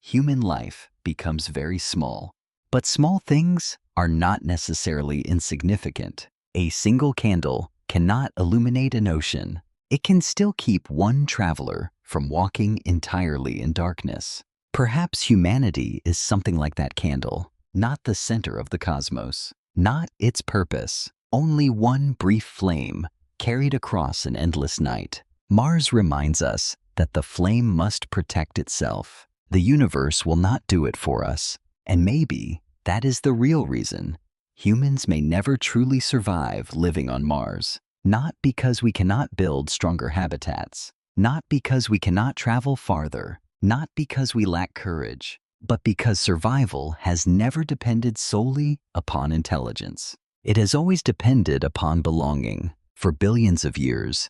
human life becomes very small. But small things are not necessarily insignificant. A single candle cannot illuminate an ocean. It can still keep one traveler from walking entirely in darkness. Perhaps humanity is something like that candle, not the center of the cosmos, not its purpose, only one brief flame carried across an endless night. Mars reminds us that the flame must protect itself. The universe will not do it for us, and maybe that is the real reason Humans may never truly survive living on Mars, not because we cannot build stronger habitats, not because we cannot travel farther, not because we lack courage, but because survival has never depended solely upon intelligence. It has always depended upon belonging. For billions of years,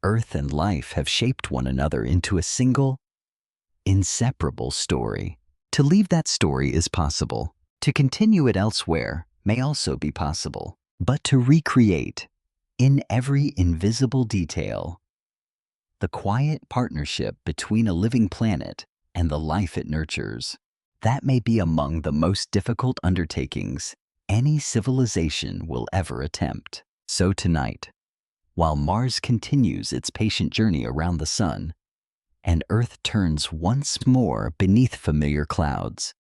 Earth and life have shaped one another into a single, inseparable story. To leave that story is possible. To continue it elsewhere may also be possible. But to recreate, in every invisible detail, the quiet partnership between a living planet and the life it nurtures, that may be among the most difficult undertakings any civilization will ever attempt. So tonight, while Mars continues its patient journey around the Sun, and Earth turns once more beneath familiar clouds,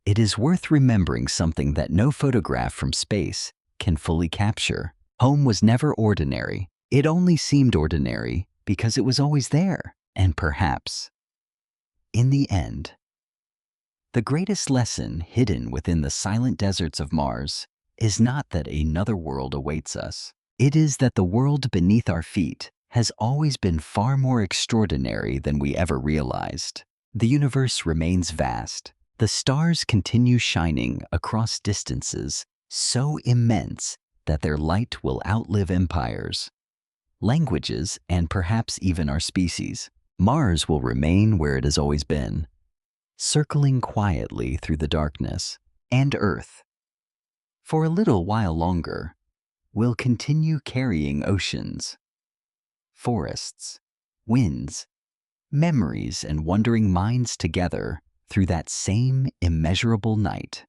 it is worth remembering something that no photograph from space can fully capture. Home was never ordinary. It only seemed ordinary because it was always there. And perhaps, in the end, the greatest lesson hidden within the silent deserts of Mars is not that another world awaits us. It is that the world beneath our feet has always been far more extraordinary than we ever realized. The universe remains vast. The stars continue shining across distances so immense that their light will outlive empires, languages, and perhaps even our species. Mars will remain where it has always been, circling quietly through the darkness. And Earth, for a little while longer, will continue carrying oceans, forests, winds, memories, and wandering minds together through that same immeasurable night.